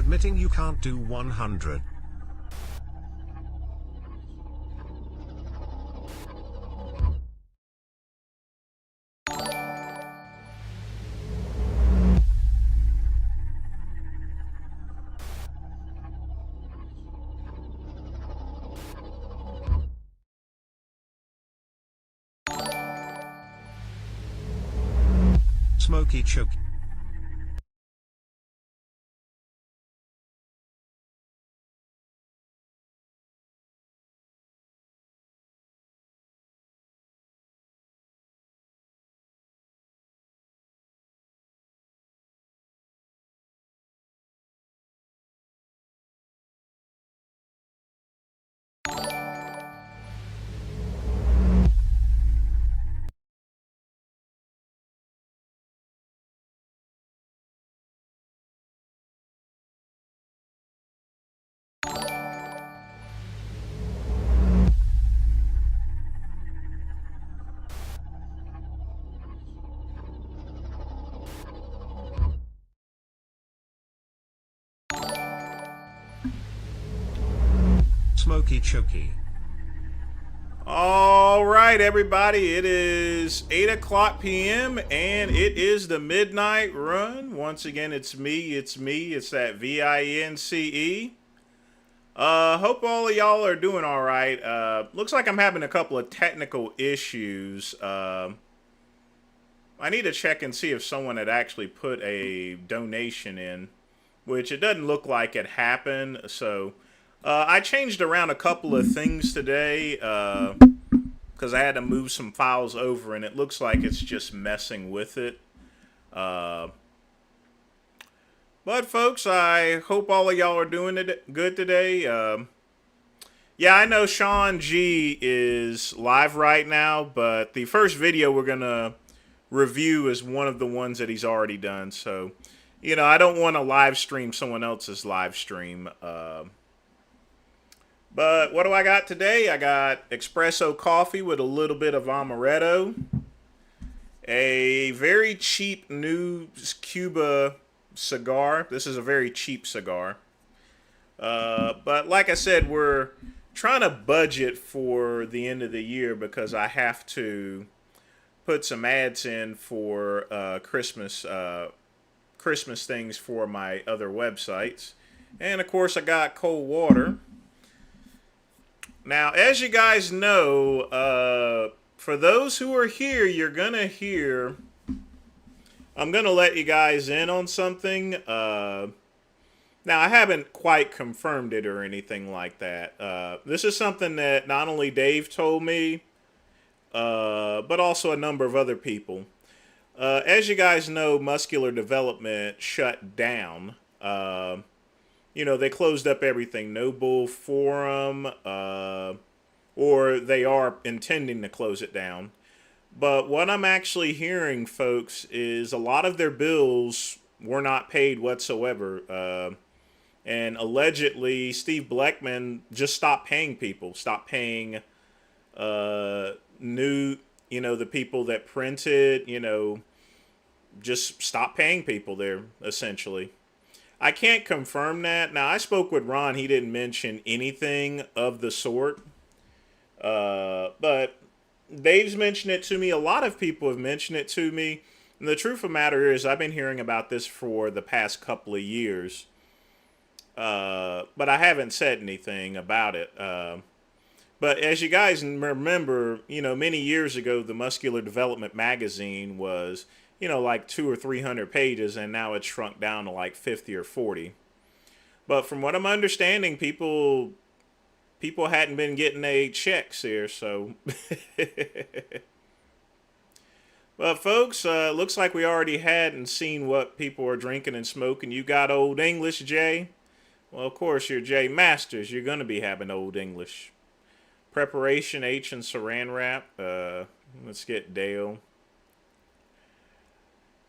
admitting you can't do 100. Smoky choke. Smoky Chokey. All right, everybody, it is 8 o'clock p.m. and it is the midnight run. Once again, it's that VINCE. Hope all of y'all are doing all right. Looks like I'm having a couple of technical issues. I need to check and see if someone had actually put a donation in, which it doesn't look like it happened, so... I changed around a couple of things today because I had to move some files over, and it looks like it's just messing with it. But folks, I hope all of y'all are doing it good today. Yeah, I know Sean G is live right now, but the first video we're going to review is one of the ones that he's already done. So, you know, I don't want to live stream someone else's live stream. But what do I got today? I got espresso coffee with a little bit of amaretto. A very cheap new Cuba cigar. This is a very cheap cigar. But like I said, we're trying to budget for the end of the year because I have to put some ads in for Christmas things for my other websites. And of course I got cold water. Now, as you guys know, for those who are here, you're going to hear, I'm going to let you guys in on something. Now, I haven't quite confirmed it or anything like that. This is something that not only Dave told me, but also a number of other people. As you guys know, Muscular Development shut down. You know, they closed up everything. No Bull Forum, or they are intending to close it down. But what I'm actually hearing, folks, is a lot of their bills were not paid whatsoever. And allegedly, Steve Bleckman just stopped paying people. Stopped paying the people that printed, just stopped paying people there, essentially. I can't confirm that. Now, I spoke with Ron. He didn't mention anything of the sort. But Dave's mentioned it to me. A lot of people have mentioned it to me. And the truth of the matter is, I've been hearing about this for the past couple of years. But I haven't said anything about it. But as you guys remember, many years ago, the Muscular Development magazine was... like 200 or 300 pages, and now it's shrunk down to like 50 or 40. But from what I'm understanding, people hadn't been getting their checks here, so. But folks, looks like we already had and seen what people are drinking and smoking. You got Old English, Jay? Well, of course, you're Jay Masters. You're going to be having Old English. Preparation H and Saran Wrap. Let's get Dale.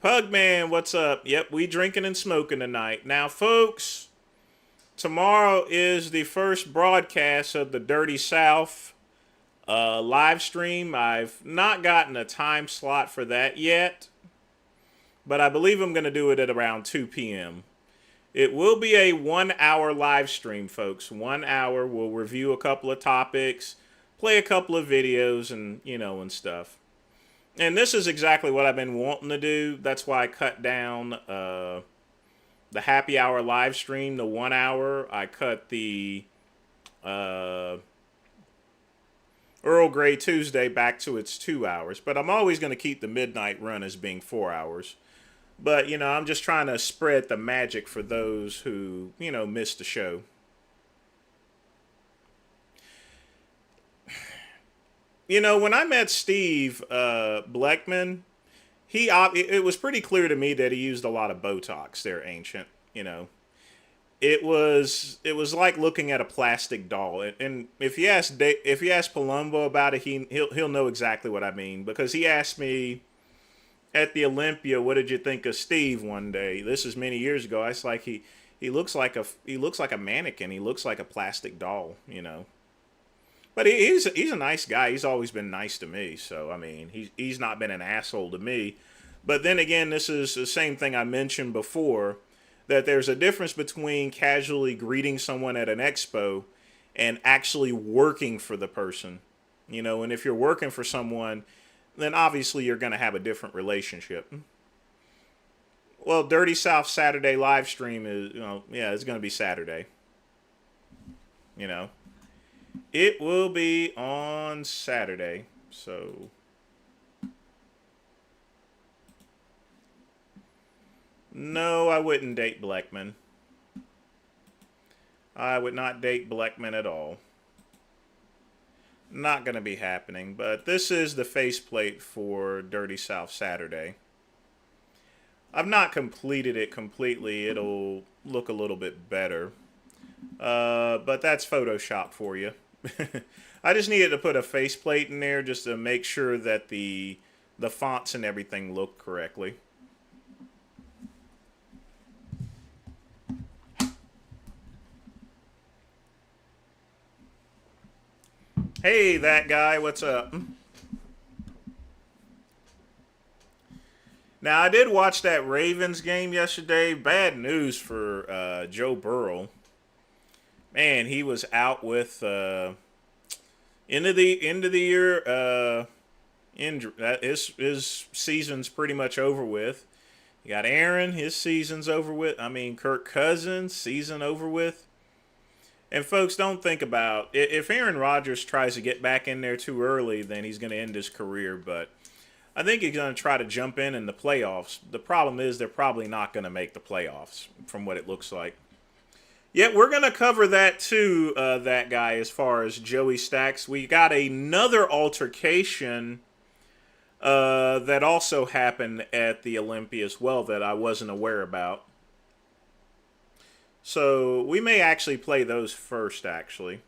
Pugman, what's up? Yep, we drinking and smoking tonight. Now, folks, tomorrow is the first broadcast of the Dirty South live stream. I've not gotten a time slot for that yet, but I believe I'm going to do it at around 2 p.m. It will be a 1 hour live stream, folks. 1 hour. We'll review a couple of topics, play a couple of videos, and and stuff. And this is exactly what I've been wanting to do. That's why I cut down the happy hour live stream to 1 hour. I cut the uh, Earl Grey Tuesday back to its 2 hours. But I'm always going to keep the midnight run as being 4 hours. But, I'm just trying to spread the magic for those who, missed the show. When I met Steve Bleckman, it was pretty clear to me that he used a lot of Botox there, Ancient. It was like looking at a plastic doll. And if you ask Palumbo about it, he'll know exactly what I mean, because he asked me at the Olympia, what did you think of Steve one day? This is many years ago. I was like, he looks like a mannequin. He looks like a plastic doll, But he's a nice guy. He's always been nice to me. So I mean, he's not been an asshole to me. But then again, this is the same thing I mentioned before, that there's a difference between casually greeting someone at an expo and actually working for the person. And if you're working for someone, then obviously you're going to have a different relationship. Well, Dirty South Saturday live stream is, it's going to be Saturday. It will be on Saturday. So no, I wouldn't date Bleckman. I would not date Bleckman at all. Not going to be happening, but this is the faceplate for Dirty South Saturday. I've not completed it completely. It'll look a little bit better. But that's Photoshop for you. I just needed to put a faceplate in there just to make sure that the fonts and everything look correctly. Hey, that guy, what's up? Now, I did watch that Ravens game yesterday. Bad news for Joe Burrow. Man, he was out with end of the year injury. His season's pretty much over with. You got Aaron, his season's over with. I mean, Kirk Cousins, season over with. And folks, don't think about, if Aaron Rodgers tries to get back in there too early, then he's going to end his career. But I think he's going to try to jump in the playoffs. The problem is they're probably not going to make the playoffs from what it looks like. Yeah, we're going to cover that too, that guy, as far as Joey Stacks. We got another altercation that also happened at the Olympia as well that I wasn't aware about. So we may actually play those first, actually.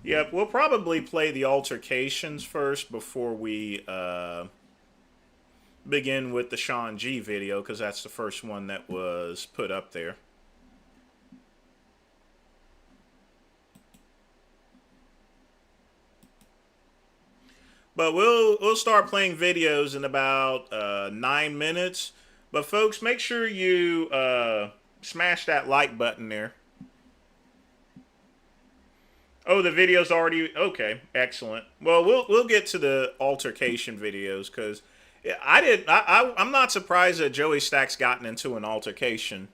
Yep, we'll probably play the altercations first before we begin with the Sean G video, because that's the first one that was put up there. But we'll start playing videos in about 9 minutes. But folks, make sure you smash that like button there. Oh, the video's already okay. Excellent. Well, we'll get to the altercation videos, because I'm not surprised that Joey Stacks gotten into an altercation.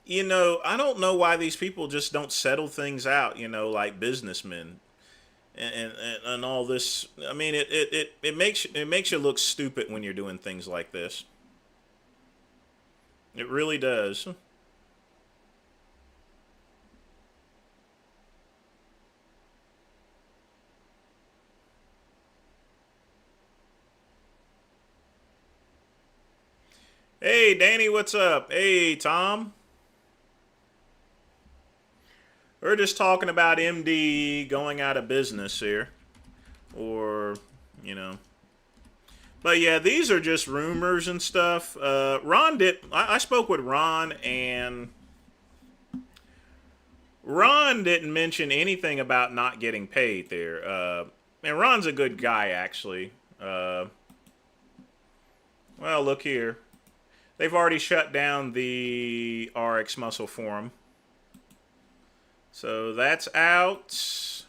I don't know why these people just don't settle things out. Like businessmen. And all this. I mean, it makes you look stupid when you're doing things like this. It really does. Hey, Danny, what's up? Hey, Tom. We're just talking about MD going out of business here. Or, But yeah, these are just rumors and stuff. I spoke with Ron, and Ron didn't mention anything about not getting paid there. And Ron's a good guy, actually. Well, look here. They've already shut down the RX Muscle Forum. So that's out.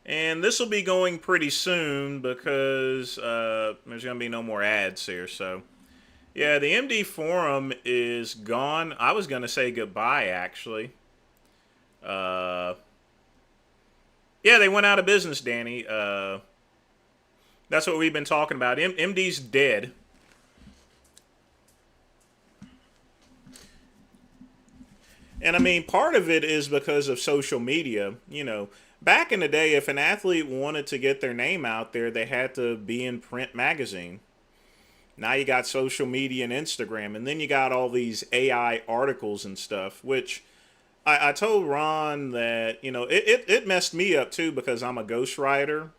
And this will be going pretty soon because there's going to be no more ads here. So, yeah, the MD forum is gone. I was going to say goodbye, actually. Yeah, they went out of business, Danny. That's what we've been talking about. MD's dead. And I mean, part of it is because of social media. You know, back in the day, if an athlete wanted to get their name out there, they had to be in print magazine. Now you got social media and Instagram, and then you got all these AI articles and stuff, which I told Ron that, you know, it messed me up too because I'm a ghostwriter.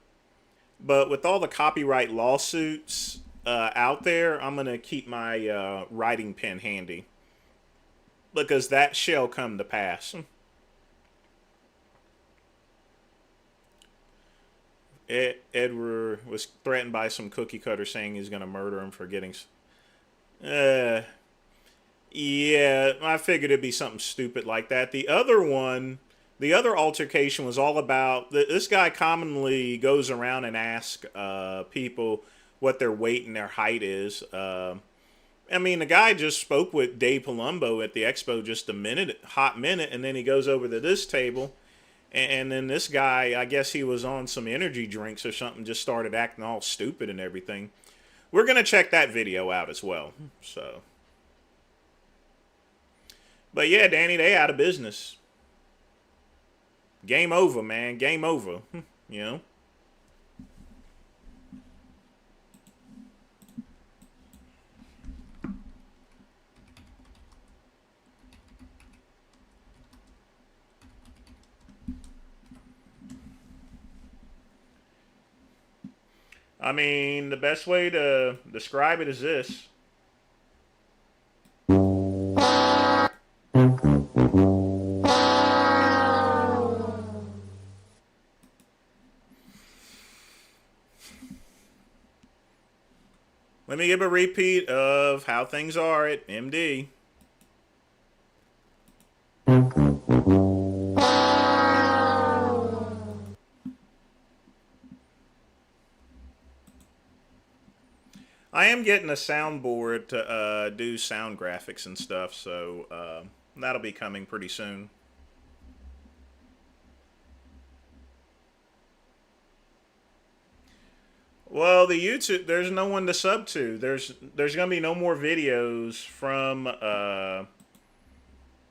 But with all the copyright lawsuits out there, I'm going to keep my writing pen handy. Because that shall come to pass. Edward was threatened by some cookie cutter saying he's going to murder him for getting... yeah, I figured it'd be something stupid like that. The other altercation was all about... This guy commonly goes around and asks people what their weight and their height is. I mean, the guy just spoke with Dave Palumbo at the expo just a hot minute, and then he goes over to this table, and then this guy, I guess he was on some energy drinks or something, just started acting all stupid and everything. We're going to check that video out as well. So, but yeah, Danny, they out of business. Game over, man. Game over. You know? I mean, the best way to describe it is this. Let me give a repeat of how things are at MD. I am getting a soundboard to do sound graphics and stuff, so that'll be coming pretty soon. Well, the YouTube, there's no one to sub to. There's going to be no more videos from...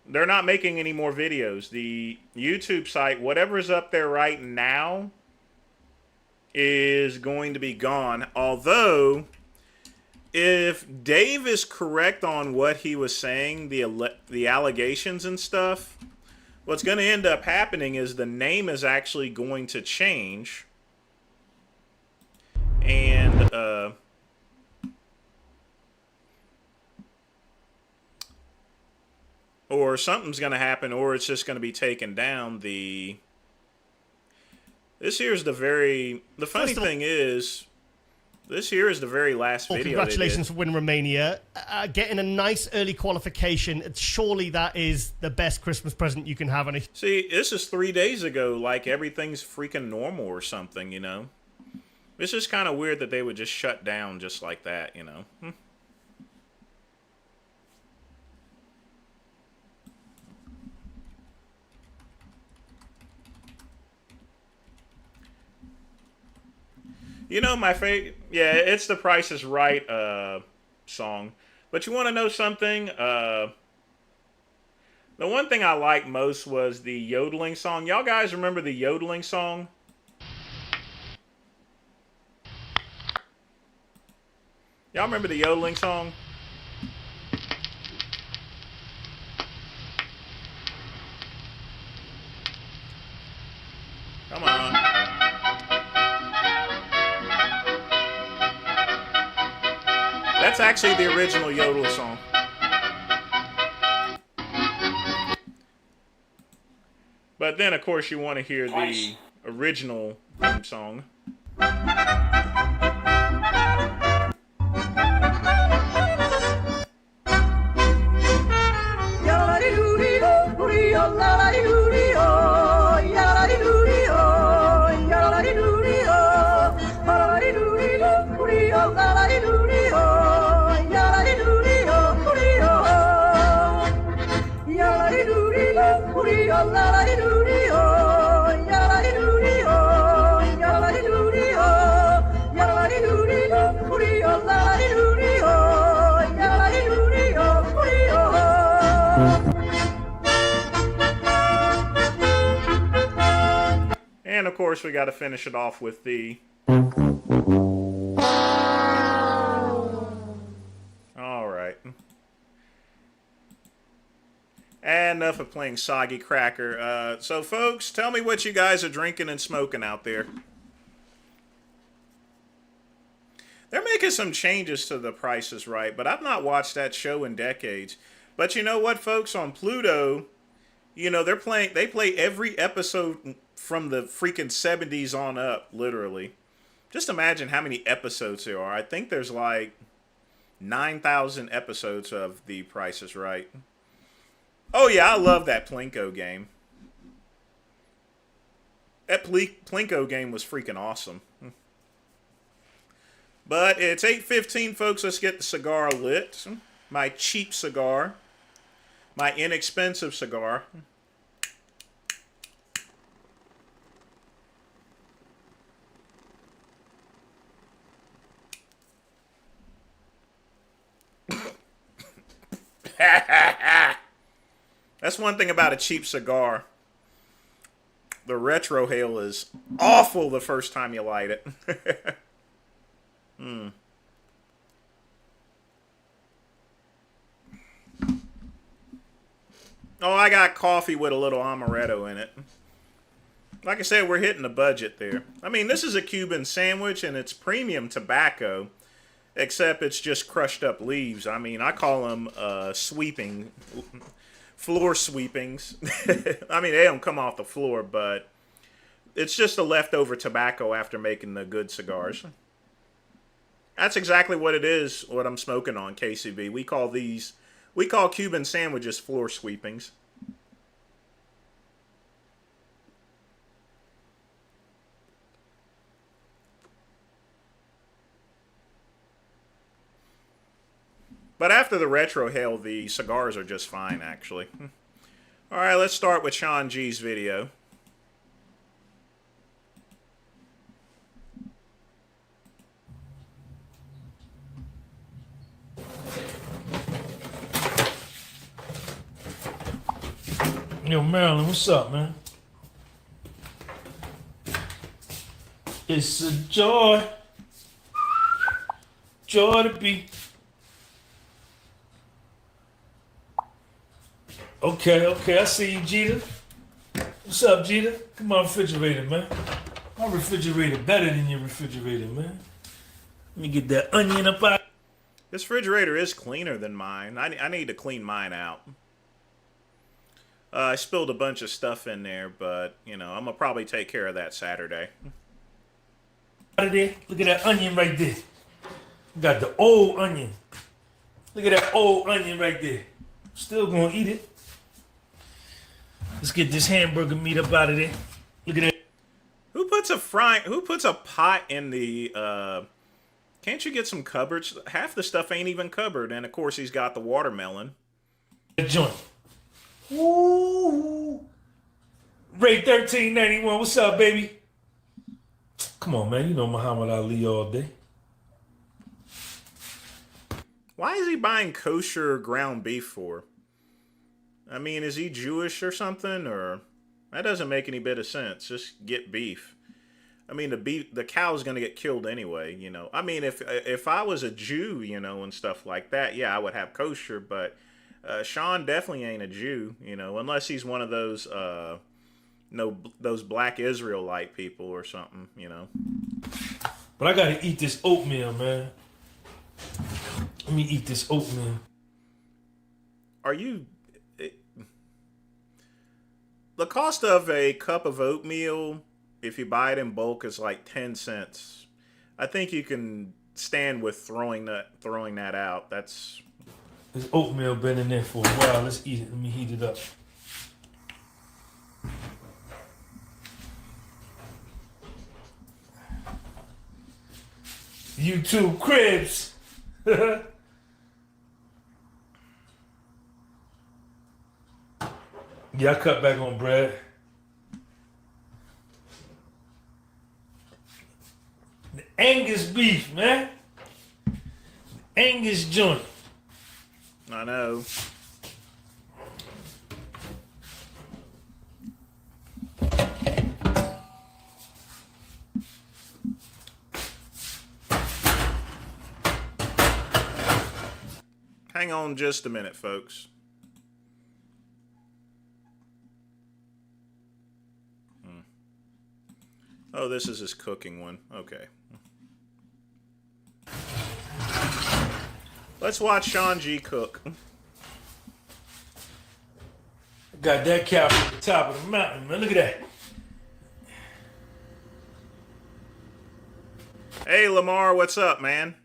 they're not making any more videos. The YouTube site, whatever's up there right now, is going to be gone. Although... if Dave is correct on what he was saying, the allegations and stuff, what's going to end up happening is the name is actually going to change. And, or something's going to happen, or it's just going to be taken down. This here's the funny thing is... this here is the very last video. Congratulations for winning Romania. Getting a nice early qualification. Surely that is the best Christmas present you can have. See, this is 3 days ago. Like, everything's freaking normal or something, you know? It's just kind of weird that they would just shut down just like that, you know? You know, my favorite... yeah, it's the Price is Right song. But you want to know something? The one thing I liked most was the yodeling song. Y'all guys remember the yodeling song? Y'all remember the yodeling song? Come on. That's actually the original yodel song. But then, of course, you want to hear the original theme song. And of course, we got to finish it off with the. All right. And enough of playing Soggy Cracker. So, folks, tell me what you guys are drinking and smoking out there. They're making some changes to The Price is Right, but I've not watched that show in decades. But you know what, folks? On Pluto, you know, they play every episode from the freaking 70s on up, literally. Just imagine how many episodes there are. I think there's like 9,000 episodes of The Price is Right. Oh yeah, I love that Plinko game. That Plinko game was freaking awesome. But it's 8:15, folks. Let's get the cigar lit. My cheap cigar. My inexpensive cigar. That's one thing about a cheap cigar. The retrohale is awful the first time you light it. Oh, I got coffee with a little amaretto in it. Like I said, we're hitting the budget there. I mean, this is a Cuban sandwich, and it's premium tobacco, except it's just crushed up leaves. I mean, I call them floor sweepings. I mean, they don't come off the floor, but it's just the leftover tobacco after making the good cigars. That's exactly what it is, what I'm smoking on, KCB. We call Cuban sandwiches floor sweepings. But after the retrohale, the cigars are just fine, actually. All right, let's start with Sean G's video. Yo, Marilyn, what's up, man? It's a joy to be. Okay, I see you, Jeter. What's up, Jeter? Come on, refrigerator, man. My refrigerator better than your refrigerator, man. Let me get that onion up out. This refrigerator is cleaner than mine. I need to clean mine out. I spilled a bunch of stuff in there, but, you know, I'm going to probably take care of that Saturday. Out of there. Look at that onion right there. Got the old onion. Look at that old onion right there. Still going to eat it. Let's get this hamburger meat up out of there. Look at that. Who puts a pot in the, can't you get some cupboards? Half the stuff ain't even cupboard, and of course he's got the watermelon. Joint. Woo! Ray 1391, what's up, baby? Come on, man. You know Muhammad Ali all day. Why is he buying kosher ground beef for? I mean, is he Jewish or something? Or that doesn't make any bit of sense. Just get beef. I mean, the cow's gonna get killed anyway. You know. I mean, if I was a Jew, you know, and stuff like that, yeah, I would have kosher, but. Sean definitely ain't a Jew, you know, unless he's one of those, those black Israelite people or something, you know. But I gotta eat this oatmeal, man. Let me eat this oatmeal. Are you? The cost of a cup of oatmeal, if you buy it in bulk, is like 10 cents. I think you can stand with throwing that out. That's This oatmeal been in there for a while. Let's eat it. Let me heat it up. YouTube Cribs. Yeah, I cut back on bread. The Angus beef, man. The Angus joint. I know. Hang on just a minute, folks. Oh, this is his cooking one. Okay. Let's watch Sean G cook. Got that cow at the top of the mountain, man. Look at that. Hey, Lamar, what's up, man?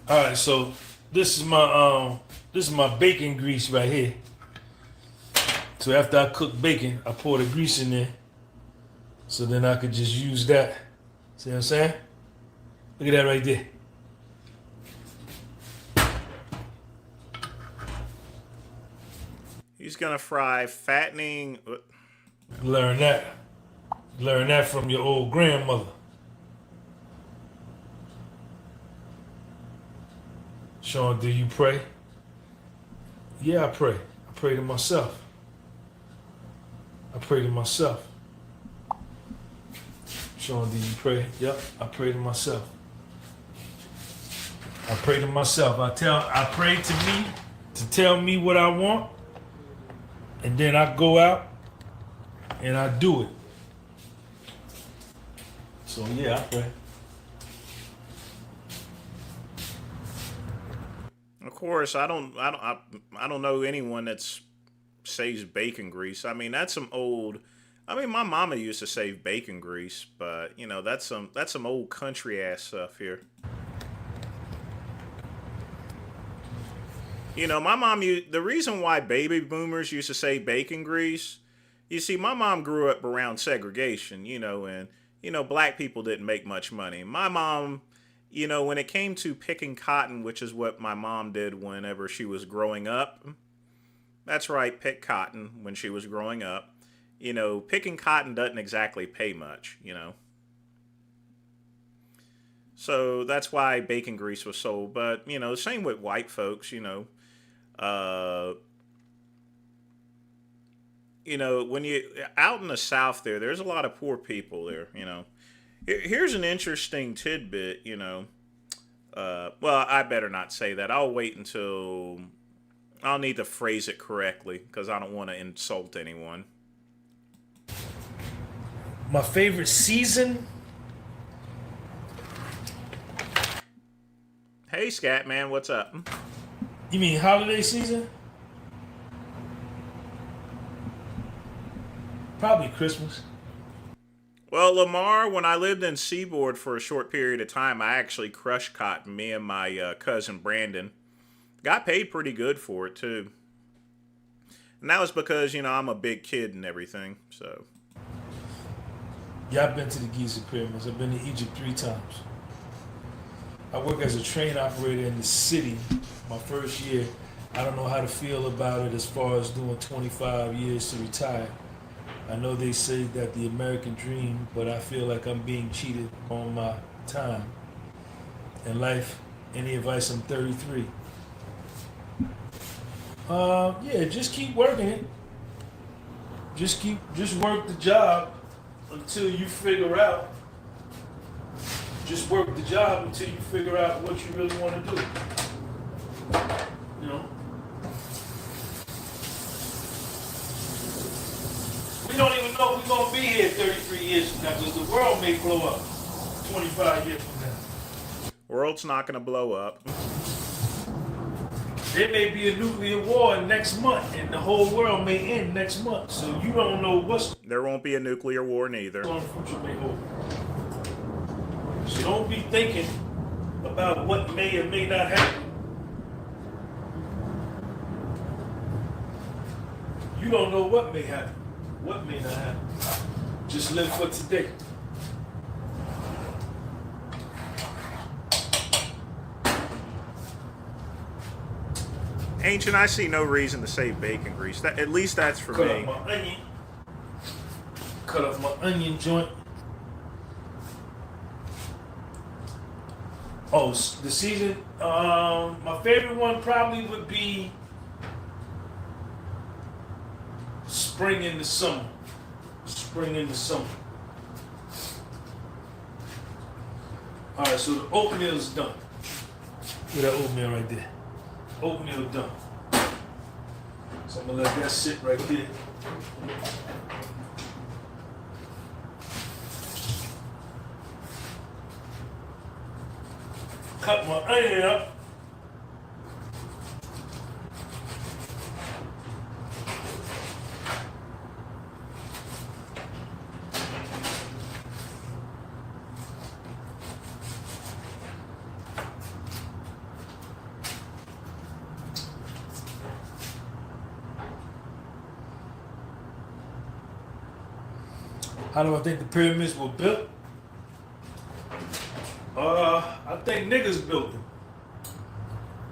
All right, so this is my bacon grease right here. So after I cook bacon, I pour the grease in there, so then I could just use that. See what I'm saying? Look at that right there. He's gonna fry fattening. Learn that. Learn that from your old grandmother. Sean, do you pray? Yeah, I pray. I pray to myself. I pray to myself. Sean, do you pray? Yep, I pray to myself. I pray to myself. I pray to me to tell me what I want, and then I go out and I do it. So yeah, I pray. Of course, I don't know anyone that's saves bacon grease. I mean, that's some old. I mean, my mama used to save bacon grease, but you know, that's some old country ass stuff here. You know, my mom the reason why baby boomers used to save bacon grease. You see, my mom grew up around segregation, you know, and you know, black people didn't make much money. My mom, you know, when it came to picking cotton, which is what my mom did whenever she was growing up. That's right, pick cotton when she was growing up. You know, picking cotton doesn't exactly pay much, you know. So that's why bacon grease was sold. But, you know, same with white folks, you know. You know, when you out in the South there's a lot of poor people there, you know. Here's an interesting tidbit, you know. Well, I better not say that. I'll wait until I'll need to phrase it correctly because I don't want to insult anyone. My favorite season? Hey, Scat Man, what's up? You mean holiday season? Probably Christmas. Well, Lamar, when I lived in Seaboard for a short period of time, I actually crushed cotton, me and my cousin Brandon. Got paid pretty good for it, too. And that was because, you know, I'm a big kid and everything, so. Yeah, I've been to the Giza pyramids. I've been to Egypt 3 times. I work as a train operator in the city. My first year, I don't know how to feel about it as far as doing 25 years to retire. I know they say that the American dream, but I feel like I'm being cheated on my time. In life, any advice? I'm 33. Yeah, just keep working it. Just work the job until you figure out. Just work the job until you figure out what you really want to do. You know? be here 33 years from now because the world may blow up 25 years from now. World's not gonna blow up. There may be a nuclear war next month, and the whole world may end next month. So you don't know what's There won't be a nuclear war neither. on the future may hold. So don't be thinking about what may or may not happen. You don't know what may happen, what may not happen. Just live for today. Ancient, I see no reason to save bacon grease. That, at least that's for Cut me. off my onion. Cut off my onion joint. Oh, the season. My favorite one probably would be spring into summer. Spring into summer. All right, so the oatmeal is done. Look at that oatmeal right there. Oatmeal done. So I'm gonna let that sit right there. Cut my onion up. How do I think the pyramids were built? I think niggas built them.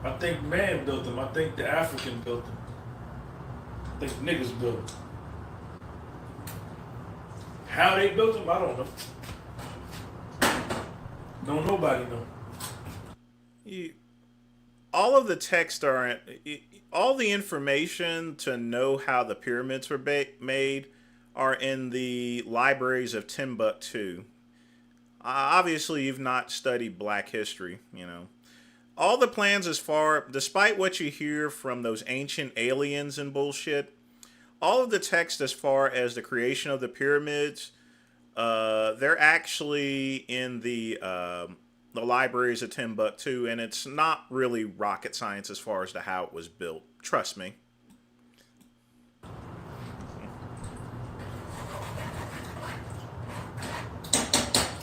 I think man built them. I think the African built them. I think niggas built them. How they built them, I don't know. Don't nobody know. All of the text are all the information to know how the pyramids were made are in the libraries of Timbuktu. Obviously, you've not studied Black history, you know. All the plans despite what you hear from those ancient aliens and bullshit, all of the text as far as the creation of the pyramids, they're actually in the libraries of Timbuktu, and it's not really rocket science as far as to how it was built. Trust me.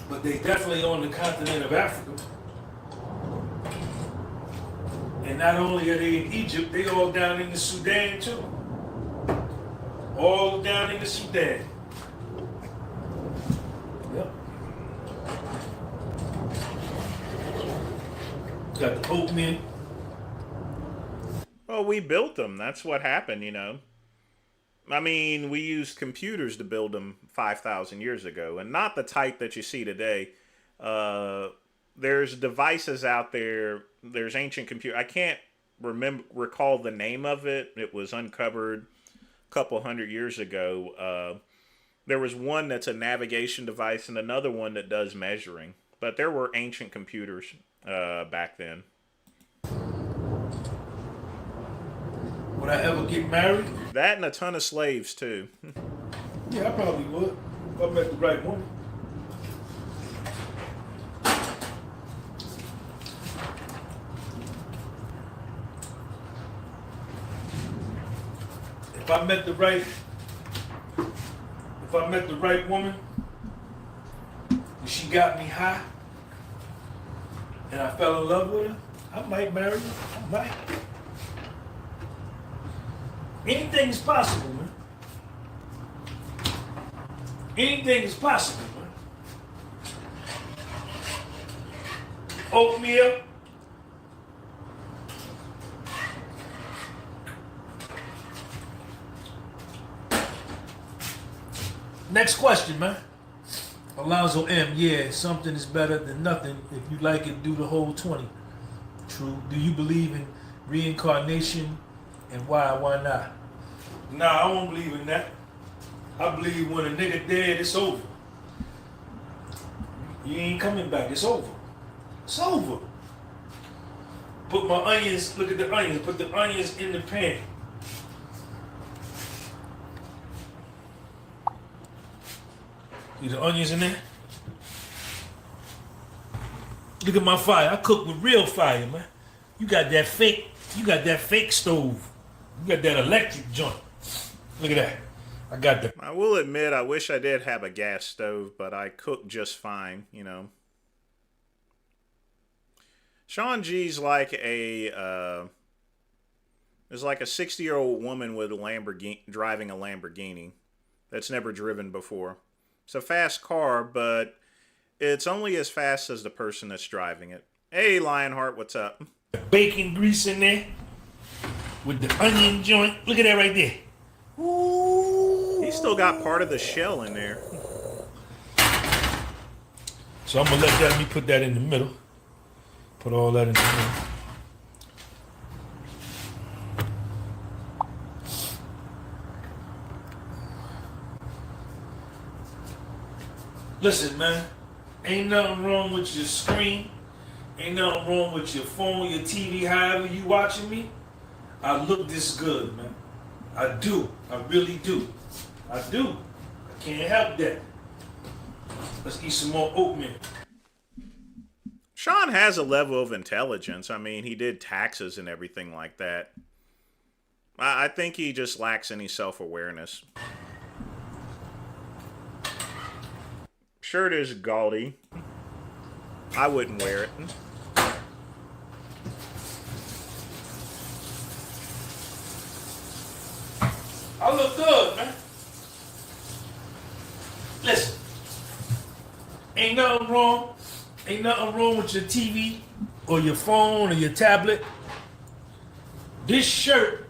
But they definitely on the continent of Africa. And not only are they in Egypt, they all down in the Sudan too. All down in the Sudan. Yep. Got the oatmeal. Well, we built them. That's what happened, you know. I mean, we used computers to build them 5,000 years ago, and not the type that you see today. There's devices out there. There's ancient computer. I can't recall the name of it. It was uncovered a couple hundred years ago. There was one that's a navigation device and another one that does measuring. But there were ancient computers back then. Would I ever get married? That and a ton of slaves, too. Yeah, I probably would. If I met the right woman. If I met the right woman, and she got me high, and I fell in love with her, I might marry her. I might. Anything is possible, man. Anything is possible, man. Oatmeal. Next question, man. Alonzo M. Yeah, something is better than nothing. If you like it, do the whole 20. True. Do you believe in reincarnation? And why? Why not? Nah, I don't believe in that. I believe when a nigga dead, it's over. You ain't coming back. It's over. It's over. Put my onions, look at the onions. Put the onions in the pan. See the onions in there? Look at my fire. I cook with real fire, man. You got that fake stove. You got that electric joint. Look at that. I got the... I will admit, I wish I did have a gas stove, but I cook just fine, you know. Sean G's like a, is like a 60-year-old woman with a Lamborghini, driving a Lamborghini that's never driven before. It's a fast car, but it's only as fast as the person that's driving it. Hey, Lionheart, what's up? Bacon grease in there with the onion joint. Look at that right there. Ooh. He still got part of the shell in there. So I'm gonna let me put that in the middle. Put all that in the middle. Listen, man, ain't nothing wrong with your screen. Ain't nothing wrong with your phone, your TV, however you watching me. I look this good, man. I do. I really do. I do. I can't help that. Let's eat some more oatmeal. Sean has a level of intelligence. I mean, he did taxes and everything like that. I think he just lacks any self-awareness. Shirt is gaudy. I wouldn't wear it. I look good, man. Listen, ain't nothing wrong. Ain't nothing wrong with your TV or your phone or your tablet. This shirt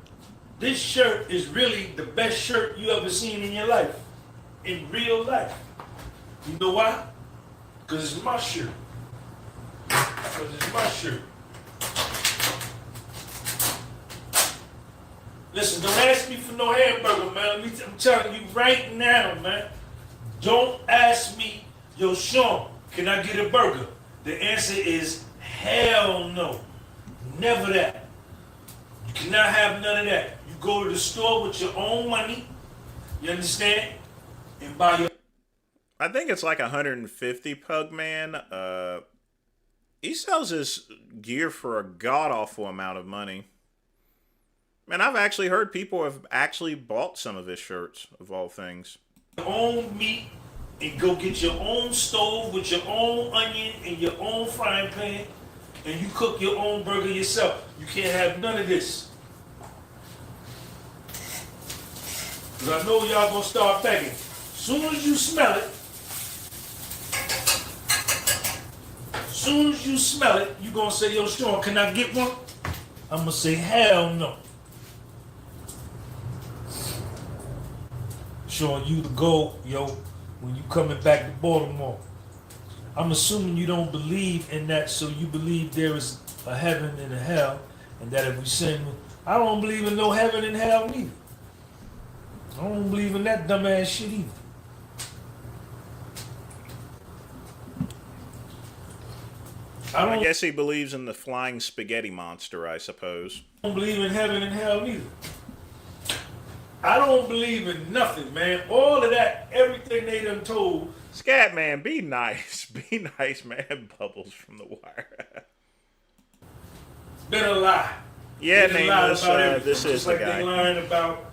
is really the best shirt you ever seen in your life. In real life. You know why? Because it's my shirt. Because it's my shirt. Listen, don't ask me for no hamburger, man. I'm telling you right now, man. Don't ask me, yo, Sean, can I get a burger? The answer is hell no. Never that. You cannot have none of that. You go to the store with your own money, you understand? And buy your... I think it's like 150, Pugman. He sells his gear for a god-awful amount of money. Man, I've actually heard people have actually bought some of his shirts, of all things. Your own meat and go get your own stove with your own onion and your own frying pan and you cook your own burger yourself. You can't have none of this. Because I know y'all gonna start begging. Soon as you smell it, you gonna say, yo, Sean, can I get one? I'm gonna say, hell no. Sean, you the goal, yo, when you coming back to Baltimore. I'm assuming you don't believe in that, so you believe there is a heaven and a hell, and that if we sin, I don't believe in no heaven and hell neither. I don't believe in that dumbass shit either. I guess he believes in the flying spaghetti monster, I suppose. I don't believe in heaven and hell neither. I don't believe in nothing, man. All of that, everything they done told. Scat man, be nice. Be nice, man. Bubbles from the wire. Been a lie. Yeah, nameless. This is the like guy. They lying about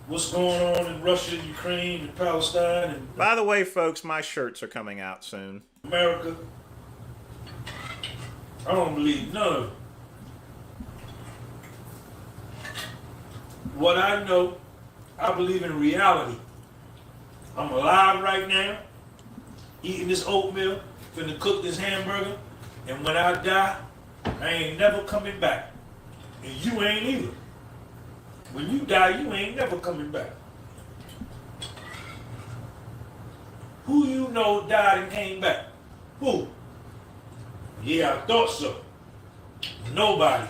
what's going on in Russia, Ukraine, and Palestine, and By the way, folks, my shirts are coming out soon. America. I don't believe none of it. What I know, I believe in reality. I'm alive right now, eating this oatmeal, finna cook this hamburger, and when I die, I ain't never coming back. And you ain't either. When you die, you ain't never coming back. Who you know died and came back? Who? Yeah, I thought so. Nobody.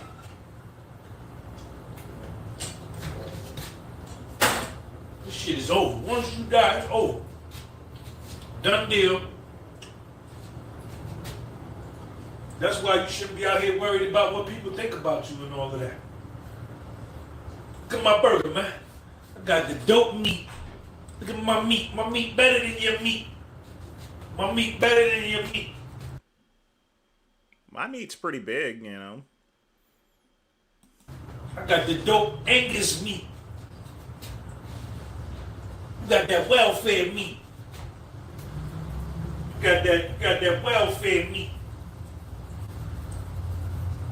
This shit is over. Once you die, it's over. Done deal. That's why you shouldn't be out here worried about what people think about you and all of that. Look at my burger, man. I got the dope meat. Look at my meat. My meat better than your meat. My meat better than your meat. My meat's pretty big, you know. I got the dope Angus meat. You got that welfare meat. You got that welfare meat.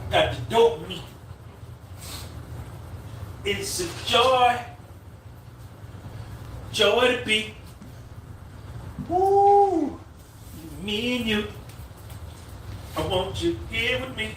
I got the dope meat. It's a joy. Joy to be. Woo! Me and you. I want you here with me.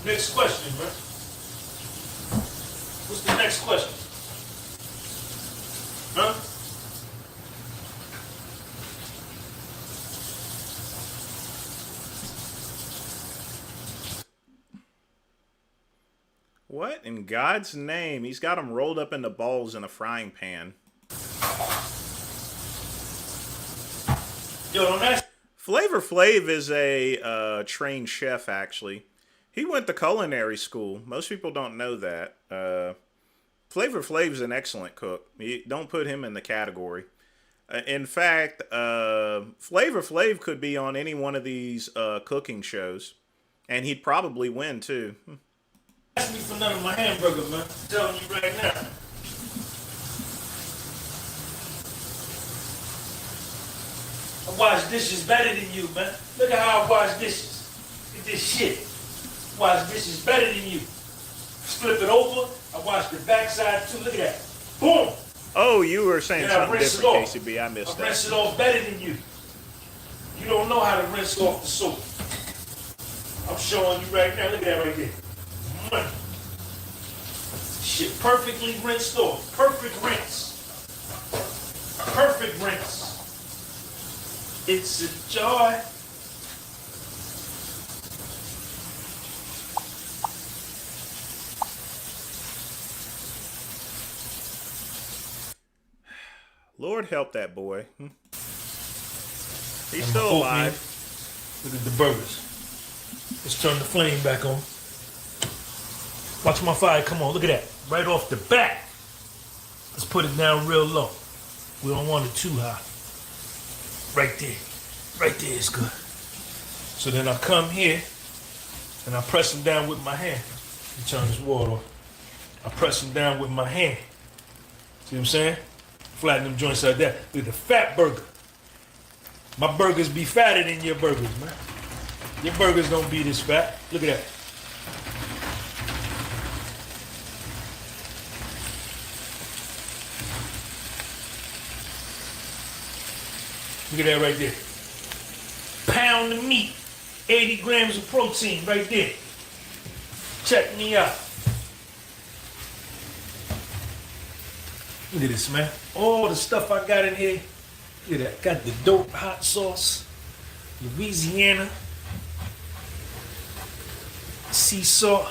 Next question, bro. What's the next question? Huh? What in God's name? He's got them rolled up into balls in a frying pan. Yo, don't ask. Flavor Flav is a trained chef, actually. He went to culinary school. Most people don't know that. Flavor Flav's an excellent cook. Don't put him in the category. In fact, Flavor Flav could be on any one of these cooking shows, and he'd probably win too. Ask me for none of my hamburger, man. I'm telling you right now. I wash dishes better than you, man. Look at how I wash dishes. Look at this shit. Wash dishes better than you. Flip it over. I wash the backside too. Look at that. Boom. Oh, you were saying Then something different, KCB. I missed that. Rinse it off better than you. You don't know how to rinse off the soap. I'm showing you right now. Look at that right there. Shit perfectly rinsed off. Perfect rinse. Perfect rinse. It's a joy. Lord help that boy. He's still alive. Look at the burgers. Let's turn the flame back on. Watch my fire come on. Look at that. Right off the bat. Let's put it down real low. We don't want it too high. Right there. Right there is good. So then I come here and I press them down with my hand. Let me turn this water off. I press them down with my hand. See what I'm saying? Flatten them joints like that. Look at the fat burger. My burgers be fatter than your burgers, man. Your burgers don't be this fat. Look at that. Look at that right there. Pound of meat, 80 grams of protein right there. Check me out. Look at this, man. All the stuff I got in here. Look at that. Got the dope hot sauce. Louisiana. Sea salt.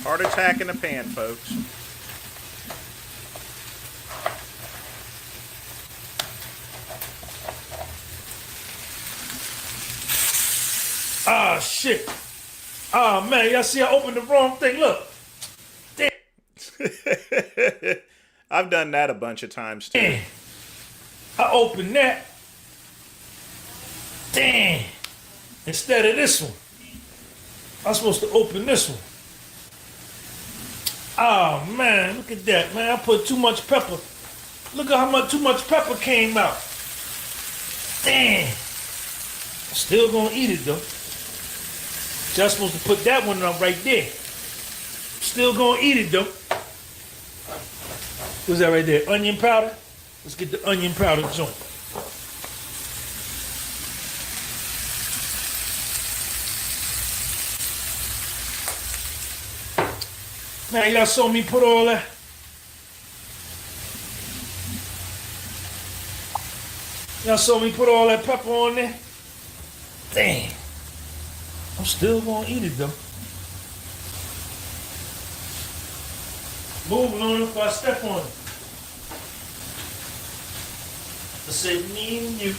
Heart attack in the pan, folks. Ah, shit. Ah, man, y'all see I opened the wrong thing. Look. Damn. I've done that a bunch of times, too. Damn. I opened that. Damn. Instead of this one. I'm supposed to open this one. Oh, man, look at that, man. I put too much pepper. Look at how much too much pepper came out. Damn. Still gonna eat it though. Y'all supposed to put that one up right there. Still gonna eat it though. What's that right there? Onion powder? Let's get the onion powder joint. Man, y'all saw me put all that. Y'all saw me put all that pepper on there? Damn. I'm still gonna eat it though. Move on if I step on it. I said me and you.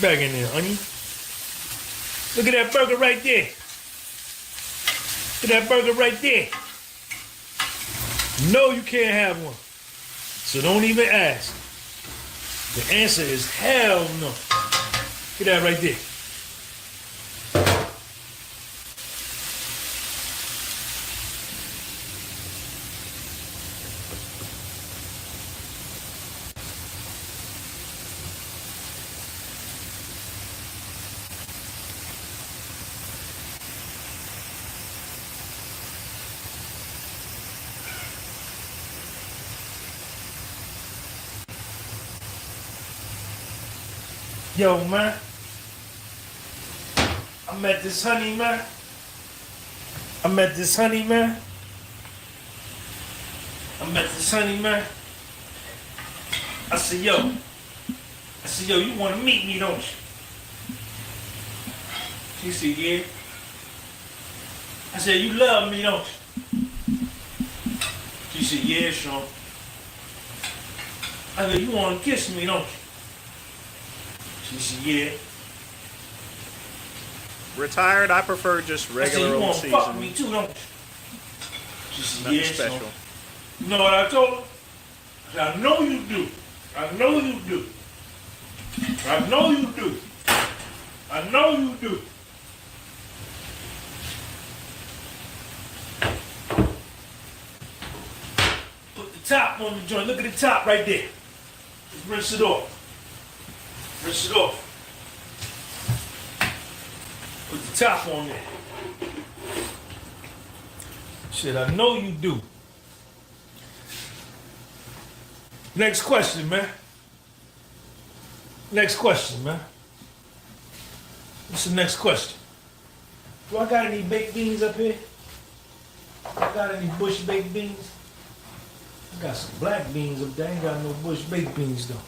Back in there, onion. Look at that burger right there. Look at that burger right there. No, you can't have one. So don't even ask. The answer is hell no. Look at that right there. Yo, man. I met this honey, man. I met this honey, man. I said, yo, you want to meet me, don't you? She said, yeah. I said, you love me, don't you? She said, yeah, Sean. I said, you want to kiss me, don't you? She said, yeah. Retired, I prefer just regular old season. You want to fuck me too, don't you? She said, Nothing yeah, special. Sean. You know what I told her? I said, I know you do. I know you do. I know you do. I know you do. Put the top on the joint. Look at the top right there. Just rinse it off. Rinse it off. Put the top on there. Shit, I know you do. Next question, man. Next question, man. What's the next question? Do I got any baked beans up here? I got any bush baked beans? I got some black beans up there. I ain't got no bush baked beans though.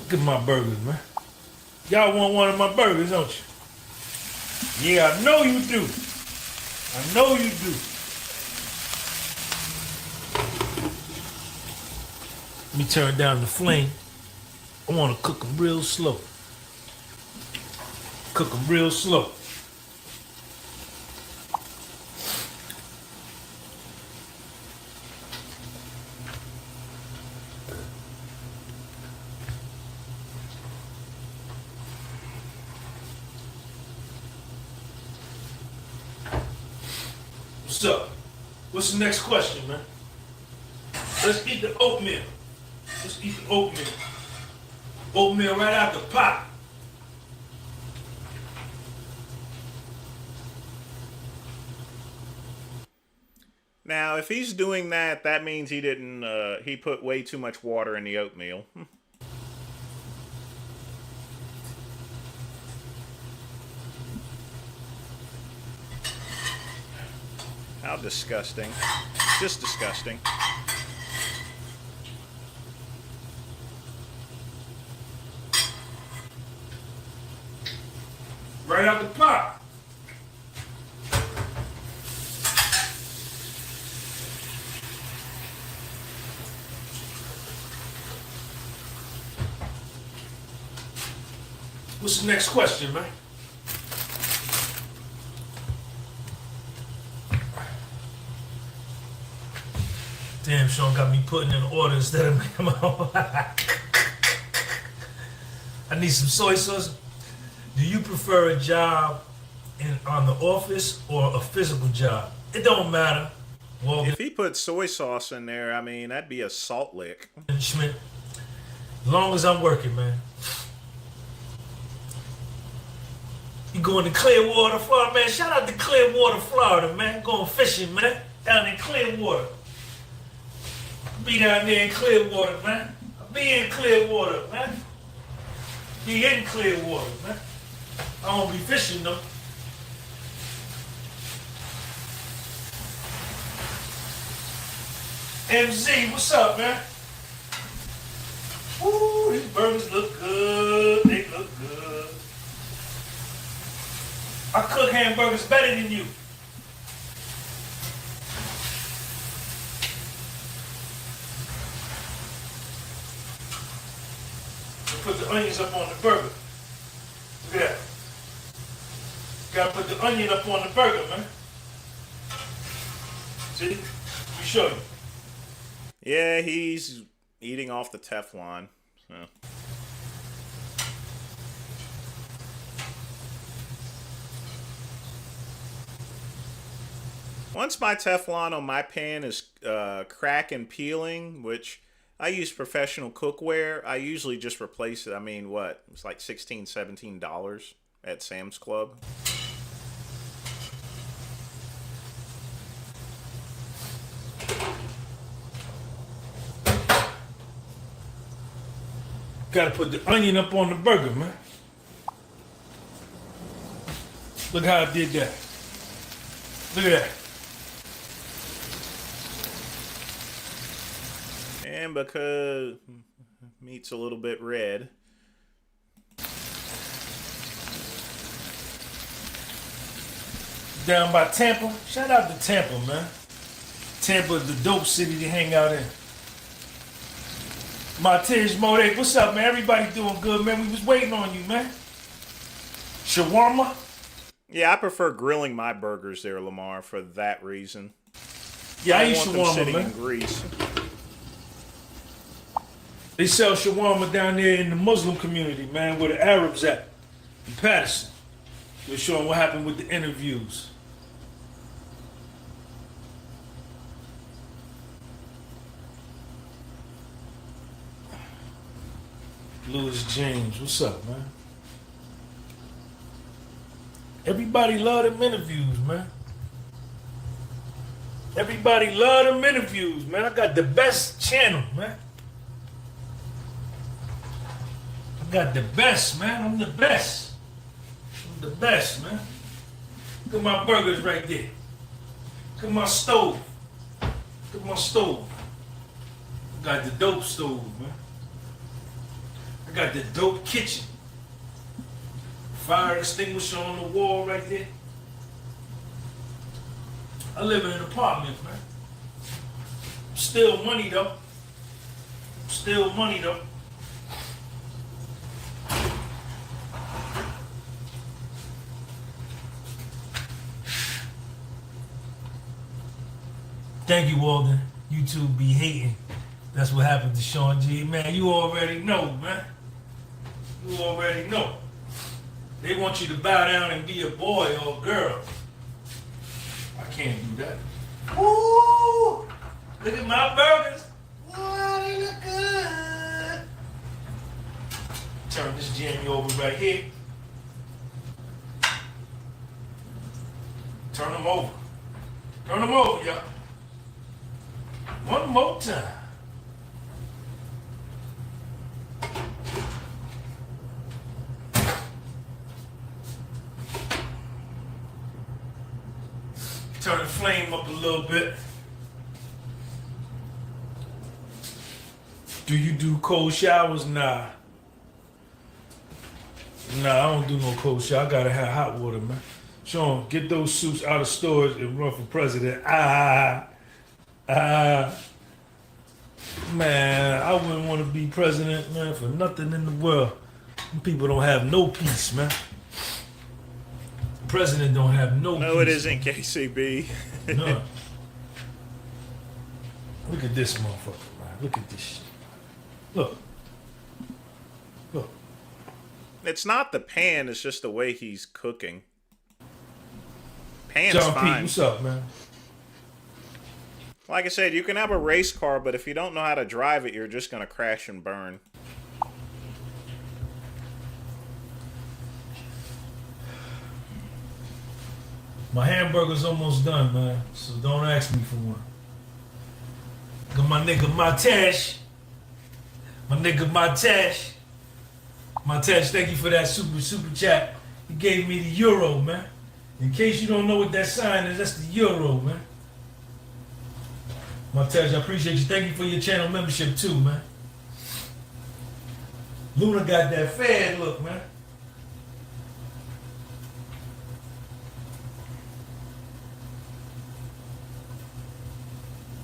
Look at my burgers, man. Y'all want one of my burgers, don't you? Yeah, I know you do. I know you do. Let me turn down the flame. I want to cook them real slow. Cook them real slow. What's up? What's the next question, man? Let's eat the oatmeal. Let's eat the oatmeal. Oatmeal right out the pot. Now, if he's doing that, that means he didn't, he put way too much water in the oatmeal. How disgusting. Just disgusting. Right out the pot. What's the next question, man? Damn, Sean got me putting in order instead of making my own. I need some soy sauce. Do you prefer a job on the office or a physical job? It don't matter. Well, If he put soy sauce in there, I mean, that'd be a salt lick. Schmidt, as long as I'm working, man. You going to Clearwater, Florida, man? Shout out to Clearwater, Florida, man. Going fishing, man. Down in Clearwater. Be down there in Clearwater, man. Be in Clearwater, man. Be in Clearwater, man. I won't be fishing, though. MZ, what's up, man? Ooh, these burgers look good. They look good. I cook hamburgers better than you. Put the onions up on the burger. Look at that. Gotta put the onion up on the burger, man. See? Let me show you. Yeah, he's eating off the Teflon. So. Once my Teflon on my pan is crack and peeling, which I use professional cookware, I usually just replace it. I mean, what? It's like $16, $17 at Sam's Club. Gotta put the onion up on the burger, man. Look how I did that. Look at that. And because meat's a little bit red. Down by Tampa. Shout out to Tampa, man. Tampa is the dope city to hang out in. Martej Modek, what's up, man? Everybody doing good, man. We was waiting on you, man. Shawarma? Yeah, I prefer grilling my burgers there, Lamar, for that reason. Yeah, I eat want them shawarma, sitting man. in grease. They sell shawarma down there in the Muslim community, man, where the Arabs at. In Patterson. We're showing what happened with the interviews. Louis James, what's up, man? Everybody love them interviews, man. Everybody love them interviews, man. I got the best channel, man. I got the best, man. I'm the best. I'm the best, man. Look at my burgers right there. Look at my stove. Look at my stove. I got the dope stove, man. I got the dope kitchen. Fire extinguisher on the wall right there. I live in an apartment, man. Still money though. Still money though. Thank you, Walden. YouTube be hating. That's what happened to Sean G. Man, you already know, man. You already know. They want you to bow down and be a boy or a girl. I can't do that. Woo! Look at my burgers. Wow, they look good. Turn this jammy over right here. Turn them over. Turn them over, y'all. One more time. Turn the flame up a little bit. Do you do cold showers? Nah. Nah, I don't do no cold shower. I gotta have hot water, man. Sean, get those suits out of storage and run for president. Man, I wouldn't want to be president, man, for nothing in the world. Them people don't have no peace, man. President don't have no peace. No, it isn't KCB. No. Look at this motherfucker, man. Look at this shit. Look. Look. It's not the pan, it's just the way he's cooking. Pan's John fine. P, what's up, man? Like I said, you can have a race car, but if you don't know how to drive it, you're just going to crash and burn. My hamburger's almost done, man. So don't ask me for one. Got my nigga Matesh. My nigga Matesh. Matesh, thank you for that super chat. He gave me the euro, man. In case you don't know what that sign is, that's the euro, man. Matesh, I appreciate you. Thank you for your channel membership too, man. Luna got that fad look, man.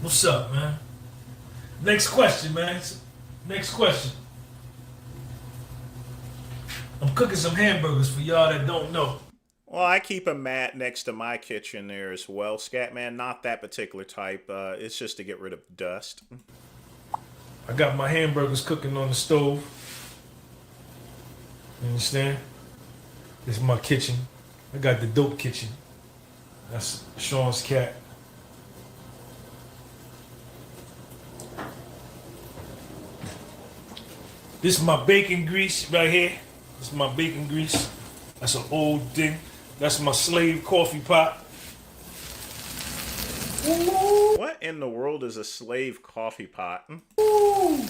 What's up, man? Next question, man. Next question. I'm cooking some hamburgers for y'all that don't know. Well, I keep a mat next to my kitchen there as well, Scatman. Not that particular type. It's just to get rid of dust. I got my hamburgers cooking on the stove. You understand? This is my kitchen. I got the dope kitchen. That's Sean's cat. This is my bacon grease right here. This is my bacon grease. That's an old thing. That's my slave coffee pot. Ooh. What in the world is a slave coffee pot? Ooh.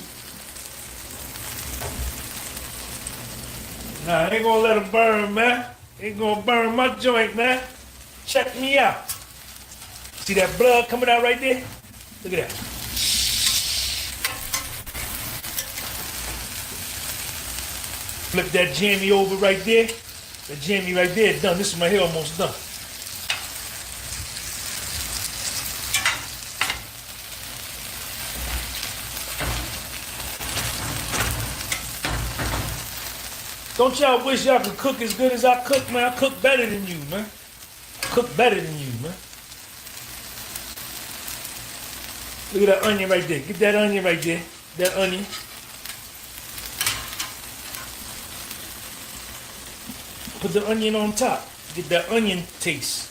Nah, I ain't gonna let it burn, man. Ain't gonna burn my joint, man. Check me out. See that blood coming out right there? Look at that. Flip that jammy over right there. That jammy right there done. This is my hair almost done. Don't y'all wish y'all could cook as good as I cook, man? I cook better than you, man. I cook better than you, man. Look at that onion right there. Get that onion right there. That onion. Put the onion on top. Get that onion taste.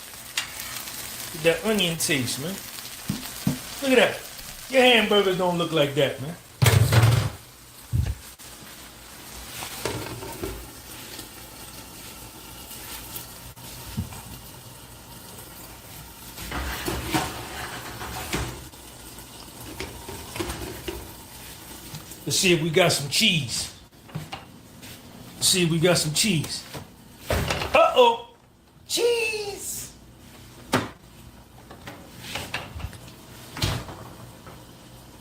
Get that onion taste, man. Look at that. Your hamburgers don't look like that, man. Let's see if we got some cheese. Let's see if we got some cheese. Uh-oh. Cheese.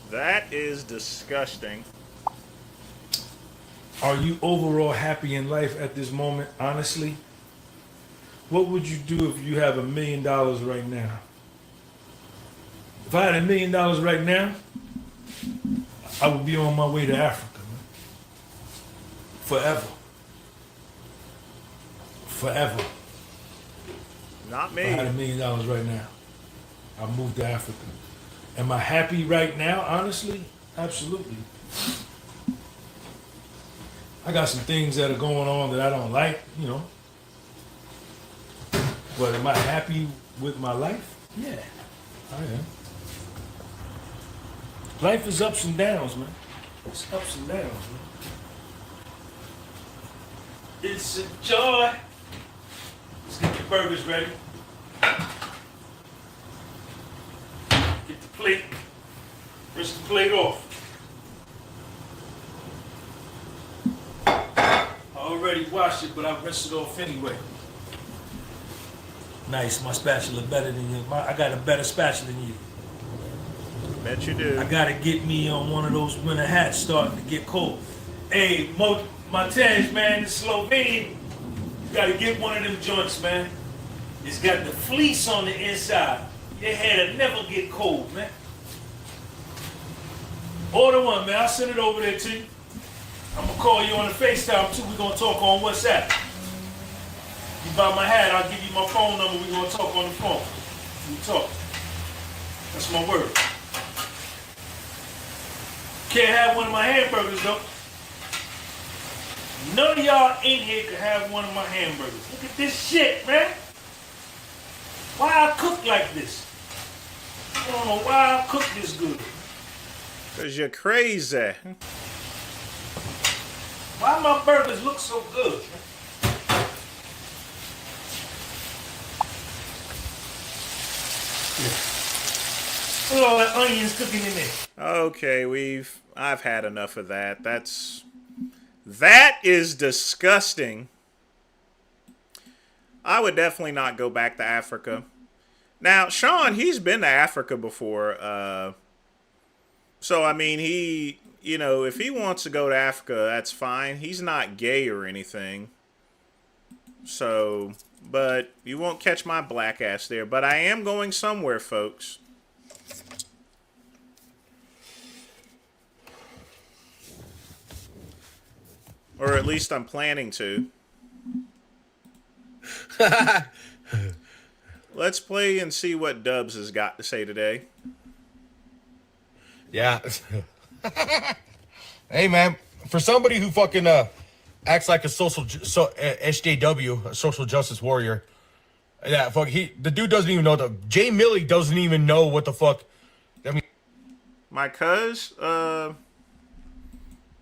That is disgusting. Are you overall happy in life at this moment, honestly? What would you do if you have $1 million right now? If I had $1 million right now, I would be on my way to Africa, man. Forever. Forever. Not If I had me. $1 million right now, I'd move to Africa. Am I happy right now, honestly? Absolutely. I got some things that are going on that I don't like, you know. But am I happy with my life? Yeah, I am. Life is ups and downs, man. It's ups and downs, man. It's a joy. Let's get the burgers ready. Get the plate. Rinse the plate off. I already washed it, but I rinsed it off anyway. Nice, my spatula better than you. I got a better spatula than you. Bet you do. I gotta get me on one of those winter hats starting to get cold. Hey, Matej, man, in Slovenia, you gotta get one of them joints, man. It's got the fleece on the inside. Your hair'll never get cold, man. Order one, man. I'll send it over there to you. I'm gonna call you on the FaceTime too. We're gonna talk on WhatsApp. You buy my hat, I'll give you my phone number. We're gonna talk on the phone. We talk. That's my word. can't have one of my hamburgers, though. None of y'all in here can have one of my hamburgers. Look at this shit, man. Why I cook like this? I don't know why I cook this good. Because you're crazy. Why my burgers look so good? Look at all that onions cooking in there. Okay, I've had enough of that. That is disgusting. I would definitely not go back to Africa. Now, Sean, he's been to Africa before. So, I mean, if he wants to go to Africa, that's fine. He's not gay or anything. So, but you won't catch my black ass there. But I am going somewhere, folks. Or at least I'm planning to. Let's play and see what Dubs has got to say today. Yeah. Hey, man, for somebody who fucking acts like a SJW, a social justice warrior, yeah, fuck, the dude doesn't even know Jay Milley doesn't even know what the fuck. I mean, my cuz,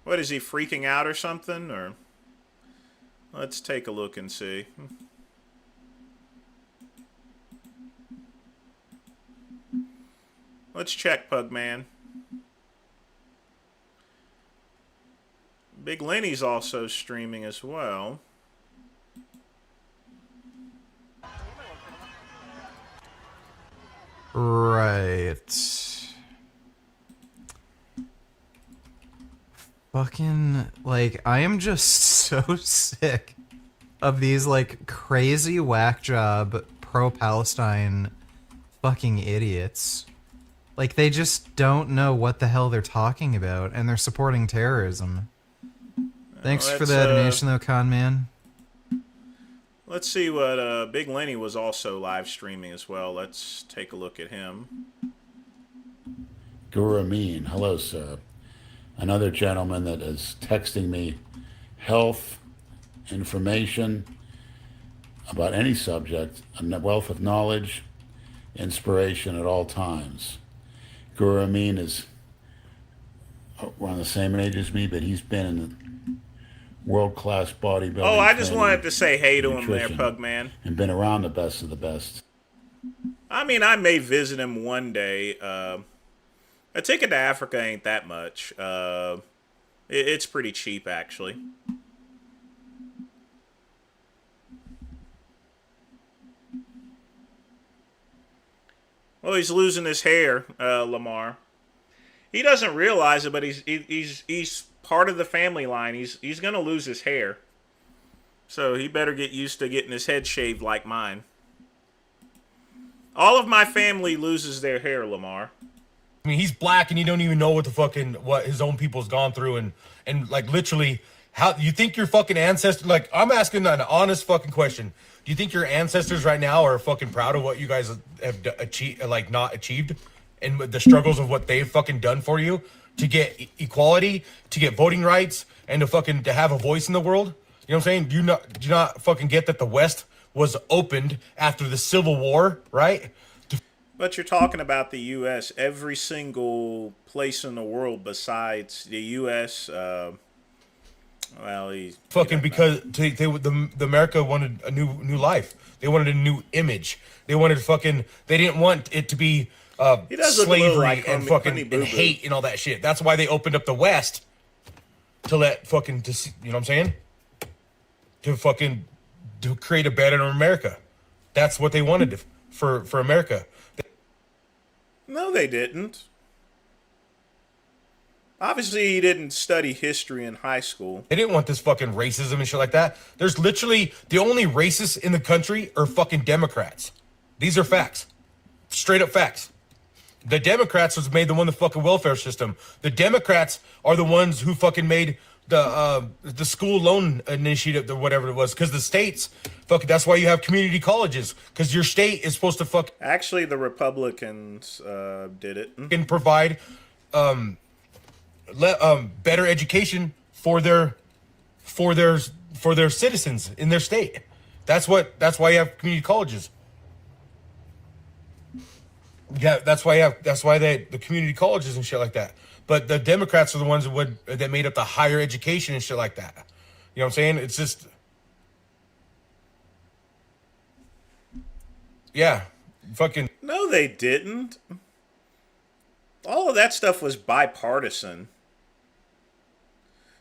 what is he, freaking out or something? Or let's take a look and see. Let's check, Pugman. Big Lenny's also streaming as well. Right. Fucking, like, I am just so sick of these, like, crazy whack job pro-Palestine fucking idiots. Like, they just don't know what the hell they're talking about, and they're supporting terrorism. Thanks for the donation, though, Con Man. Let's see what Big Lenny was also live streaming as well. Let's take a look at him. Goodrum, hello, sir. Another gentleman that is texting me health information about any subject, a wealth of knowledge, inspiration at all times. Goodrum is around the same age as me, but he's been in the world-class bodybuilding. Oh, I just wanted to say hey to him there, Pugman. And been around the best of the best. I mean, I may visit him one day. A ticket to Africa ain't that much. It's pretty cheap, actually. Well, he's losing his hair, Lamar. He doesn't realize it, but he's part of the family line. He's gonna lose his hair, so he better get used to getting his head shaved like mine. All of my family loses their hair, Lamar. I mean, he's black and you don't even know what his own people's gone through and like literally how you think your fucking ancestors, like I'm asking an honest fucking question. Do you think your ancestors right now are fucking proud of what you guys have achieved, like not achieved, and the struggles of what they've fucking done for you to get equality, to get voting rights, and to have a voice in the world? You know what I'm saying? Do you not fucking get that the West was opened after the Civil War, right? But you're talking about the U.S. Every single place in the world besides the U.S. Because the America wanted a new life. They wanted a new image. They wanted they didn't want it to be slavery like and and hate and all that shit. That's why they opened up the West to let you know what I'm saying? To create a better America. That's what they wanted for America. No, they didn't. Obviously, he didn't study history in high school. They didn't want this fucking racism and shit like that. There's literally the only racists in the country are fucking Democrats. These are facts. Straight up facts. The Democrats made the fucking welfare system. The Democrats are the ones who fucking made the school loan initiative or whatever it was, because the states that's why you have community colleges, because your state is supposed to Actually, the Republicans did it and provide better education for their citizens in their state. That's why you have community colleges. Yeah, that's why the community colleges and shit like that. But the Democrats are the ones that made up the higher education and shit like that. You know what I'm saying? It's just, yeah, fucking. No, they didn't. All of that stuff was bipartisan.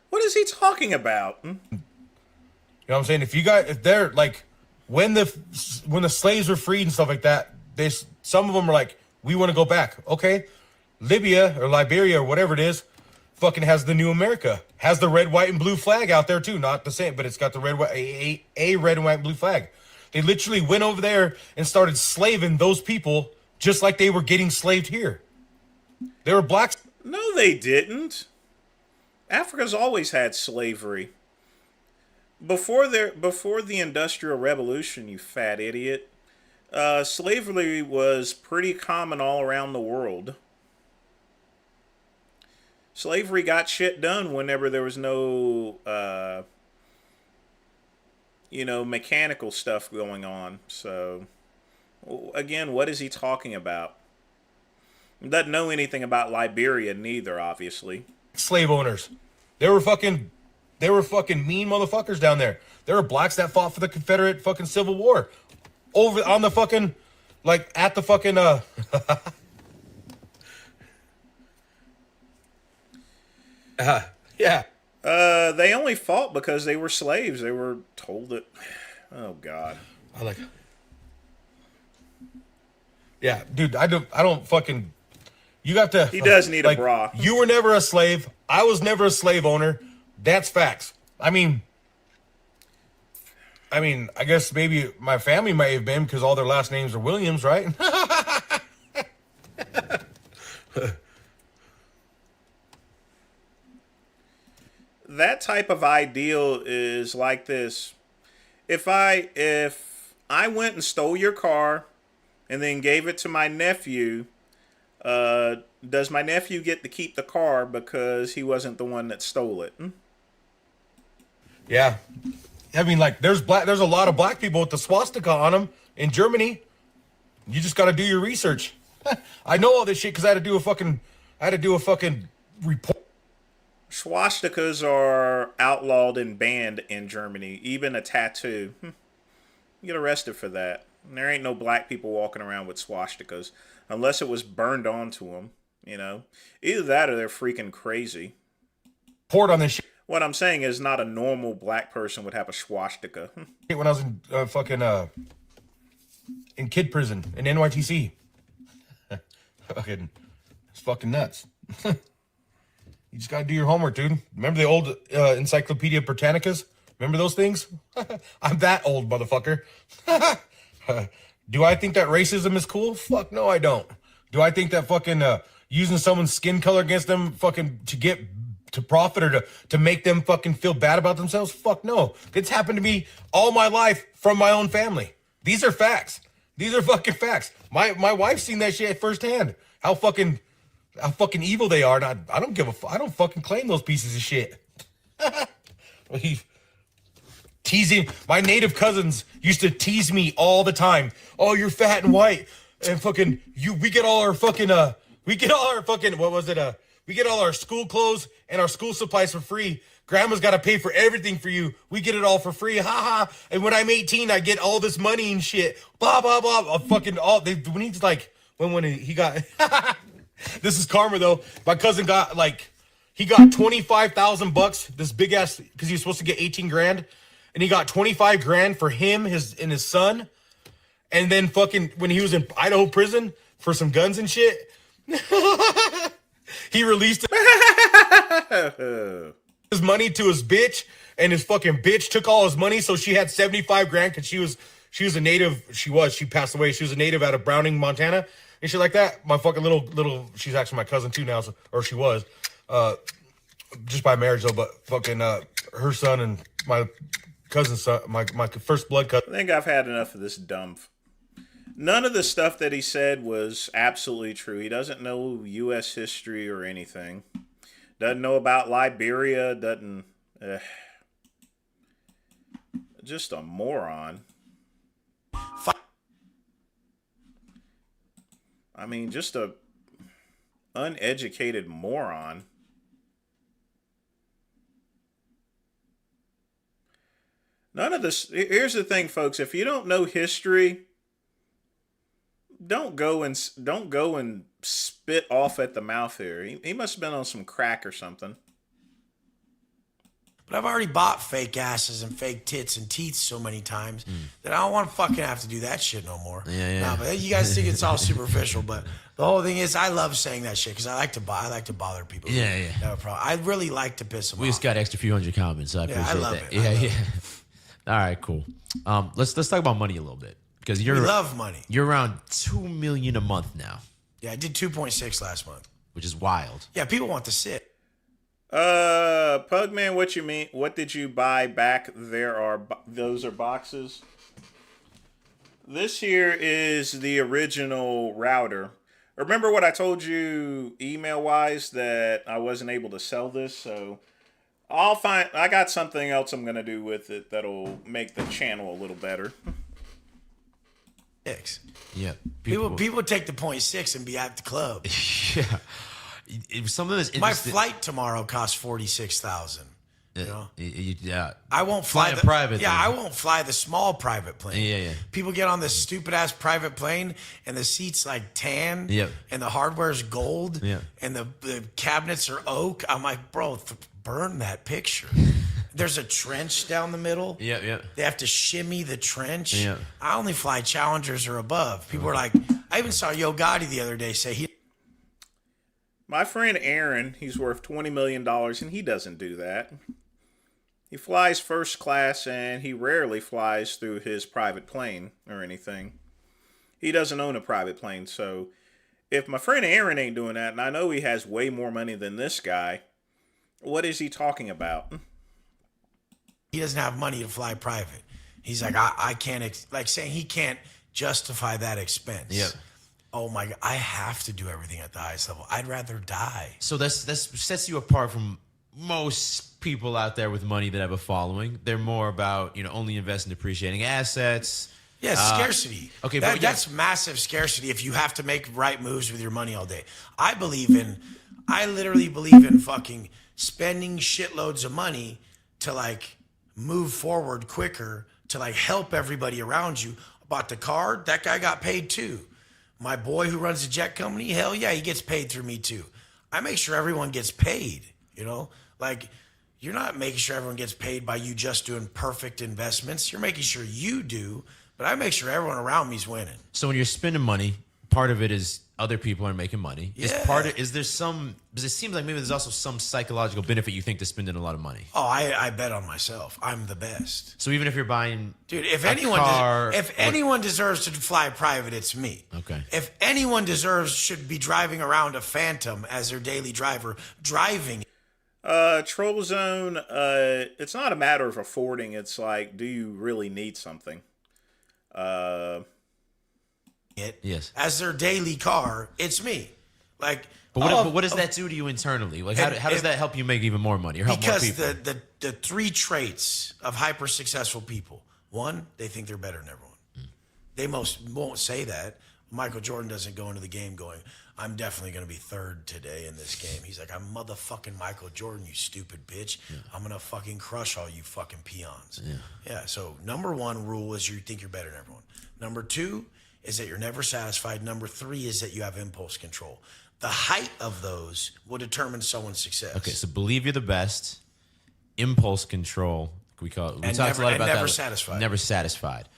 What is he talking about? You know what I'm saying? If they're like, when the slaves were freed and stuff like that, some of them are like, we want to go back. Okay, Libya or Liberia or whatever it is, fucking has the new America, has the red, white, and blue flag out there too. Not the same, but it's got the red, white, a red and white and blue flag. They literally went over there and started slaving those people just like they were getting slaved here. They were blacks. No, they didn't. Africa's always had slavery. Before the Industrial Revolution, you fat idiot, slavery was pretty common all around the world. Slavery got shit done whenever there was no, mechanical stuff going on. So, again, what is he talking about? He doesn't know anything about Liberia neither, obviously. Slave owners. They were fucking mean motherfuckers down there. There were blacks that fought for the Confederate fucking Civil War. Over on the fucking, like, at the fucking, yeah. They only fought because they were slaves. They were told that, oh God. I like, yeah, dude, I don't fucking, you got to. He does need like, a bra. You were never a slave. I was never a slave owner. That's facts. I mean, I guess maybe my family may have been because all their last names are Williams, right? That type of ideal is like this. If I went and stole your car and then gave it to my nephew, does my nephew get to keep the car because he wasn't the one that stole it? Yeah. I mean, like, there's a lot of black people with the swastika on them in Germany. You just got to do your research. I know all this shit because I had to do a fucking report. Swastikas are outlawed and banned in Germany. Even a tattoo. You get arrested for that. And there ain't no black people walking around with swastikas unless it was burned onto them. You know, either that or they're freaking crazy. Report on this shit. What I'm saying is, not a normal black person would have a swastika. When I was in kid prison in NYTC. It's fucking nuts. You just gotta do your homework, dude. Remember the old Encyclopedia Britannicas? Remember those things? I'm that old, motherfucker. Do I think that racism is cool? Fuck no, I don't. Do I think that fucking using someone's skin color against them fucking to profit or to make them fucking feel bad about themselves? Fuck no. It's happened to me all my life from my own family. These are facts. These are fucking facts. My wife's seen that shit firsthand. How fucking evil they are. And I don't give a fuck. I don't fucking claim those pieces of shit. He's teasing. My native cousins used to tease me all the time. Oh, you're fat and white. And fucking we get all our fucking we get all our school clothes and our school supplies for free. Grandma's got to pay for everything for you. We get it all for free. Ha ha. And when I'm 18, I get all this money and shit. Blah, blah, blah. Fucking all. When he's like, when he got, this is karma though. My cousin got he got $25,000, this big ass, because he was supposed to get 18 grand. And he got 25 grand for him, and his son. And then fucking, when he was in Idaho prison for some guns and shit, he released his money to his bitch, and his fucking bitch took all his money, so she had 75 grand because she was a native. She passed away. She was a native out of Browning, Montana, and shit like that. My fucking little she's actually my cousin too now, or she was, just by marriage though. But fucking her son and my cousin's son, my first blood cousin. I think I've had enough of this dumb. None of the stuff that he said was absolutely true. He doesn't know U.S. history or anything. Doesn't know about Liberia. Doesn't. Just a moron. I mean, just a uneducated moron. None of this. Here's the thing, folks. If you don't know history, don't go and spit off at the mouth here. He must have been on some crack or something. But I've already bought fake asses and fake tits and teeth so many times that I don't want to fucking have to do that shit no more. Yeah. Nah, but you guys think it's all superficial, but the whole thing is I love saying that shit because I like to bother people. Yeah. No problem. I really like to piss them off. We just got extra few hundred comments, so I appreciate I love that. it. Yeah. All right, cool. Let's talk about money a little bit because We love money. You're around $2 million a month now, Yeah, I did 2.6 last month. which is wild. Yeah, people want to sit. Pugman, what you mean? What did you buy back? Those are boxes. This here is the original router. Remember what I told you email-wise that I wasn't able to sell this, so I got something else I'm gonna do with it that'll make the channel a little better. Six. Yeah, People take the 0.6 and be at the club. Yeah. Some of this. My flight tomorrow costs $46,000. You know? Yeah. I won't fly Flying private, Yeah, then. I won't fly the small private plane. Yeah. People get on this stupid ass private plane and the seats like tan. Yep. And the hardware's gold. Yeah. And the cabinets are oak. I'm like, bro, burn that picture. There's a trench down the middle. Yeah. They have to shimmy the trench. Yeah. I only fly Challengers or above. People are like, I even saw Yo Gotti the other day say My friend Aaron, he's worth $20 million, and he doesn't do that. He flies first class, and he rarely flies through his private plane or anything. He doesn't own a private plane, so if my friend Aaron ain't doing that, and I know he has way more money than this guy, what is he talking about? he doesn't have money to fly private. He's like, I can't, like saying he can't justify that expense. Yep. Oh my God, I have to do everything at the highest level. I'd rather die. So that sets you apart from most people out there with money that have a following. They're more about, only invest in depreciating assets. Yeah, scarcity. Okay, that's massive scarcity if you have to make right moves with your money all day. I literally believe in fucking spending shitloads of money to like move forward quicker, to like help everybody around you. Bought the car, that guy got paid too. My boy who runs a jet company, hell yeah, he gets paid through me too. I make sure everyone gets paid, Like, you're not making sure everyone gets paid by you just doing perfect investments. You're making sure you do, but I make sure everyone around me's winning. So when you're spending money, part of it is other people are making money. Yeah. Is there some, because it seems like maybe there's also some psychological benefit you think to spending a lot of money. Oh, I bet on myself. I'm the best. So even if you're buying Dude, if car, anyone deserves to fly private, it's me. Okay. If anyone should be driving around a Phantom as their daily driver, driving. Troll Zone, it's not a matter of affording. It's like, do you really need something? Yes. As their daily car, it's me. Like, But what does that do to you internally? Like, how does that help you make even more money or help more because people? the three traits of hyper successful people: one, they think they're better than everyone. They won't say that. Michael Jordan doesn't go into the game going, I'm definitely going to be third today in this game. He's like, I'm motherfucking Michael Jordan, you stupid bitch. Yeah. I'm going to fucking crush all you fucking peons. Yeah. So number one rule is you think you're better than everyone. Number two is that you're never satisfied. Number three is that you have impulse control. The height of those will determine someone's success. Okay, so believe you're the best. Impulse control. We call it. We talked a lot about never that. Satisfied. Never satisfied.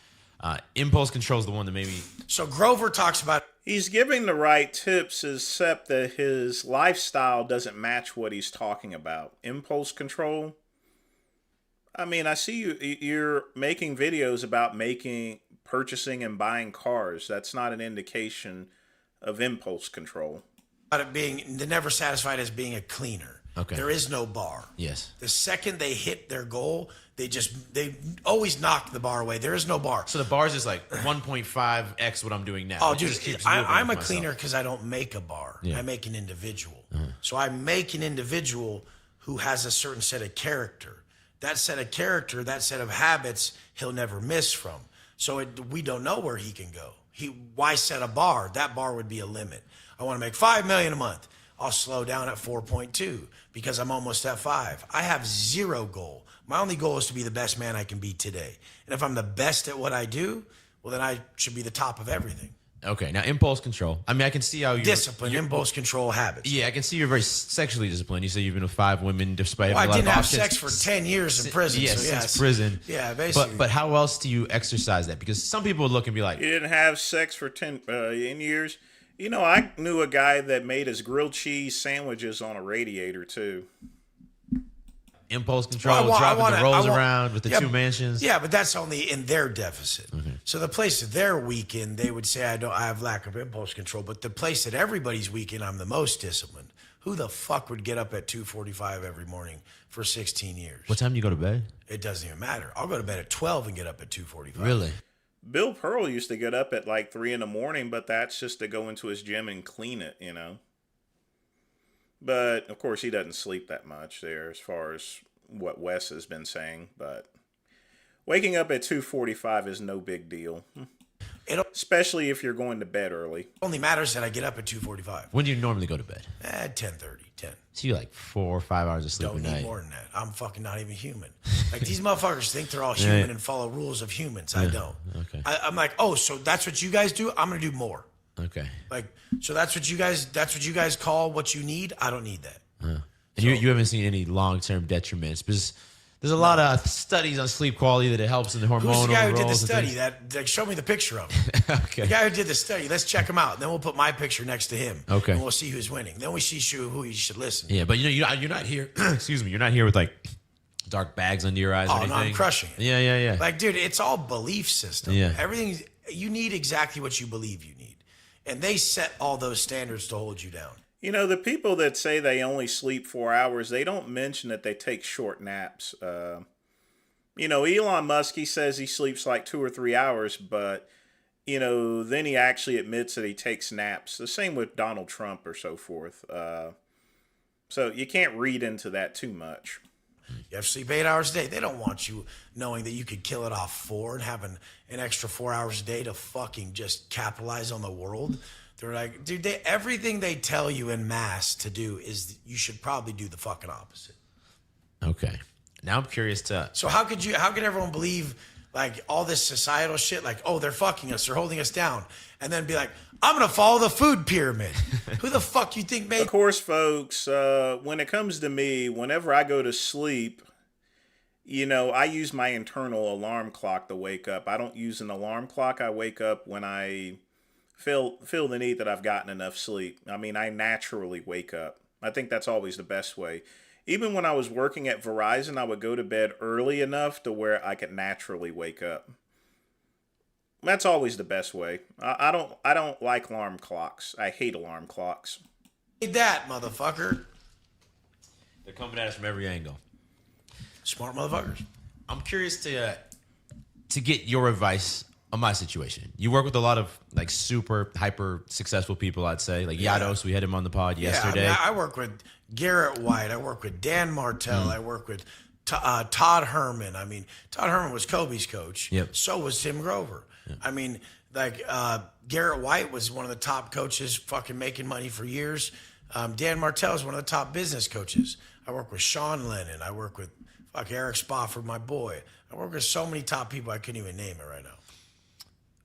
Impulse control is the one that maybe. So Grover talks about. He's giving the right tips, except that his lifestyle doesn't match what he's talking about. Impulse control. I mean, I see you're making videos about purchasing and buying cars. That's not an indication of impulse control. About it being the never satisfied as being a cleaner. Okay. There is no bar. Yes. The second they hit their goal, they always knock the bar away. There is no bar. So the bar is just like 1.5x what I'm doing now. Oh, It dude, just keeps moving I'm a with cleaner myself. because I don't make a bar. Yeah. I make an individual. So I make an individual who has a certain set of character. That set of character, that set of habits, he'll never miss from. So we don't know where he can go. Why set a bar? That bar would be a limit. I want to make $5 million a month. I'll slow down at 4.2 because I'm almost at 5. I have zero goal. My only goal is to be the best man I can be today. And if I'm the best at what I do, well, then I should be the top of everything. Okay, now impulse control. I mean, I can see how you're... Discipline, impulse control, habits. Yeah, I can see you're very sexually disciplined. You say you've been with 5 women despite Well, having I a lot didn't of have options. sex for 10 years in prison. Yes, so yes. since prison. Yeah, basically. But how else do you exercise that? Because some people would look and be like... You didn't have sex for 10 years? You know, I knew a guy that made his grilled cheese sandwiches on a radiator, too. Impulse control, dropping the rolls around with the 2 mansions. Yeah, but that's only in their deficit. So the place that they're weak in, they would say I have lack of impulse control. But the place that everybody's weak in, I'm the most disciplined. Who the fuck would get up at 2:45 every morning for 16 years? What time do you go to bed? It doesn't even matter. I'll go to bed at 12 and get up at 2:45. Really? Bill Pearl used to get up at like 3 in the morning, but that's just to go into his gym and clean it, you know. But, of course, he doesn't sleep that much there as far as what Wes has been saying. But waking up at 2:45 is no big deal. Especially if you're going to bed early. Only matters that I get up at 2:45. When do you normally go to bed? At 10:30, 10. So you like 4 or 5 hours of sleep Don't a need night. more than that. I'm fucking not even human. Like, these motherfuckers think they're all human and follow rules of humans. I don't. Okay. I'm like, oh, so that's what you guys do? I'm going to do more. Okay. Like, so that's what you guys call what you need? I don't need that. And you haven't seen any long-term detriments because there's a lot of studies on sleep quality that it helps in the hormonal Who's the guy who did the roles and study? things. That show me the picture of him. Okay. The guy who did the study. Let's check him out. Then we'll put my picture next to him. Okay. And we'll see who's winning. Then we see who you should listen. Yeah, but you're not here. Excuse me. You're not here with like dark bags under your eyes or Oh, anything. no, I'm crushing it. Yeah. Like, dude, it's all belief system. Yeah. Everything, you need exactly what you believe you need. And they set all those standards to hold you down. You know, the people that say they only sleep 4 hours, they don't mention that they take short naps. You know, Elon Musk, he says he sleeps like 2 or 3 hours, but, you know, then he actually admits that he takes naps. The same with Donald Trump or so forth. So you can't read into that too much. You have to sleep 8 hours a day. They don't want you knowing that you could kill it off 4 and having an extra 4 hours a day to fucking just capitalize on the world. They're like, dude, everything they tell you in mass to do is you should probably do the fucking opposite. Okay. Now I'm curious to... So how could everyone believe like all this societal shit? Like, oh, they're fucking us. They're holding us down. And then be like, I'm going to follow the food pyramid. Who the fuck you think made... Of course, folks, when it comes to me, whenever I go to sleep, you know, I use my internal alarm clock to wake up. I don't use an alarm clock. I wake up when I feel the need that I've gotten enough sleep. I mean, I naturally wake up. I think that's always the best way. Even when I was working at Verizon, I would go to bed early enough to where I could naturally wake up. That's always the best way. I don't like alarm clocks. I hate alarm clocks. Made that, motherfucker. They're coming at us from every angle. Smart motherfuckers. I'm curious to get your advice on my situation. You work with a lot of like super hyper successful people, I'd say. Like Yados, we had him on the pod yesterday. I work with Garrett White. I work with Dan Martell. I work with Todd Herman. I mean, Todd Herman was Kobe's coach. Yep. So was Tim Grover. Yep. I mean, like Garrett White was one of the top coaches fucking making money for years. Dan Martell is one of the top business coaches. I work with Sean Lennon. I work with Eric Spofford, my boy. I work with so many top people I couldn't even name it right now.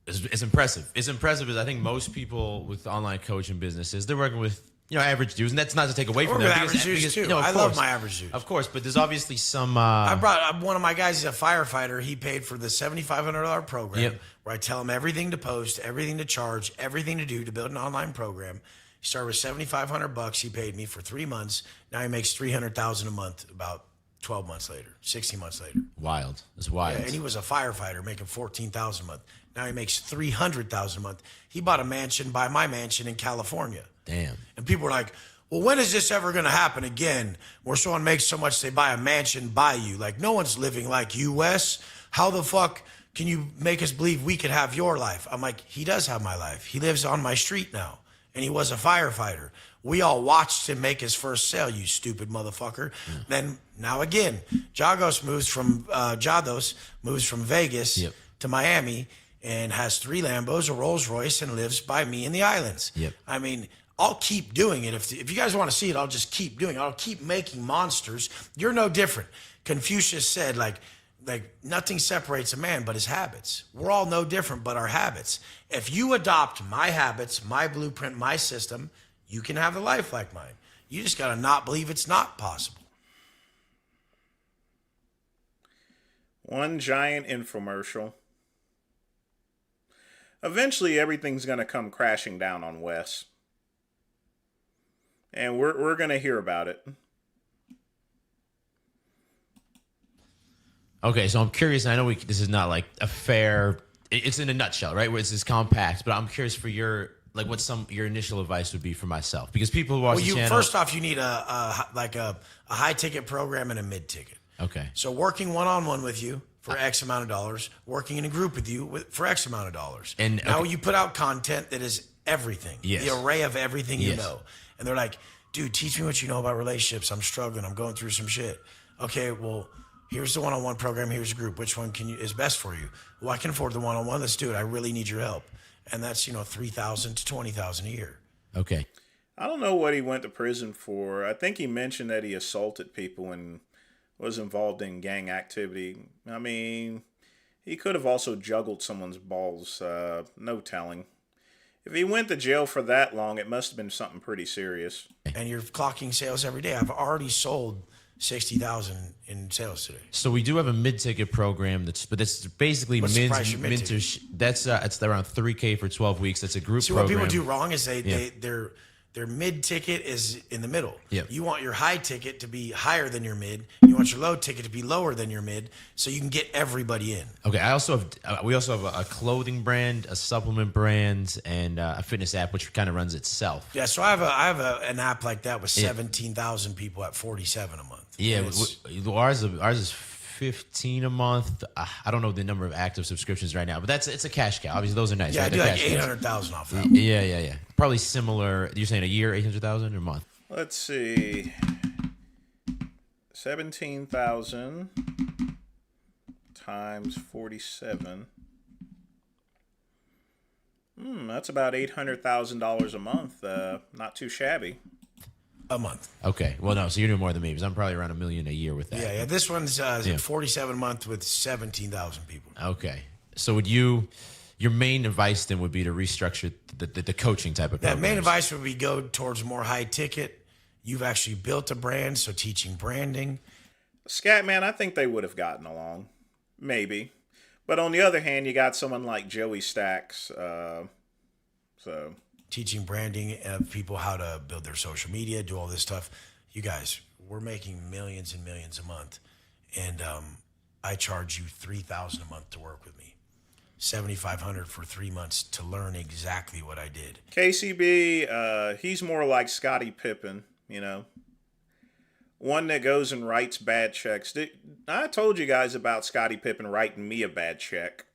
It's impressive. It's impressive because I think most people with online coaching businesses, they're working with, you know, average dudes, and that's not to take away from them. Average dudes too. You know, I love my average dudes. Of course, but there's obviously some... I brought one of my guys, he's a firefighter. He paid for the $7,500 program where I tell him everything to post, everything to charge, everything to do to build an online program. He started with $7,500. He paid me for 3 months. Now he makes $300,000 a month about 12 months later, 16 months later. Wild. It's wild. Yeah, and he was a firefighter making $14,000 a month. Now he makes $300,000 a month. He bought a mansion by my mansion in California. Damn. And people were like, well, when is this ever going to happen again where someone makes so much they buy a mansion by you? Like, no one's living like you, Wes. How the fuck can you make us believe we could have your life? I'm like, he does have my life. He lives on my street now. and he was a firefighter. We all watched him make his first sale, you stupid motherfucker. Then now again, Jados moves from Vegas to Miami and has 3 Lambos, a Rolls Royce, and lives by me in the islands. Yep. I mean, I'll keep doing it. If you guys want to see it, I'll just keep doing it. I'll keep making monsters. You're no different. Confucius said, like nothing separates a man but his habits. We're all no different but our habits. If you adopt my habits, my blueprint, my system, you can have a life like mine. You just got to not believe it's not possible. One giant infomercial. Eventually, everything's going to come crashing down on Wes. And we're going to hear about it. Okay, so I'm curious. I know this is not like a fair. It's in a nutshell, right? Where it's this compact. But I'm curious for your what your initial advice would be for myself, because people who watch the channel. First off, you need a high ticket program and a mid ticket. Okay. So working one-on-one with you for X amount of dollars, working in a group with you for X amount of dollars. And now you put out content that is everything, the array of everything you know. And they're like, dude, teach me what you know about relationships. I'm struggling. I'm going through some shit. Okay, well, here's the one-on-one program. Here's a group. Which one is best for you? Well, I can afford the one-on-one. Let's do it. I really need your help. And that's, $3,000 to $20,000 a year. Okay. I don't know what he went to prison for. I think he mentioned that he assaulted people and was involved in gang activity. I mean, he could have also juggled someone's balls. No telling. If he went to jail for that long, it must have been something pretty serious. And you're clocking sales every day. I've already sold 60,000 in sales today. So we do have a mid-ticket program that's basically What's the price of your mid-ticket? That's it's around $3,000 for 12 weeks. That's a group program. See, what people do wrong is their mid-ticket is in the middle. Yep. You want your high ticket to be higher than your mid. You want your low ticket to be lower than your mid, so you can get everybody in. Okay, we also have a clothing brand, a supplement brand, and a fitness app, which kind of runs itself. Yeah, so I have an app like that with 17,000 people at $47 a month. Yeah, ours is 15 a month. I don't know the number of active subscriptions right now, but it's a cash cow. Obviously, those are nice. Yeah, right? I do like 800,000 off that. Yeah. Probably similar. You're saying a year, 800,000 or a month? Let's see. 17,000 times 47. That's about $800,000 a month. Not too shabby. A month. Okay. Well, no. So you're doing more than me, because I'm probably around $1 million a year with that. Yeah. This one's 47 a month with 17,000 people. Okay. So your main advice then would be to restructure the coaching type of programs? Main advice would be go towards more high ticket. You've actually built a brand, so teaching branding. Scatman, I think they would have gotten along. Maybe. But on the other hand, you got someone like Joey Stacks. So teaching branding of people how to build their social media, do all this stuff. You guys, we're making millions and millions a month. And I charge you $3,000 a month to work with me. $7,500 for 3 months to learn exactly what I did. KCB, he's more like Scottie Pippen, one that goes and writes bad checks. I told you guys about Scottie Pippen writing me a bad check.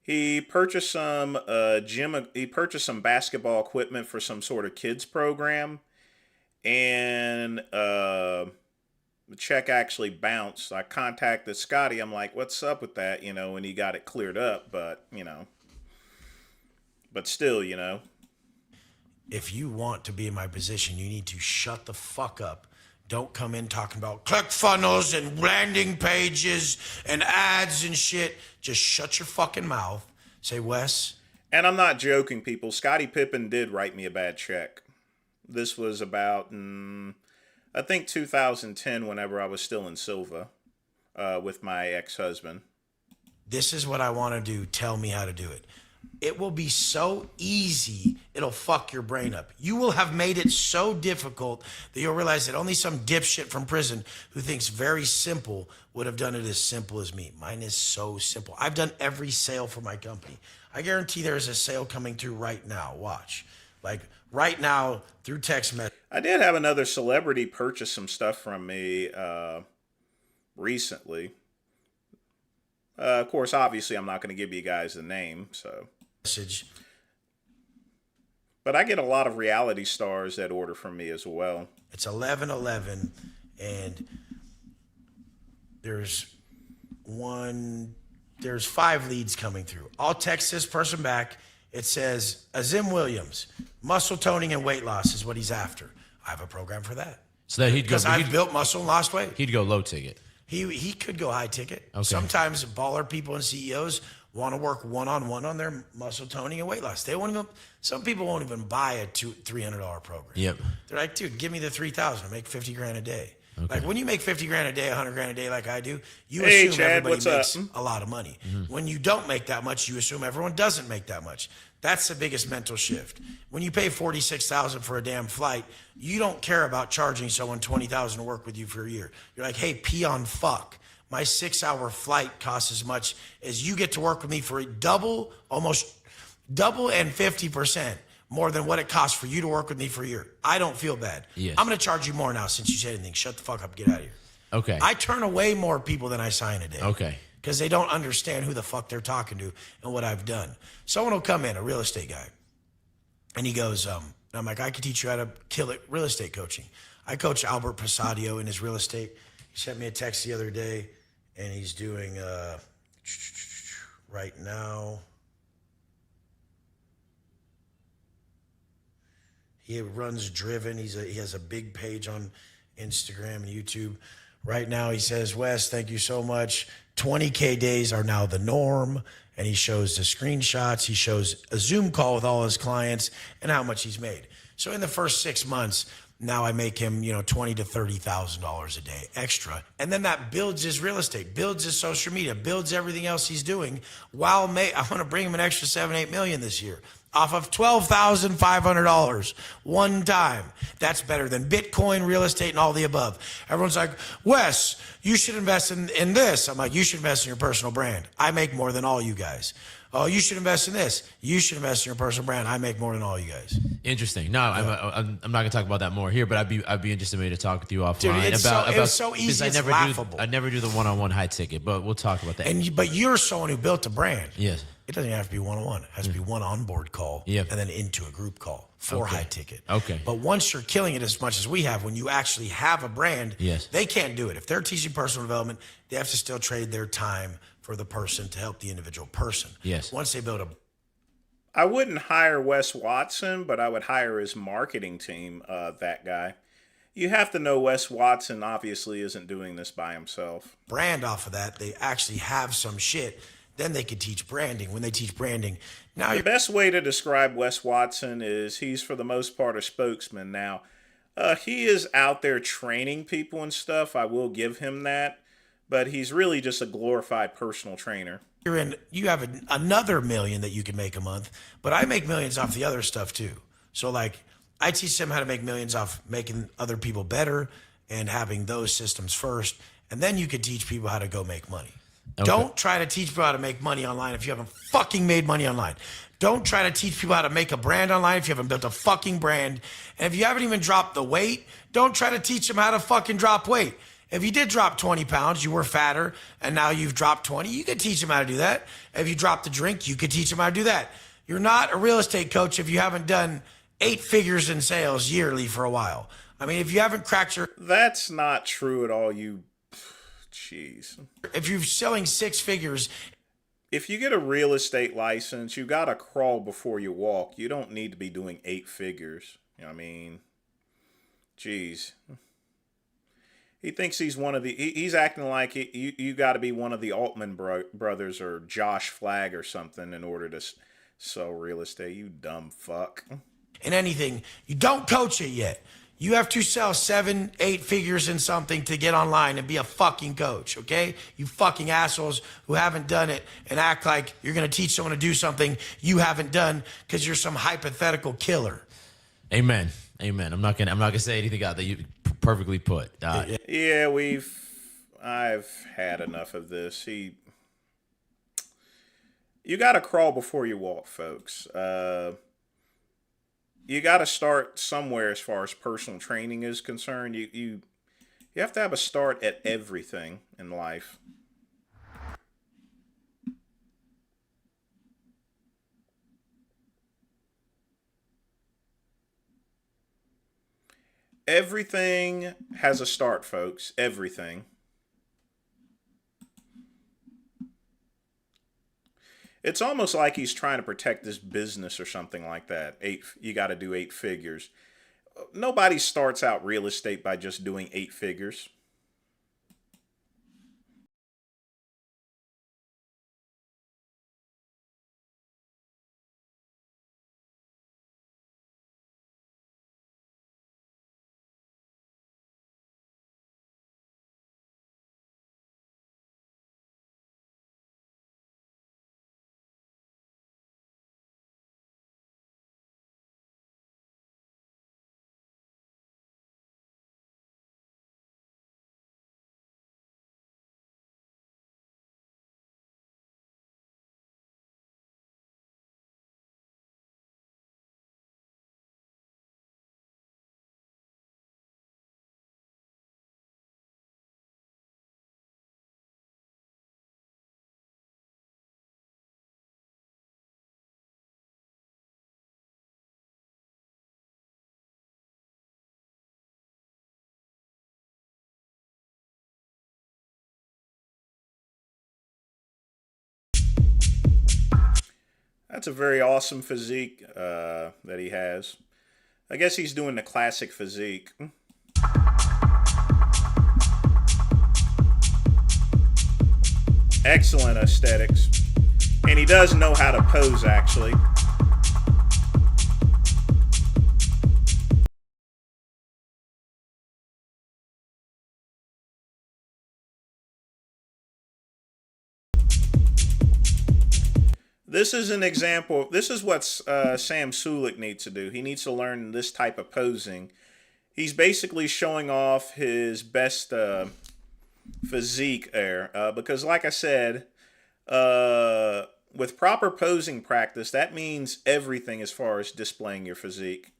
He purchased some He purchased some basketball equipment for some sort of kids program, and the check actually bounced. I contacted Scotty. I'm like, "What's up with that?" And he got it cleared up, but still, If you want to be in my position, you need to shut the fuck up. Don't come in talking about click funnels and landing pages and ads and shit. Just shut your fucking mouth. Say, Wes. And I'm not joking, people. Scottie Pippen did write me a bad check. This was about, I think 2010, whenever I was still in Silva with my ex-husband. This is what I want to do. Tell me how to do it. It will be so easy, it'll fuck your brain up. You will have made it so difficult that you'll realize that only some dipshit from prison who thinks very simple would have done it as simple as me. Mine is so simple. I've done every sale for my company. I guarantee there's a sale coming through right now. Watch. Like right now through text message. I did have another celebrity purchase some stuff from me recently. Of course, obviously, I'm not going to give you guys the name, so. But I get a lot of reality stars that order from me as well. It's 11:11, and there's 5 leads coming through. I'll text this person back. It says Azim Williams, muscle toning and weight loss is what he's after. I have a program for that. So that he'd go. Because I've built muscle and lost weight. He'd go low ticket. He could go high ticket. Okay. Sometimes baller people and CEOs want to work one-on-one on their muscle toning and weight loss. They won't even. Some people won't even buy a $300 program. Yep. They're like, dude, give me the 3,000. Make 50 grand a day. Okay. Like when you make 50 grand a day, 100 grand a day, like I do, you Hey, assume Chad, everybody what's makes up? a lot of money. When you don't make that much, you assume everyone doesn't make that much. That's the biggest mental shift. When you pay $46,000 for a damn flight, you don't care about charging someone $20,000 to work with you for a year. You're like, hey, peon fuck. My 6-hour flight costs as much as you get to work with me for almost double and 50% more than what it costs for you to work with me for a year. I don't feel bad. Yes. I'm going to charge you more now since you said anything. Shut the fuck up. Get out of here. Okay. I turn away more people than I sign a day. Okay. Because they don't understand who the fuck they're talking to and what I've done. Someone will come in, a real estate guy, and he goes, and I'm like, I can teach you how to kill it real estate coaching. I coach Albert Pasadio in his real estate. He sent me a text the other day, and he's doing right now. He runs Driven. He has a big page on Instagram and YouTube. Right now, he says, Wes, thank you so much. 20K days are now the norm. And he shows the screenshots. He shows a Zoom call with all his clients and how much he's made. So in the first 6 months, now I make him, $20,000 to $30,000 a day extra. And then that builds his real estate, builds his social media, builds everything else he's doing. I want to bring him an extra $7-8 million this year off of $12,500 one time. That's better than Bitcoin, real estate, and all the above. Everyone's like, Wes, you should invest in this. I'm like, you should invest in your personal brand. I make more than all you guys. Oh, you should invest in this. You should invest in your personal brand. I make more than all you guys. Interesting. No, I'm not gonna talk about that more here, but I'd be interested maybe to talk with you offline. Dude, it's so because easy. It's laughable. I never do the one-on-one high ticket, but we'll talk about that. But you're someone who built a brand. Yes. It doesn't have to be one-on-one. It has to be one onboard call and then into a group call for high ticket. Okay. But once you're killing it as much as we have, when you actually have a brand, they can't do it. If they're teaching personal development, they have to still trade their time for the person to help the individual person. Yes. Once they build I wouldn't hire Wes Watson, but I would hire his marketing team, that guy. You have to know Wes Watson obviously isn't doing this by himself. brand off of that, they actually have some shit. Then they could teach branding. When they teach branding, now The best way to describe Wes Watson is he's for the most part a spokesman. Now, he is out there training people and stuff. I will give him that. But he's really just a glorified personal trainer. you have another million that you can make a month, but I make millions off the other stuff too. So like I teach them how to make millions off making other people better and having those systems first. And then you could teach people how to go make money. Okay. Don't try to teach people how to make money online if you haven't fucking made money online. Don't try to teach people how to make a brand online if you haven't built a fucking brand. And if you haven't even dropped the weight, don't try to teach them how to fucking drop weight. If you did drop 20 pounds, you were fatter, and now you've dropped 20, you could teach them how to do that. If you dropped the drink, you could teach them how to do that. You're not a real estate coach if you haven't done 8 figures in sales yearly for a while. I mean, if you haven't cracked your... That's not true at all, you... Jeez. If you're selling 6 figures... If you get a real estate license, you gotta crawl before you walk. You don't need to be doing 8 figures. You know what I mean? Jeez. He thinks he's one of the... He's acting like you got to be one of the Altman brothers or Josh Flagg or something in order to sell real estate. You dumb fuck. In anything, you don't coach it yet. You have to sell 7, 8 figures in something to get online and be a fucking coach, okay? You fucking assholes who haven't done it and act like you're going to teach someone to do something you haven't done because you're some hypothetical killer. Amen. Amen. I'm not gonna say anything out that you perfectly put. Yeah, I've had enough of this. You got to crawl before you walk, folks. You got to start somewhere as far as personal training is concerned. You have to have a start at everything in life. Everything has a start, folks. Everything. It's almost like he's trying to protect his business or something like that. You got to do 8 figures. Nobody starts out real estate by just doing 8 figures. That's a very awesome physique that he has. I guess he's doing the classic physique. Excellent aesthetics. And he does know how to pose, actually. This is an example. This is what Sam Sulik needs to do. He needs to learn this type of posing. He's basically showing off his best physique there. Because like I said, with proper posing practice, that means everything as far as displaying your physique.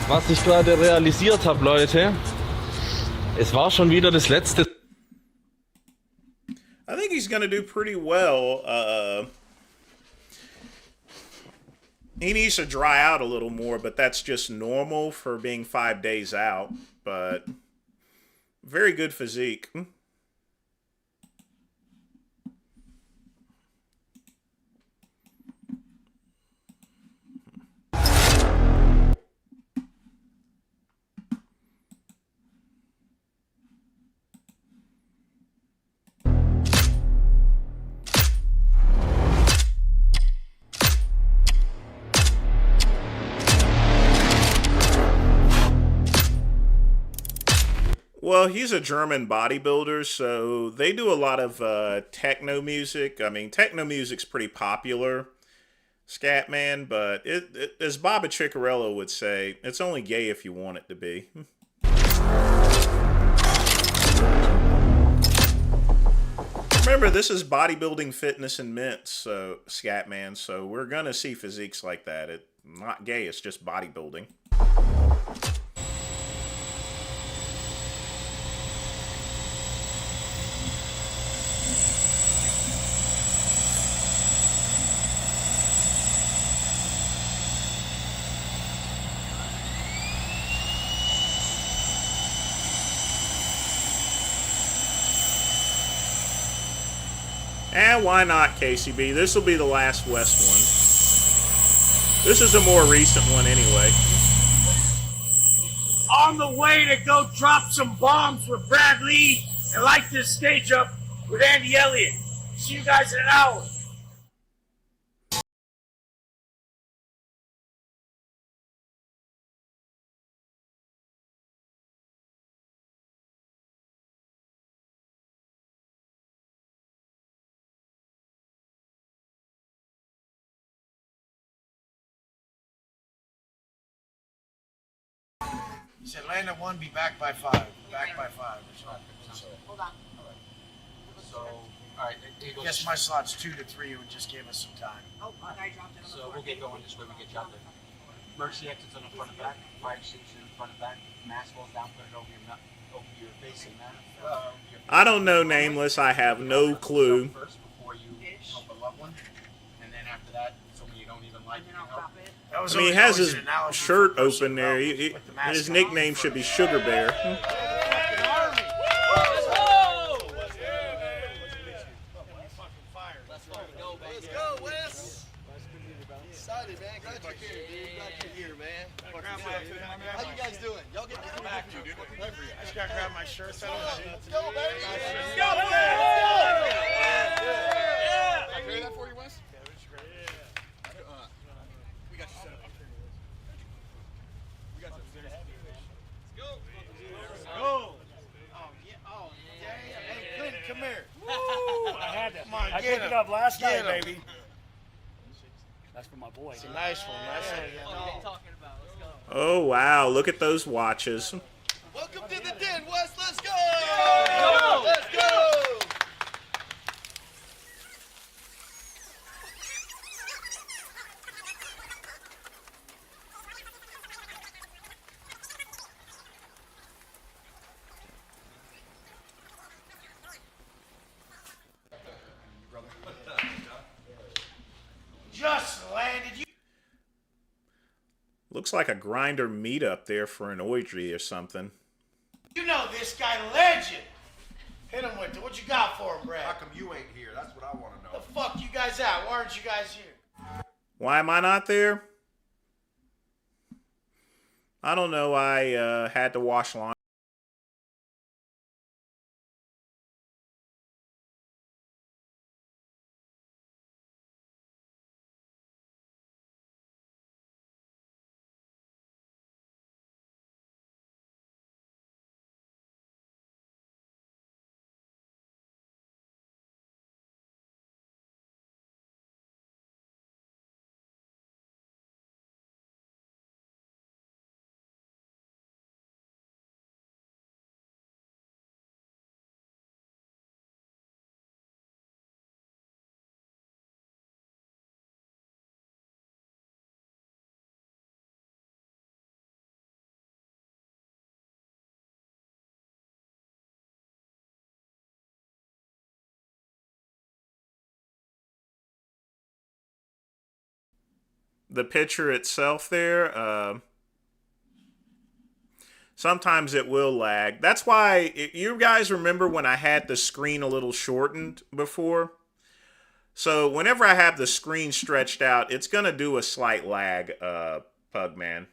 Was ich gerade realisiert habe, Leute, es war schon wieder das letzte. I think he's going to do pretty well. He needs to dry out a little more, but that's just normal for being 5 days out. But very good physique. Well, he's a German bodybuilder, so they do a lot of techno music. I mean, techno music's pretty popular, Scatman, but as Baba Ciccarello would say, it's only gay if you want it to be. Remember, this is bodybuilding, fitness, and mints, so Scatman, so we're going to see physiques like that. It's not gay, it's just bodybuilding. And why not, KCB? This will be the last West one. This is a more recent one anyway. On the way to go drop some bombs with Brad Lee and light this stage up with Andy Elliott. See you guys in an hour. He said land at 1, be back by 5. Back by 5 or something. So, Hold on. so all right. I guess my slot's 2 to 3. It just gave us some time. Oh, I dropped it on the floor. We'll get going this way. We get you out there. Emergency exits on the front and back. Fire extinguisher in the front and back. Mask falls down. Put it over your face and mouth. I don't know, Nameless. I have no clue. First, before you help a loved one, and then after that, someone you don't even like. And then I'll drop it. I mean, he has his shirt open there. His nickname should be Sugar Bear. Let's go, Wes. Excited, man. Glad you're here, dude. Glad you're here, man. How you guys doing? Y'all get to come back to, dude. What can I do for you? I just gotta grab my shirt. Let's go, baby. Let's go, Wes. Yeah. Can I carry that for you, Wes? Yeah, that's great. We got you set up. We got you set up. Let's go. Let's go. Oh, yeah. Oh, yeah. Hey, Clint, come here. Woo! I had that. Come on, I picked it up last night, baby. That's for my boy. It's a nice one. Nice one. What are they talking about? Let's go. Oh, wow. Look at those watches. Welcome to the den, Wes. Let's go. Let's go. Let's go. Just landed. You Looks like a grinder meetup there for an orgy or something. know this guy, legend. Hit him with it. What you got for him, Brad? How come you ain't here? That's what I want to know. The fuck you guys at? Why aren't you guys here? Why am I not there? I don't know. I had to wash laundry. The picture itself there, sometimes it will lag. That's why, you guys remember when I had the screen a little shortened before? So whenever I have the screen stretched out, it's going to do a slight lag, Pugman.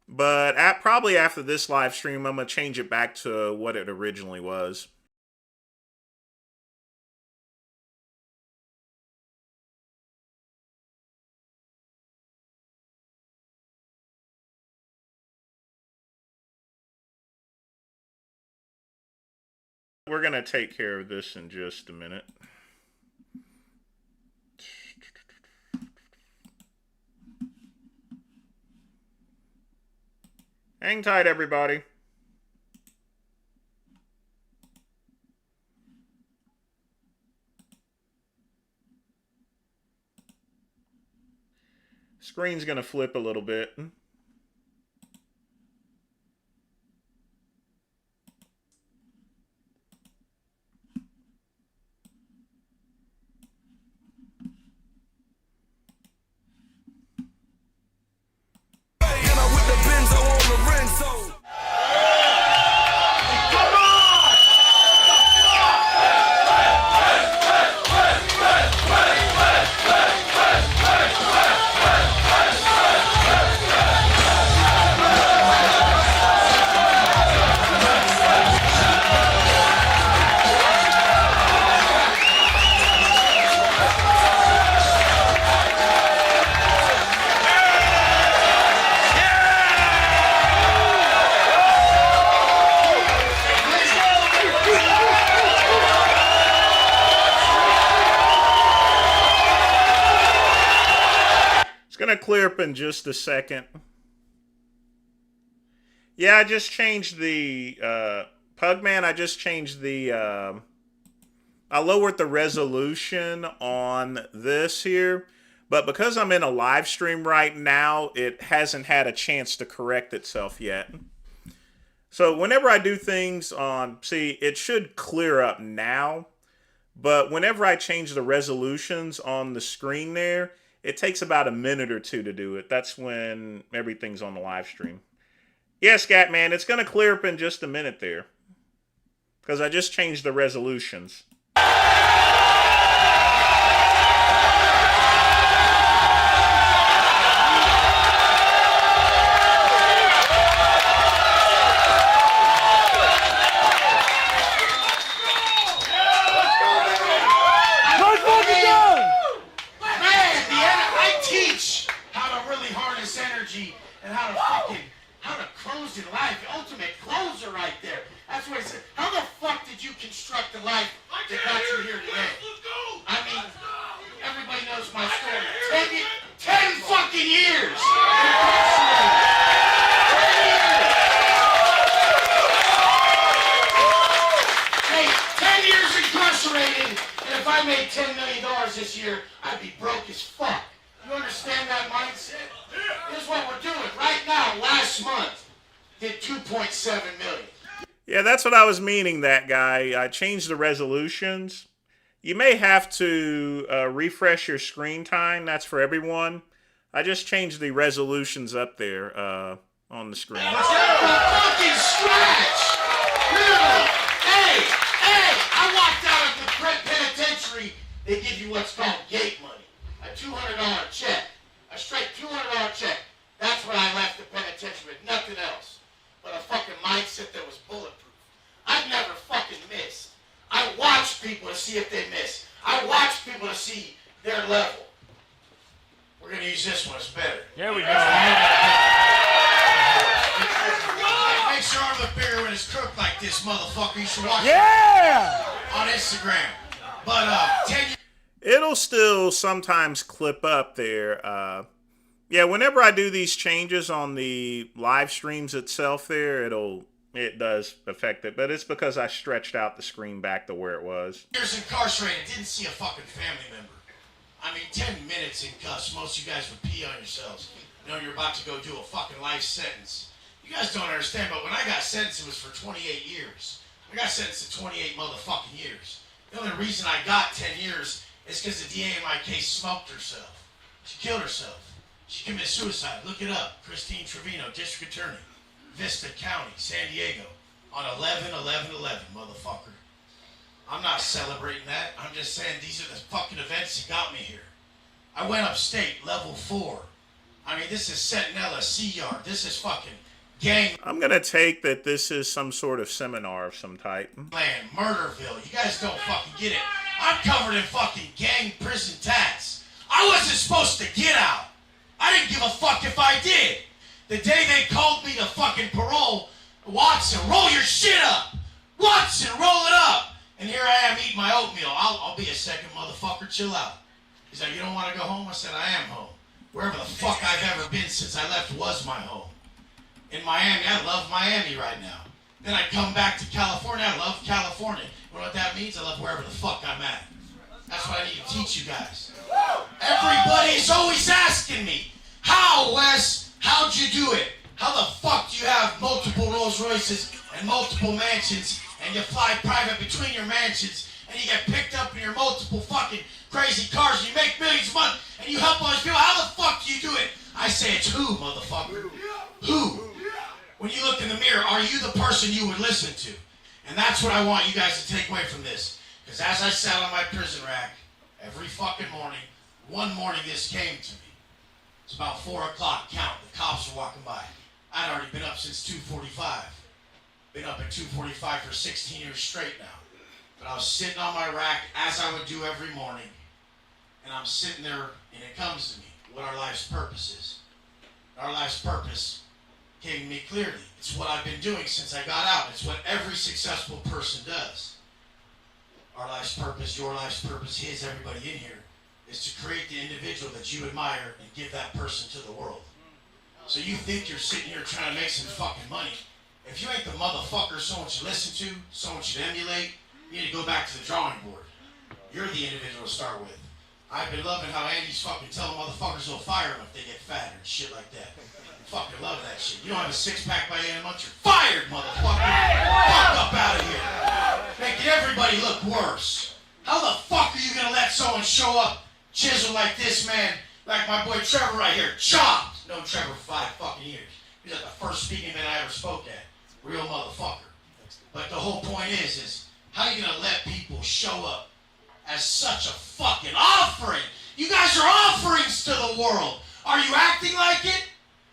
But probably after this live stream, I'm going to change it back to what it originally was. We're going to take care of this in just a minute. Hang tight, everybody. Screen's going to flip a little bit. Gonna clear up in just a second. Yeah, I just changed the Pugman. I just changed the. I lowered the resolution on this here, but because I'm in a live stream right now, it hasn't had a chance to correct itself yet. So whenever I do things on, see, it should clear up now, but whenever I change the resolutions on the screen there, it takes about a minute or two to do it. That's when everything's on the live stream. Yes, Scatman, it's going to clear up in just a minute there, because I just changed the resolutions. And how to close in life. The ultimate closer right there. That's what he said. How the fuck did you construct the life that got you here today? I mean, everybody knows my story. 10 fucking years. Hey, 10 years incarcerated, and if I made $10 million this year, I'd be broke as fuck. You understand that mindset? Here's what we're doing. Right now, last month, did 2.7 million. Yeah, that's what I was meaning, that guy. I changed the resolutions. You may have to refresh your screen time. That's for everyone. I just changed the resolutions up there on the screen. Fucking scratch! Really? Hey! I walked out of the penitentiary. They give you what's called gate money. A $200 check. A straight $200 check. That's when I left the penitentiary with nothing else but a fucking mindset that was bulletproof. I've never fucking missed. I watch people to see if they miss. I watch people to see their level. We're gonna use this one. It's better. There we go. Make sure I look bigger when it's cooked like this, motherfucker. You should watch it on Instagram. But 10 years. It'll still sometimes clip up there. Yeah, whenever I do these changes on the live streams itself there, it does affect it. But it's because I stretched out the screen back to where it was. Years incarcerated, didn't see a fucking family member. I mean, 10 minutes in cuffs, most of you guys would pee on yourselves. You know you're about to go do a fucking life sentence. You guys don't understand, but when I got sentenced, it was for 28 years. I got sentenced to 28 motherfucking years. The only reason I got 10 years is because the DA in my case smoked herself. She killed herself. She committed suicide. Look it up. Christine Trevino, District Attorney, Vista County, San Diego, on 11/11/11, motherfucker. I'm not celebrating that. I'm just saying these are the fucking events that got me here. I went upstate, level 4. I mean, this is Centinela, Sea Yard. This is fucking gang. I'm going to take that this is some sort of seminar of some type. Land, Murderville. You guys don't fucking get it. I'm covered in fucking gang prison tats. I wasn't supposed to get out. I didn't give a fuck if I did. The day they called me to fucking parole, Watson, roll your shit up. Watson, roll it up. And here I am eating my oatmeal. I'll be a second, motherfucker. Chill out. He's like, you don't want to go home? I said, I am home. Wherever the fuck I've ever been since I left was my home. In Miami, I love Miami right now. Then I come back to California. I love California. You know what that means? I love wherever the fuck I'm at. That's what I need to teach you guys. Everybody's always asking me, how, Wes? How'd you do it? How the fuck do you have multiple Rolls Royces and multiple mansions and you fly private between your mansions and you get picked up in your multiple fucking crazy cars and you make millions a month and you help all these people? How the fuck do you do it? I say it's who, motherfucker? Who? When you look in the mirror, are you the person you would listen to? And that's what I want you guys to take away from this. Because as I sat on my prison rack every fucking morning, one morning this came to me. It's about 4 o'clock, count. The cops are walking by. I'd already been up since 2:45. Been up at 2:45 for 16 years straight now. But I was sitting on my rack as I would do every morning. And I'm sitting there and it comes to me what our life's purpose is. Our life's purpose came to me clearly. It's what I've been doing since I got out. It's what every successful person does. Our life's purpose, your life's purpose, his, everybody in here, is to create the individual that you admire and give that person to the world. So you think you're sitting here trying to make some fucking money. If you ain't the motherfucker someone should listen to, someone should emulate, you need to go back to the drawing board. You're the individual to start with. I've been loving how Andy's fucking telling motherfuckers they'll fire them if they get fatter and shit like that. Fucking love that shit. You don't have a six-pack by the end of the month, you're fired, motherfucker. Fuck up out of here. Making everybody look worse. How the fuck are you gonna let someone show up chiseled like this, man? Like my boy Trevor right here, chopped. Known Trevor for 5 fucking years. He's like the first speaking event I ever spoke at. Real motherfucker. But the whole point is how are you gonna let people show up as such a fucking offering? You guys are offerings to the world. Are you acting like it?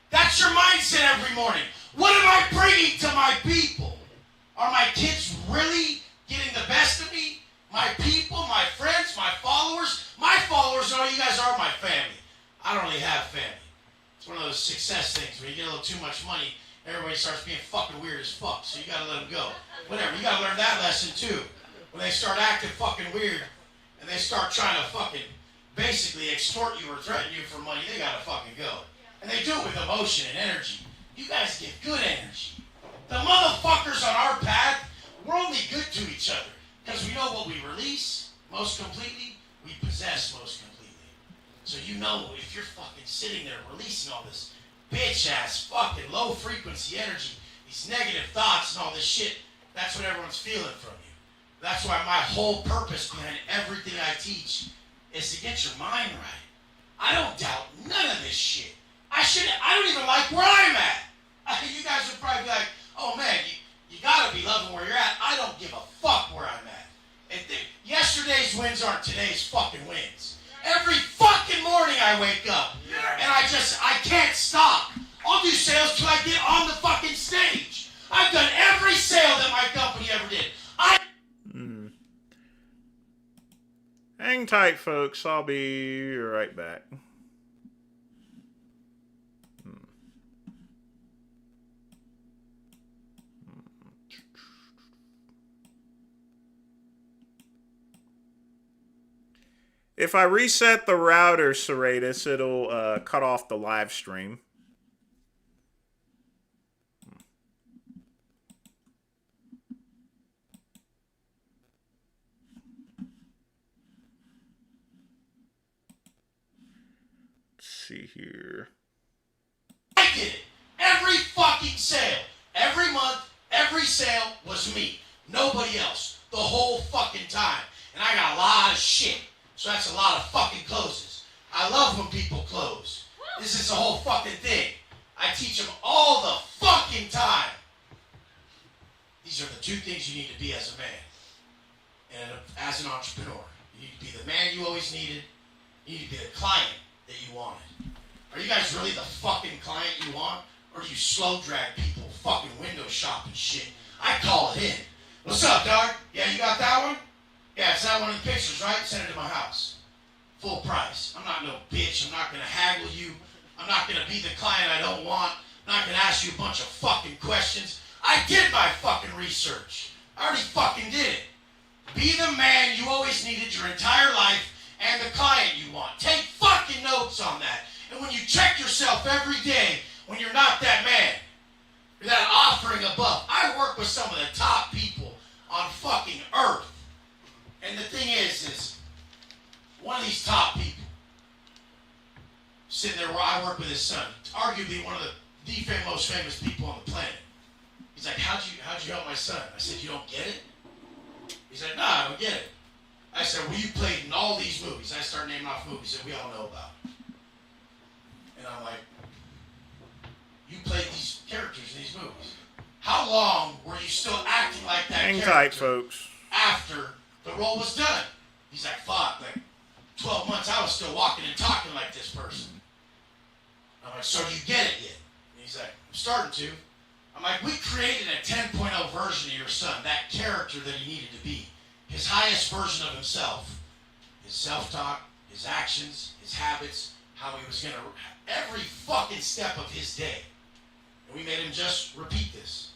That's your mindset every morning. What am I bringing to my people? Are my kids really getting the best of me? My people, my friends, my followers? My followers know you guys are my family. I don't really have family. It's one of those success things where you get a little too much money, everybody starts being fucking weird as fuck, so you gotta let them go. Whatever, you gotta learn that lesson too. When they start acting fucking weird, and they start trying to fucking basically extort you or threaten you for money, they gotta fucking go. And they do it with emotion and energy. You guys get good energy. The motherfuckers on our path, we're only good to each other. Because we know what we release most completely, we possess most completely. So you know if you're fucking sitting there releasing all this bitch-ass fucking low-frequency energy, these negative thoughts and all this shit, that's what everyone's feeling from you. That's why my whole purpose behind everything I teach is to get your mind right. I don't doubt none of this shit. I don't even like where I'm at. You guys would probably be like, oh man, you gotta be loving where you're at. I don't give a fuck where I'm at. And yesterday's wins aren't today's fucking wins. Every fucking morning I wake up and I can't stop. I'll do sales till I get on the fucking stage. I've done every sale that my company ever did. Hang tight, folks. I'll be right back. If I reset the router, Serratus, it'll cut off the live stream. Let's see here. I did it. Every fucking sale. Every month, every sale was me. Nobody else. The whole fucking time. And I got a lot of shit. So that's a lot of fucking closes. I love when people close. This is the whole fucking thing. I teach them all the fucking time. These are the 2 things you need to be as a man. And as an entrepreneur. You need to be the man you always needed. You need to be the client that you wanted. Are you guys really the fucking client you want? Or do you slow drag people fucking window shop and shit? I call it in. What's up, dog? Yeah, you got that one? Yeah, it's that one in the pictures, right? Send it to my house. Full price. I'm not no bitch. I'm not going to haggle you. I'm not going to be the client I don't want. I'm not going to ask you a bunch of fucking questions. I did my fucking research. I already fucking did it. Be the man you always needed your entire life and the client you want. Take fucking notes on that. And when you check yourself every day, when you're not that man, you're that offering above. I work with some of the top people on fucking earth. And the thing is one of these top people, sitting there where I work with his son, arguably one of the most famous people on the planet. He's like, how'd you help my son? I said, you don't get it? He's like, nah, I don't get it. I said, well, you played in all these movies. I started naming off movies that we all know about. And I'm like, you played these characters in these movies. How long were you still acting like that Hang character tight, folks. after the role was done? He's like, fuck, like 12 months I was still walking and talking like this person. I'm like, so do you get it yet? And he's like, I'm starting to. I'm like, we created a 10.0 version of your son, that character that he needed to be. His highest version of himself. His self-talk, his actions, his habits, how he was going to, every fucking step of his day. And we made him just repeat this.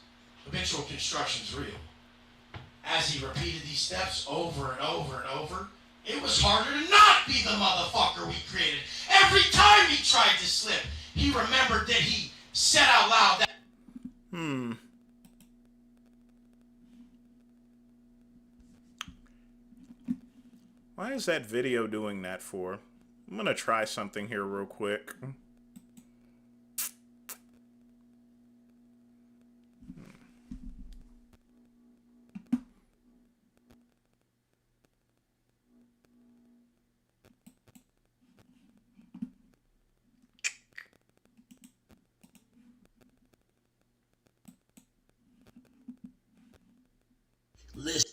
Habitual construction's real. As he repeated these steps over and over and over, It was harder to not be the motherfucker we created. Every time he tried to slip, he remembered that he said out loud that. Why is that video doing that for? I'm gonna try something here real quick. Listen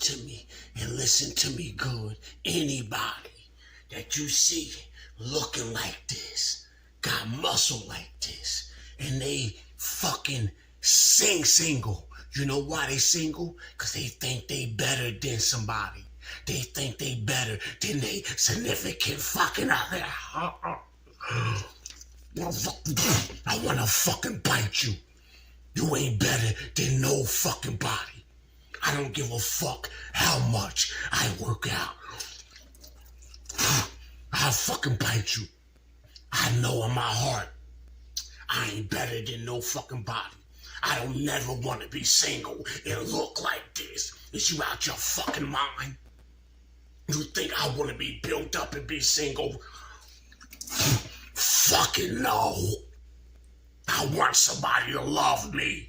to me and listen to me good. Anybody that you see looking like this, got muscle like this, and they fucking sing single. You know why they single? Because they think they better than somebody. They think they better than they significant fucking other. I wanna fucking bite you. You ain't better than no fucking body. I don't give a fuck how much I work out. I'll fucking bite you. I know in my heart, I ain't better than no fucking body. I don't never want to be single and look like this. Is you out your fucking mind? You think I want to be built up and be single? Fucking no. I want somebody to love me.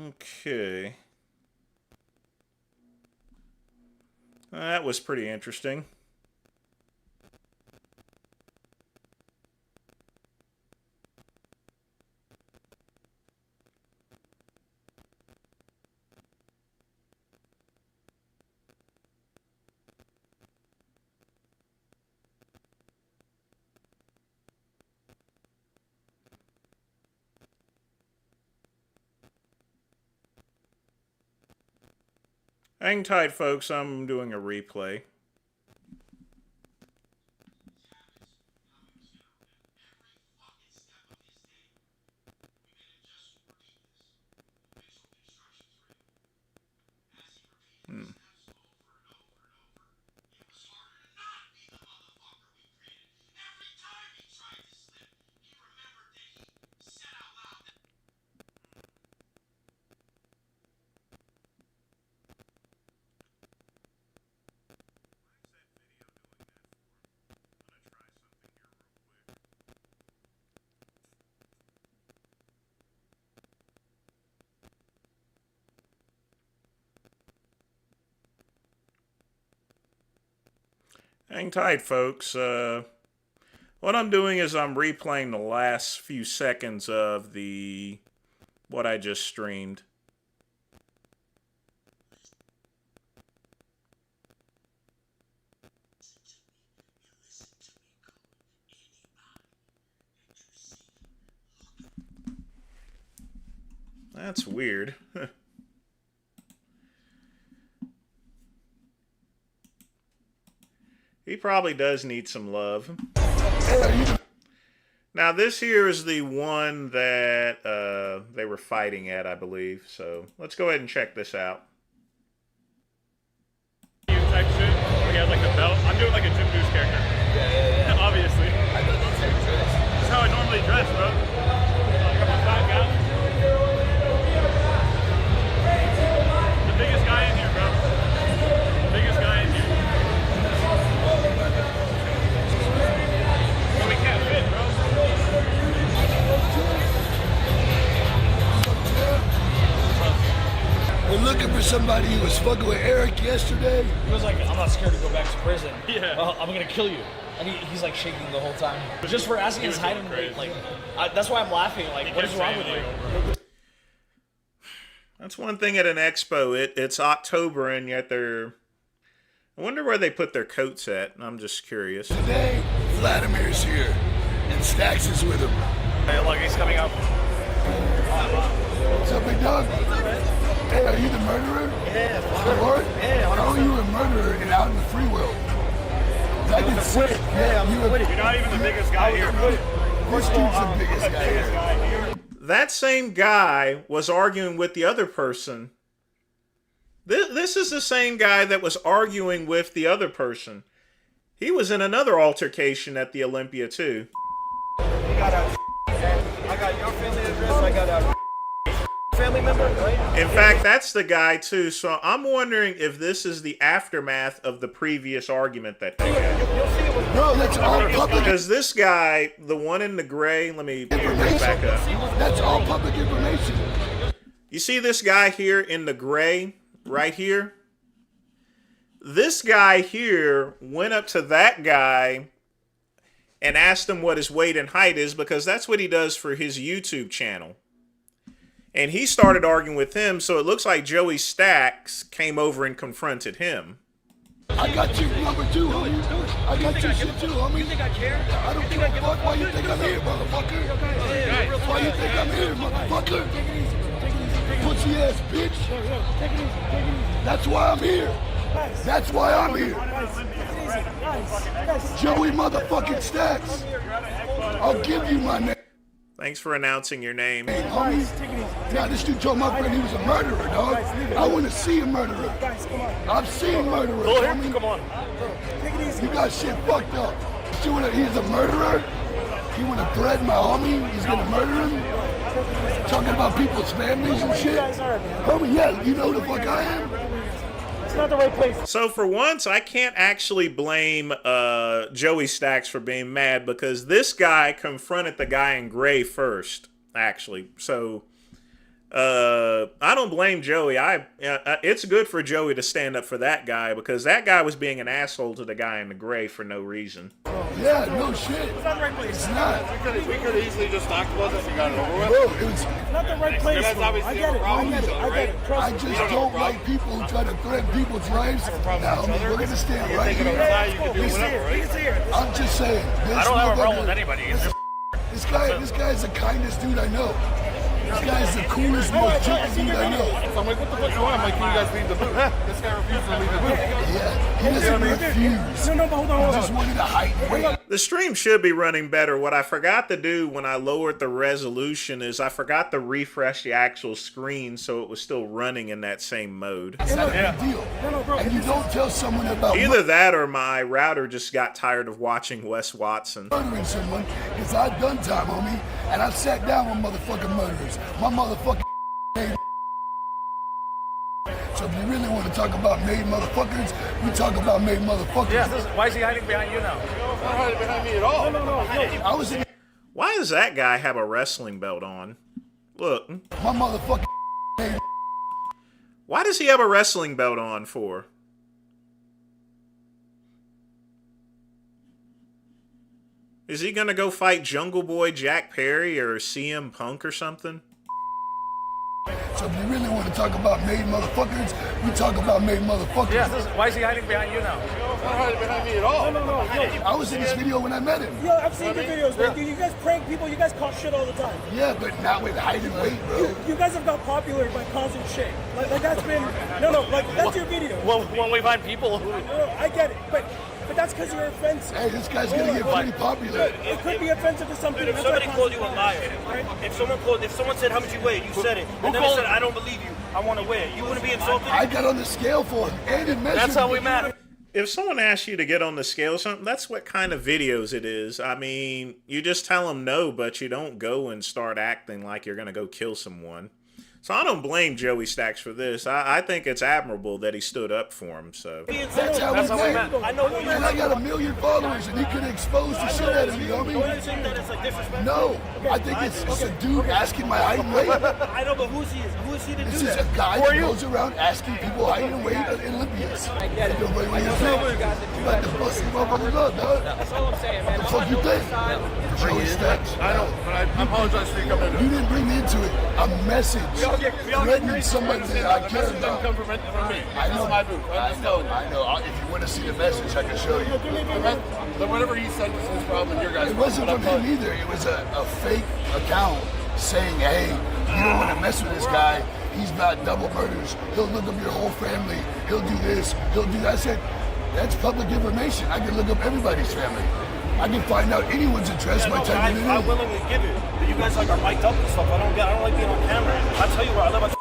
Okay. That was pretty interesting. Hang tight, folks. I'm doing a replay. Hang tight, folks. What I'm doing is I'm replaying the last few seconds of what I just streamed. That's weird. He probably does need some love. Now, this here is the one that they were fighting at, I believe. So, let's go ahead and check this out. Type shit, he has like a belt. I'm doing like a Jim Goose character. Yeah. Obviously. I thought that's how you dress. That's how I normally dress, bro. I'm a fat guy. The biggest guy in here, bro. The biggest guy in here. Well, we can't fit, bro. We're looking for somebody who was fucking with Eric yesterday. He was like, I'm not scared to go back to prison. Yeah. I'm gonna kill you. And he's like shaking the whole time. Just for asking his height, that's why I'm laughing. Like, what is wrong with you? That's one thing at an expo. It's October and yet they're... I wonder where they put their coats at. I'm just curious. Today, Vladimir's here, and Stacks is with him. Hey, look, he's coming up. What's up, big dog? Hey, are you the murderer? Yeah. Lord? Yeah. How are you a murderer and out in the free world? I can see it. Yeah, I'm You're not even the biggest guy here, bro. This dude's the biggest guy here. that same guy was arguing with the other person. This is the same guy that was arguing with the other person. He was in another altercation at the Olympia too. I got your family address. I got a family member, right? In fact, that's the guy too. So I'm wondering if this is the aftermath of the previous argument that they had. Bro, that's all public. Because this guy, the one in the gray, let me bring this back up. That's all public information. You see this guy here in the gray, right here? This guy here went up to that guy and asked him what his weight and height is, because that's what he does for his YouTube channel. And he started arguing with him, so it looks like Joey Stacks came over and confronted him. I got you number 2, homie. I got your shit too, homie. You think I care? I don't give a fuck. Why you think I'm here, motherfucker? Why you think I'm here, motherfucker? Pussy ass bitch. That's why I'm here. That's why I'm here. Joey motherfucking Stacks. I'll give you my name. Thanks for announcing your name. Hey, homie. Now, this dude told my friend he was a murderer, dog. I want to see a murderer. I've seen murderers, homie. Come on. You got shit fucked up. He's a murderer. He want to threaten my homie. He's going to murder him. Talking about people's families and shit. Homie, yeah, you know who the fuck I am? It's not the right place. So for once, I can't actually blame Joey Stacks for being mad, because this guy confronted the guy in gray first, actually. So I don't blame Joey. It's good for Joey to stand up for that guy, because that guy was being an asshole to the guy in the gray for no reason. Yeah, no shit. It's not the right place. It's not. We could easily just talked about this and got it over with. Bro, it's Not the right place. I get it. I get it. I get it. Trust I me. just don't like people who try to threaten people's lives. Now, homie, we're gonna stand right here. I'm just saying. I don't have a problem with anybody. It's just This guy is the kindest dude I know. This guy is the coolest, most gentle dude I know. So I'm like, what the fuck you want? I'm like, can you guys leave the booth? This guy refused to leave the booth. Yeah, he doesn't refuse. No, but hold on. He just wanted to hide and wait. The stream should be running better. What I forgot to do when I lowered the resolution is I forgot to refresh the actual screen so it was still running in that same mode. It's not a big deal. And you don't tell someone about Either that or my router just got tired of watching Wes Watson. murdering someone, because I've done time, homie, and I've sat down with motherfucking murderers. My motherfucking name. So if you really want to talk about made motherfuckers, we talk about made motherfuckers. yeah. Why is he hiding behind you now? He's not hiding behind me at all. No. I was in Why does that guy have a wrestling belt on? Look. my motherfucking name. Why does he have a wrestling belt on for? Is he gonna go fight Jungle Boy Jack Perry or CM Punk or something? So if you really want to talk about made motherfuckers, we talk about made motherfuckers. Yeah. Why is he hiding behind you now? He's not hiding behind me at all. No. I was in this video when I met him. Yo, I've seen your videos, man. You guys prank people. You guys cause shit all the time. Yeah, but not with height and weight, bro. You guys have got popular by causing shit. Like that's been like that's your video. Well, when we find people who I get it, but that's because you're offensive. Hey, this guy's gonna get pretty popular. It could be offensive to some people. If somebody called you a liar, if someone said how much you weigh, you said it, and then they said I don't believe you, I want to weigh it, you wouldn't be insulted? I got on the scale for him, and it measured. that's how we met. If someone asks you to get on the scale or something, that's what kind of videos it is. I mean, you just tell them no, but you don't go and start acting like you're gonna go kill someone. So I don't blame Joey Stacks for this. I think it's admirable that he stood up for him. So That's how we met. I know. And I got 1 million followers, and he could expose the shit out of me, homie. No, I think it's a dude asking my height and weight. I know, but who is he? Who is he to do This is that? a guy that goes around asking people height and weight at Olympians. I get it. You got to bust him motherfuckers up, dog. That's all I'm saying, man. What the fuck you think? Joey Stacks. I know, but I apologize for you coming into it. You didn't bring me into it. A message. Threatening somebody that I care Message didn't about. come from me. I know. This is my booth. I'm just telling you. I know. If you want to see the message, I can show you. Then whatever he said was his problem and your guys' It wasn't from him either. It was a fake account saying, hey, you don't want to mess with this guy. He's got double murders. He'll look up your whole family. He'll do this. He'll do that. I said, that's public information. I can look up everybody's family. I can find out anyone's address by typing it in. I willingly give it. But you guys like are mic'd up and stuff. I don't like being on camera. I tell you where I live.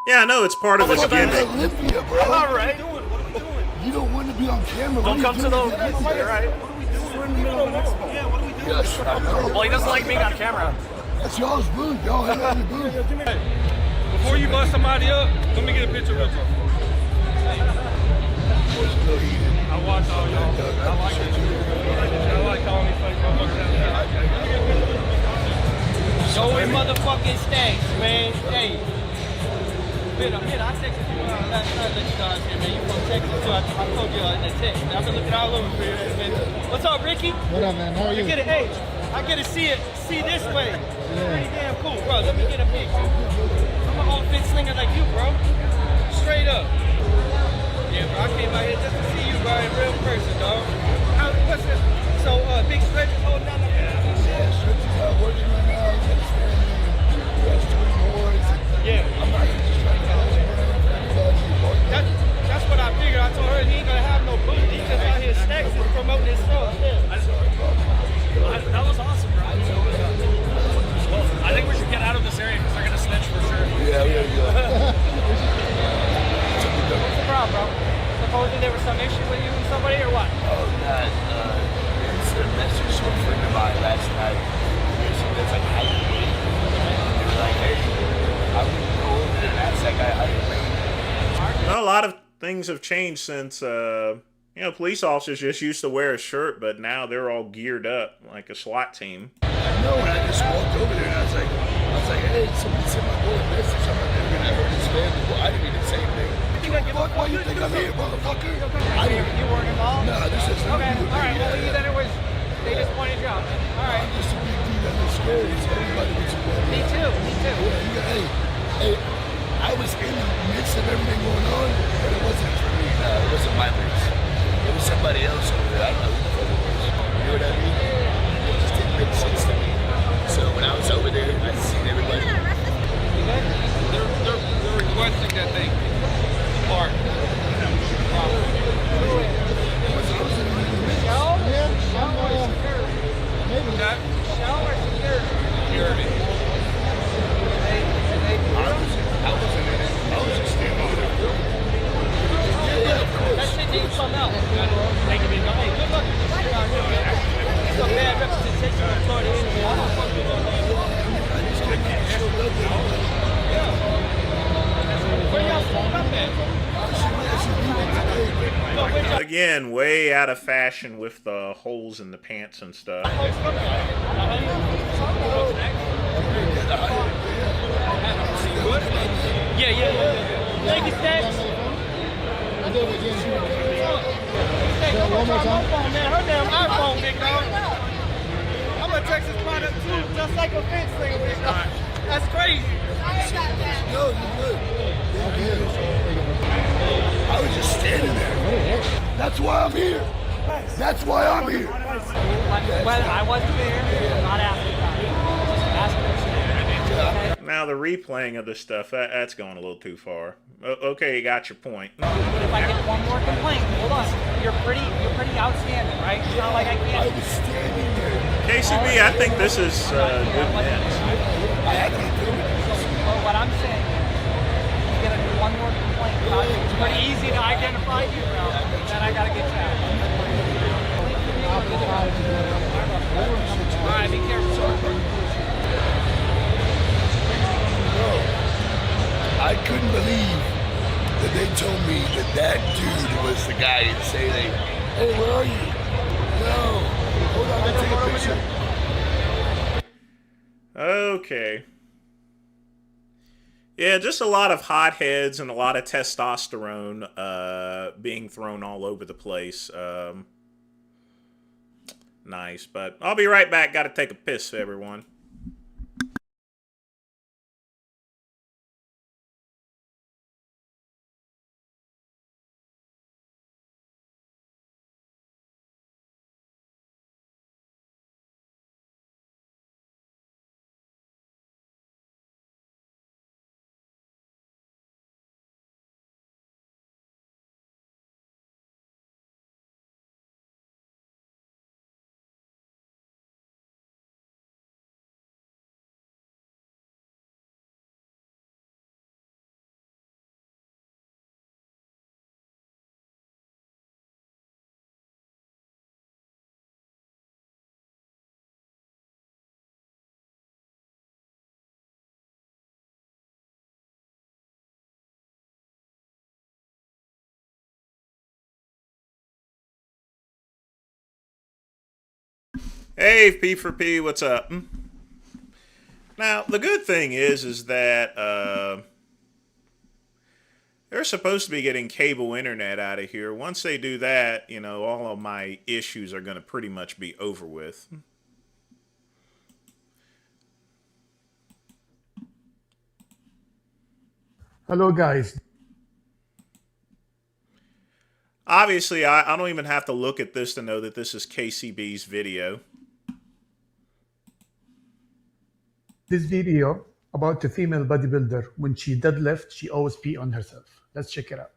Yeah, I know it's part of his gimmick. Olympia, bro. All right. What are we doing? You don't want to be on camera. Don't come to the. All Yes. right. What are we doing? We're in the middle of an expo. Yeah. What are we doing? Yes, I know. Well, he doesn't like being on camera. That's y'all's booth. Y'all hang out in the booth. Before you bust somebody up, let me get a picture with you. I watch all y'all. I like it. I like calling these fake motherfuckers out there. So we motherfucking stakes, man. Hey. Man, I texted you last night that you guys here, man. You from Texas, too. I told you in the text. I've been looking all over for you, man. What's up, Ricky? What up, man? How are you? Hey, I get to see this way. Pretty damn cool, bro. Let me get a picture. I'm an outfit slinger like you, bro. Straight up. Yeah, bro. I came out here just to see you, bro, in real person, dog. What's this? So, Big Stretch is holding down the Yeah, Stretch is out working right now. He's understanding. He has 20 boys. Yeah. I'm not here just trying to hold him around for everybody. That's what I figured. I told her he ain't gonna have no booth. He's just out here stacks and promoting his stuff. That was awesome, bro. Well, I think we should get out of this area because they're gonna snitch for sure. Yeah, we gotta go. What's the problem, bro? Supposing there was some issue with you and somebody or what? Oh, that, it's a message from a friend of mine last night. That's like, how you doing? They were like, hey, how we doing? And that's like, how you doing? Well, a lot of things have changed since, you know, police officers just used to wear a shirt, but now they're all geared up like a SWAT team. I know, and I just walked over there and I was like, hey, somebody sent my boy a message. I'm like, they're gonna hurt his family. Well, I didn't even say anything. Fuck, why you think I'm here, motherfucker? You weren't involved? Nah, this is okay. All right. Well, then it was. They just pointed you out. All right. I'm just a big dude that looks scary. So everybody gets a boy. Me too. Yeah, hey, I was in the midst of everything going on, but it wasn't for me. It wasn't my mix. It was somebody else over there. I don't know who the fuck it was. You know what I mean? It just didn't make sense to me. So when I was over there, I seen everybody. They're requesting that they park. Security. That shit needs something else. Make it be go, hey, good luck. It's a bad representation of Florida anyway. I don't fuck with Where y'all spoke up at? Again, way out of fashion with the holes in the pants and stuff. Yeah. Thank you, Stacks. I did it again. Hey, come on, try my phone, man. Her damn iPhone, big dog. I'm a Texas product too, just like a fence thing, big dog. That's crazy. No, you're good. I was just standing there. That's why I'm here. That's why I'm here. Well, I wasn't there. I'm not asking about it. Just asking. Now the replaying of this stuff, that's going a little too far. Okay, you got your point. If I get one more complaint, hold on. You're pretty outstanding, right? It's not like I can't. I was standing there. KCB, I think this is good news. But what I'm saying is, you get one more complaint. It's pretty easy to identify you, bro. Then I gotta get you out. All right, be careful. I couldn't believe that they told me that dude was the guy and say, hey, where are you? No. Hold on, I'll take a picture. Okay. Yeah, just a lot of hotheads and a lot of testosterone being thrown all over the place. Nice, but I'll be right back. Got to take a piss, everyone. Hey, P for P, what's up? Now, the good thing is that they're supposed to be getting cable internet out of here. Once they do that, you know, all of my issues are going to pretty much be over with. Hello, guys. Obviously, I don't even have to look at this to know that this is KCB's video. This video about a female bodybuilder. When she deadlift, she always pee on herself. Let's check it out.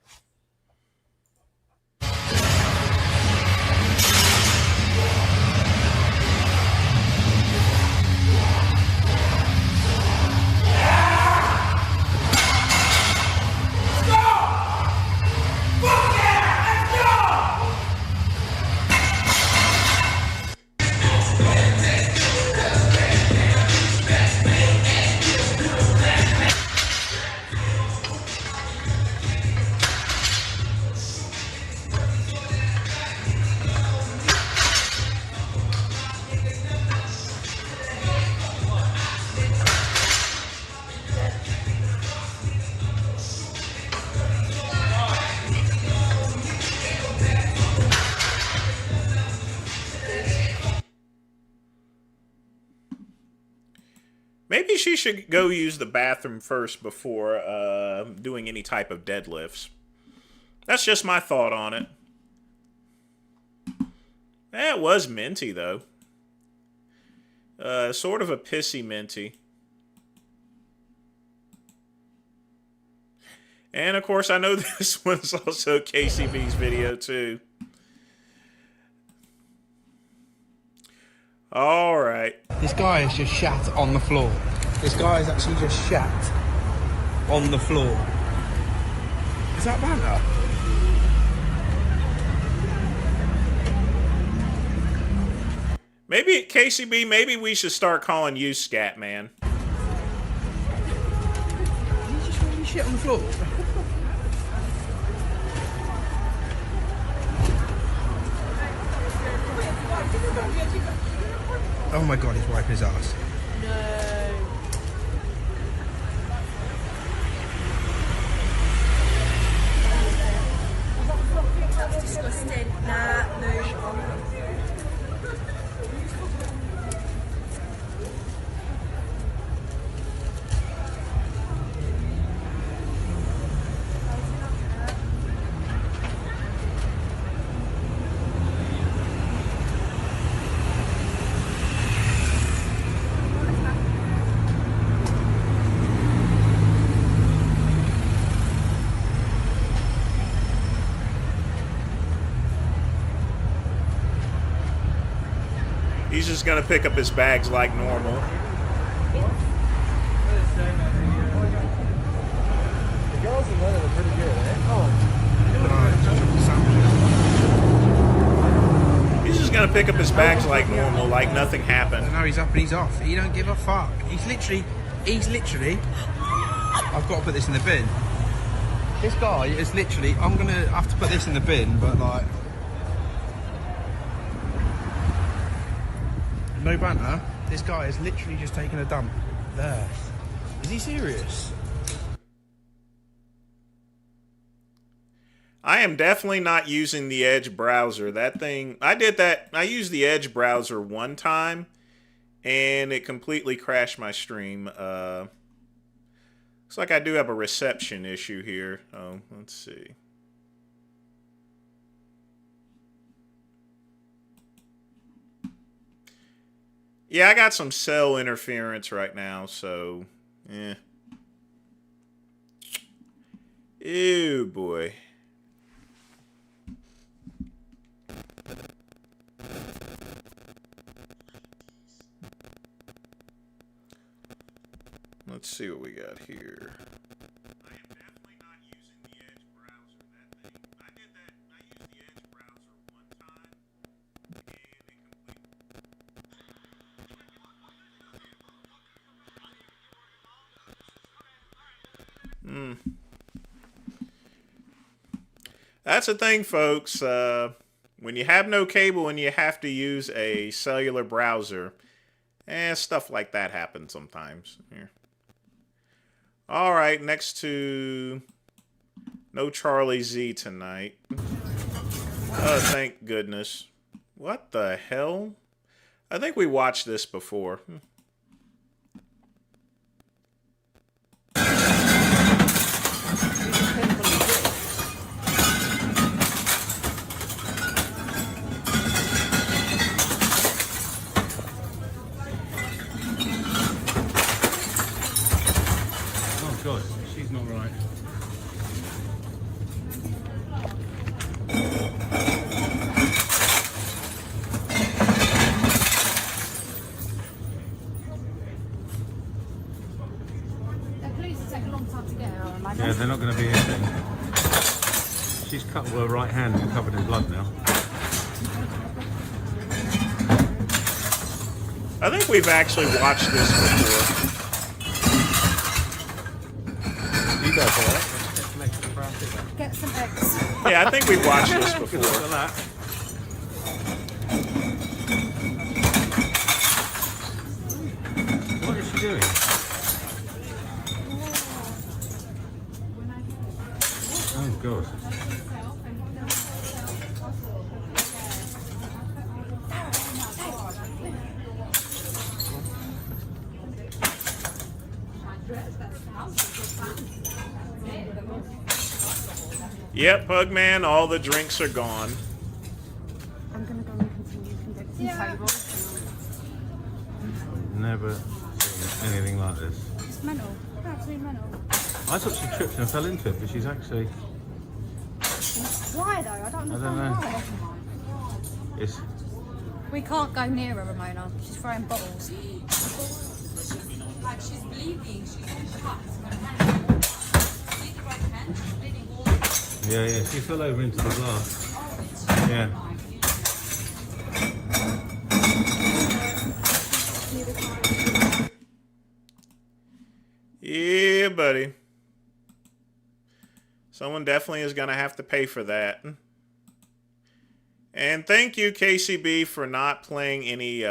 Maybe she should go use the bathroom first before doing any type of deadlifts. That's just my thought on it. It was minty, though. Sort of a pissy minty. And, of course, I know this one's also KCB's video, too. All right. This guy is just shat on the floor. This guy is actually just shat on the floor. Is that banter? Maybe, KCB, maybe we should start calling you Scat Man. Did he just really shit on the floor? Oh my god, he's wiping his ass. No. That's disgusting. Nah, no. He's just gonna pick up his bags like normal. The girls in London are pretty good, eh? He's just gonna pick up his bags like normal, like nothing happened. No, he's up and he's off. He don't give a fuck. He's literally, I've got to put this in the bin. This guy is literally, I'm gonna have to put this in the bin, but like, no banter. This guy is literally just taking a dump there. Is he serious? I am definitely not using the Edge browser. That thing, I did that. I used the Edge browser one time, and it completely crashed my stream. Looks like I do have a reception issue here. Oh, let's see. Yeah, I got some cell interference right now, so, eh. Ew, boy. Let's see what we got here. I am definitely not using the Edge browser. That thing, I did that. I used the Edge browser one time, and it completely. That's the thing, folks. When you have no cable and you have to use a cellular browser, stuff like that happens sometimes. Here. All right, next to no Charlie Z tonight. Oh, thank goodness. What the hell? I think we watched this before. Oh God, she's not right. Yeah, they're not going to be here soon. She's cut her right hand and covered in blood now. I think we've actually watched this before. You guys all right? Get some eggs. Yeah, I think we've watched this before. Look at that. What is she doing? Oh God. Yep, Pugman, all the drinks are gone. I'm gonna go and continue conducting tables. Never seen anything like this. It's mental. Absolutely mental. I thought she tripped and fell into it, but she's actually. Why though? I don't understand know. why. It's. We can't go near her, Ramona. She's throwing bottles. Like she's bleeding. She's cut. Yeah, she fell over into the glass. Yeah. Yeah, buddy. Someone definitely is going to have to pay for that. And thank you, KCB, for not playing any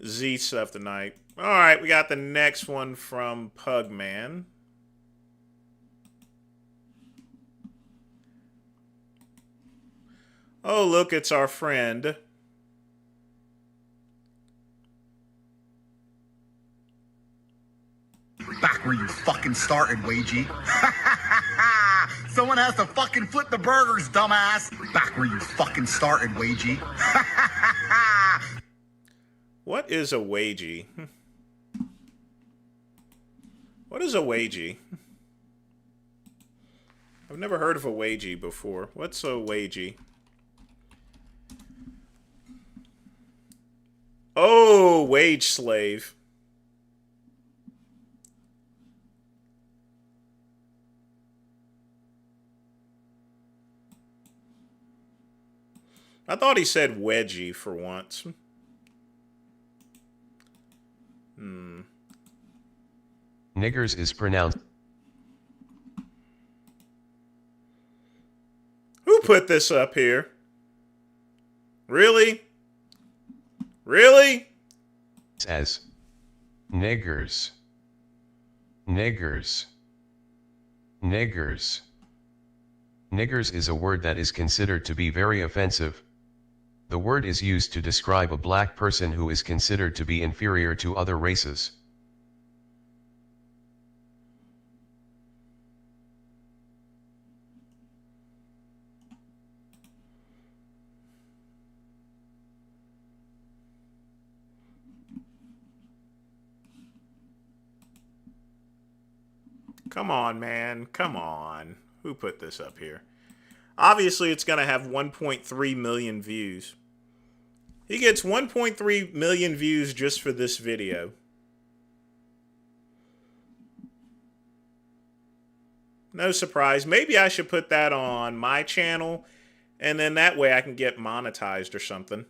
Z stuff tonight. All right, we got the next one from Pugman. Oh, look, it's our friend. Back where you fucking started, Wagey. Someone has to fucking flip the burgers, dumbass. Back where you fucking started, Wagey. What is a wagey? What is a wagey? I've never heard of a wagey before. What's a wagey? Oh, wage slave. I thought he said wedgie for once. Niggers is pronounced. Who put this up here? Really? Really? As niggers. Niggers. Niggers. Niggers is a word that is considered to be very offensive. The word is used to describe a black person who is considered to be inferior to other races. Come on, man. Come on. Who put this up here? Obviously, it's going to have 1.3 million views. He gets 1.3 million views just for this video. No surprise. Maybe I should put that on my channel, and then that way I can get monetized or something.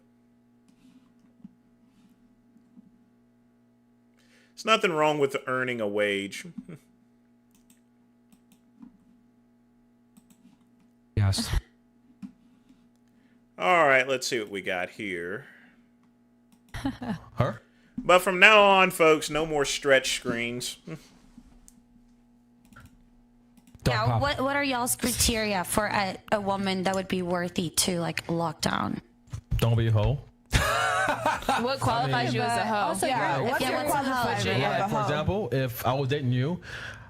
There's nothing wrong with earning a wage. asked. All right, let's see what we got here. Her? But from now on, folks, no more stretch screens. Yeah, what are y'all's criteria for a woman that would be worthy to like lock down? Don't be a hoe. What qualifies you as a hoe? Also, Yeah, what's yeah, your what's a hoe? qualifier? Like, for example, if I was dating you,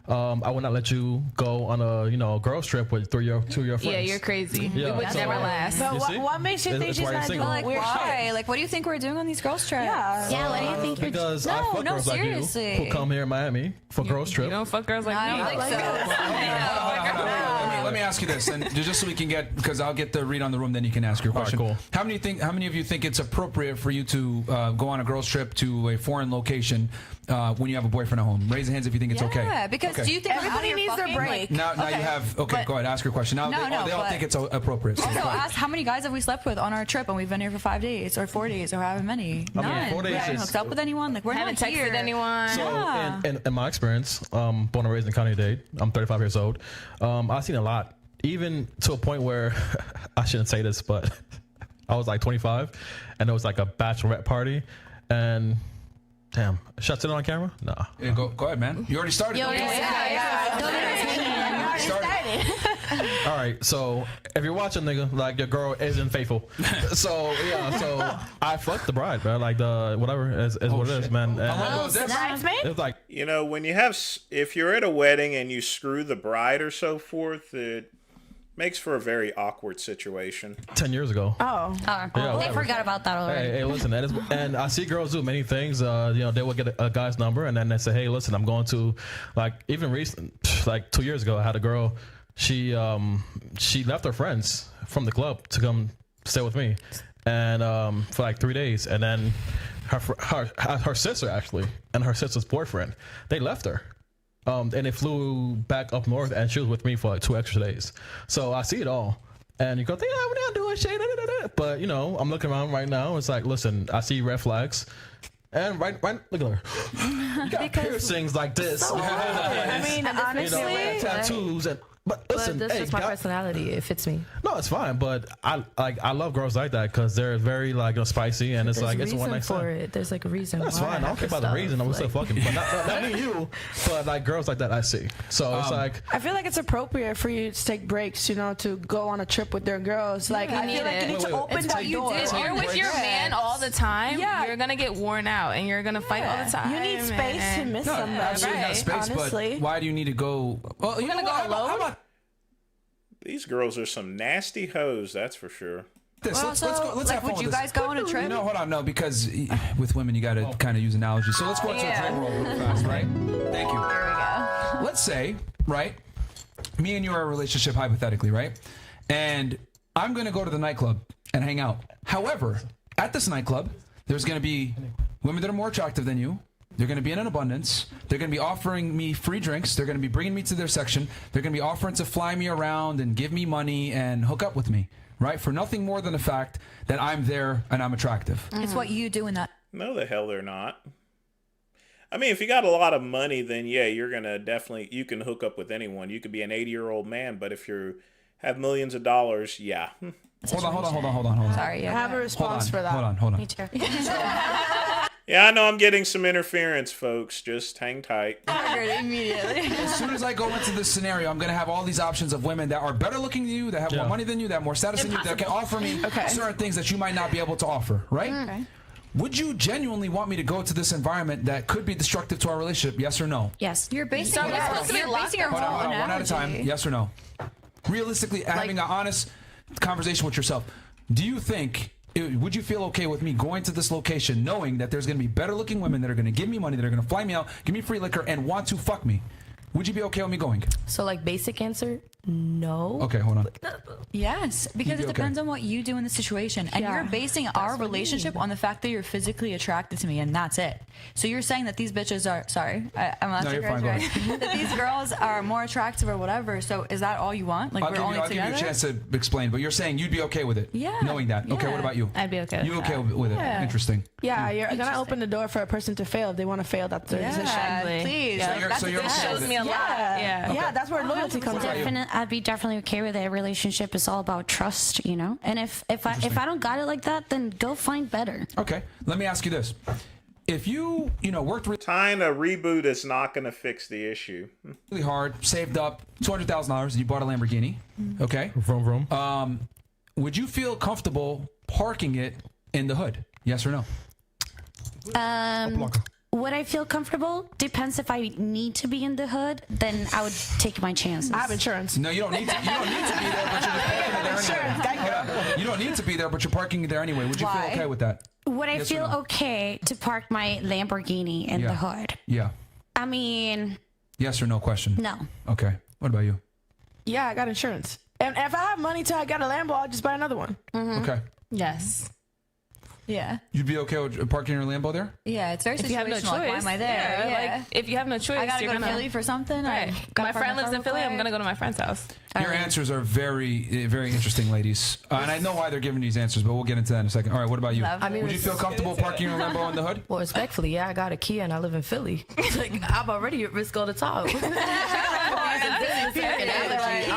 I would not let you go on a girls trip with two of your friends. Yeah, you're crazy. Yeah, We would so- never last. But You see? what makes you think That's she's why you're not doing single. like weird Why? shit? Like, what do you think we're doing on these girls trips? Yeah. What do you think you're Because I fuck No, girls seriously. like you who come here in Miami for girls trip. You don't fuck girls like I me. don't think so. Oh, Let me ask you this, and just so we can get, because I'll get the read on the room, then you can ask your question. cool. How many of you think it's appropriate for you to go on a girls trip to a foreign location when you have a boyfriend at home? Raise your hands if you think it's okay. Yeah, because Okay. do you think Everybody needs their break. Now you have. Okay, go ahead. Ask your question. Now No, they all but- think it's appropriate. So Also, go ahead. ask how many guys have we slept with on our trip, and we've been here for 5 days or 4 days or however many. I mean, None. 4 days We haven't is- hooked up with anyone. Like we're Haven't not texted here. anyone. So, Yeah. in my experience, born and raised in County Dade, I'm 35 years old. I've seen a lot, even to a point where I shouldn't say this, but I was like 25, and there was like a bachelorette party, and damn, should I sit on camera? Nah. Yeah, go ahead, man. You already started. All right, so if you're watching, nigga, like your girl isn't faithful. So yeah, so I fucked the bride, bro. Like the whatever is what it is, man. And it was like, You know, when you have, if you're at a wedding and you screw the bride or so forth, it makes for a very awkward situation. 10 years ago. Oh. Yeah, they whatever. forgot about that already. Hey, listen, and I see girls do many things. They will get a guy's number, and then they say, "Hey, listen, I'm going to," like even recent, like 2 years ago, I had a girl. She left her friends from the club to come stay with me, and for like 3 days, and then her sister actually and her sister's boyfriend, they left her. And they flew back up north, and she was with me for like 2 extra days. So I see it all. And you go, yeah, we're not doing shit. Da, da, da, da. But, I'm looking around right now. It's like, listen, I see red flags. And right, look at her. You got piercings like this. I mean, honestly, tattoos. But listen, that's hey, just my personality. It fits me. No, it's fine. But I love girls like that because they're very spicy, and it's like it's a one night for stand. it. There's like a reason. That's why fine. I don't care about the reason. I'm still fucking, but not me, you. But like girls like that, I see. So it's like I feel like it's appropriate for you to take breaks, to go on a trip with their girls. Like I feel like you need to open that door. If you're with your man all the time, you're gonna get worn out and you're gonna fight all the time. You need space to miss somebody. Absolutely not space, honestly. but why do you need to go? Well, You're gonna go alone. These girls are some nasty hoes, that's for sure. Let's have fun would with you this. guys go on a trip? No, hold on, no, because with women you got to kind of use analogies. So let's go into a drum roll real fast, right? Thank you. Here we go. Let's say, right, me and you are in a relationship hypothetically, right? And I'm going to go to the nightclub and hang out. However, at this nightclub, there's going to be women that are more attractive than you. They're going to be in an abundance. They're going to be offering me free drinks. They're going to be bringing me to their section. They're going to be offering to fly me around and give me money and hook up with me, right? For nothing more than the fact that I'm there and I'm attractive. It's what you do in that. No, the hell they're not. I mean, if you got a lot of money, then yeah, you're going to you can hook up with anyone. You could be an 80-year-old man, but if you have millions of dollars, yeah. Hold on. Sorry, I have a response for that. Hold on. Me too. Yeah, I know I'm getting some interference, folks. Just hang tight. Immediately. As soon as I go into this scenario, I'm going to have all these options of women that are better looking than you, that have more money than you, that have more status than you, that can offer me certain things that you might not be able to offer, right? Okay. Would you genuinely want me to go to this environment that could be destructive to our relationship? Yes or no? Yes. You're basing So it's supposed to be you're locked basing your up. whole Hold on, one at a time. analogy. Yes or no? Realistically, having an honest conversation with yourself, do you think, would you feel okay with me going to this location knowing that there's going to be better looking women that are going to give me money, that are going to fly me out, give me free liquor, and want to fuck me? Would you be okay with me going? So like basic answer, no. Okay, hold on. Yes, because it depends on what you do in the situation. And you're basing our relationship on the fact that you're physically attracted to me, and that's it. So you're saying that these bitches are, I'm not you're fine, go ahead. that these girls are more attractive or whatever. So is that all you want? Like, I'll we're give only you together? a chance to explain, but you're saying you'd be okay with it. Yeah. Knowing that. Okay, what about you? I'd be okay with You that. okay with it? Yeah. Interesting. Yeah, you're gonna open the door for a person to fail if they want to fail. That's their decision. Please. So Like, you're that's okay with shows it. me a lot. Yeah, that's where loyalty comes in. I'd be definitely okay with it. A relationship is all about trust, you know. And if I don't got it like that, then go find better. Okay, let me ask you this: if you worked Tying a reboot is not going to fix the issue. really hard, saved up $200,000, and you bought a Lamborghini, okay? Vroom vroom. Would you feel comfortable parking it in the hood? Yes or no? Would I feel comfortable? Depends if I need to be in the hood, then I would take my chances. I have insurance. No, you don't need to. You don't need to be there, but you're just parking it there anyway. You don't need to be there, but you're parking it there anyway. Would you feel okay with that? Would I Yes or feel no? okay to park my Lamborghini in the hood? Yeah. I mean, Yes or no question? no. Okay. What about you? Yeah, I got insurance. And if I have money till I got a Lambo, I'll just buy another one. Okay. Yes. Yeah. You'd be okay with parking your Lambo there? Yeah, it's very If you have no situational. Like, why choice, am I there? yeah, like, if you have no choice, I gotta you're go to gonna- Philly for something. Right. My friend lives in Philly. I'm gonna go. go to my friend's house. Your answers are very, very interesting, ladies. And I know why they're giving these answers, but we'll get into that in a second. All right, what about you? I mean, Would you feel comfortable parking your Lambo in the hood? Well, respectfully, yeah, I got a Kia and I live in Philly. Like, I'm already at risk all the time. I'm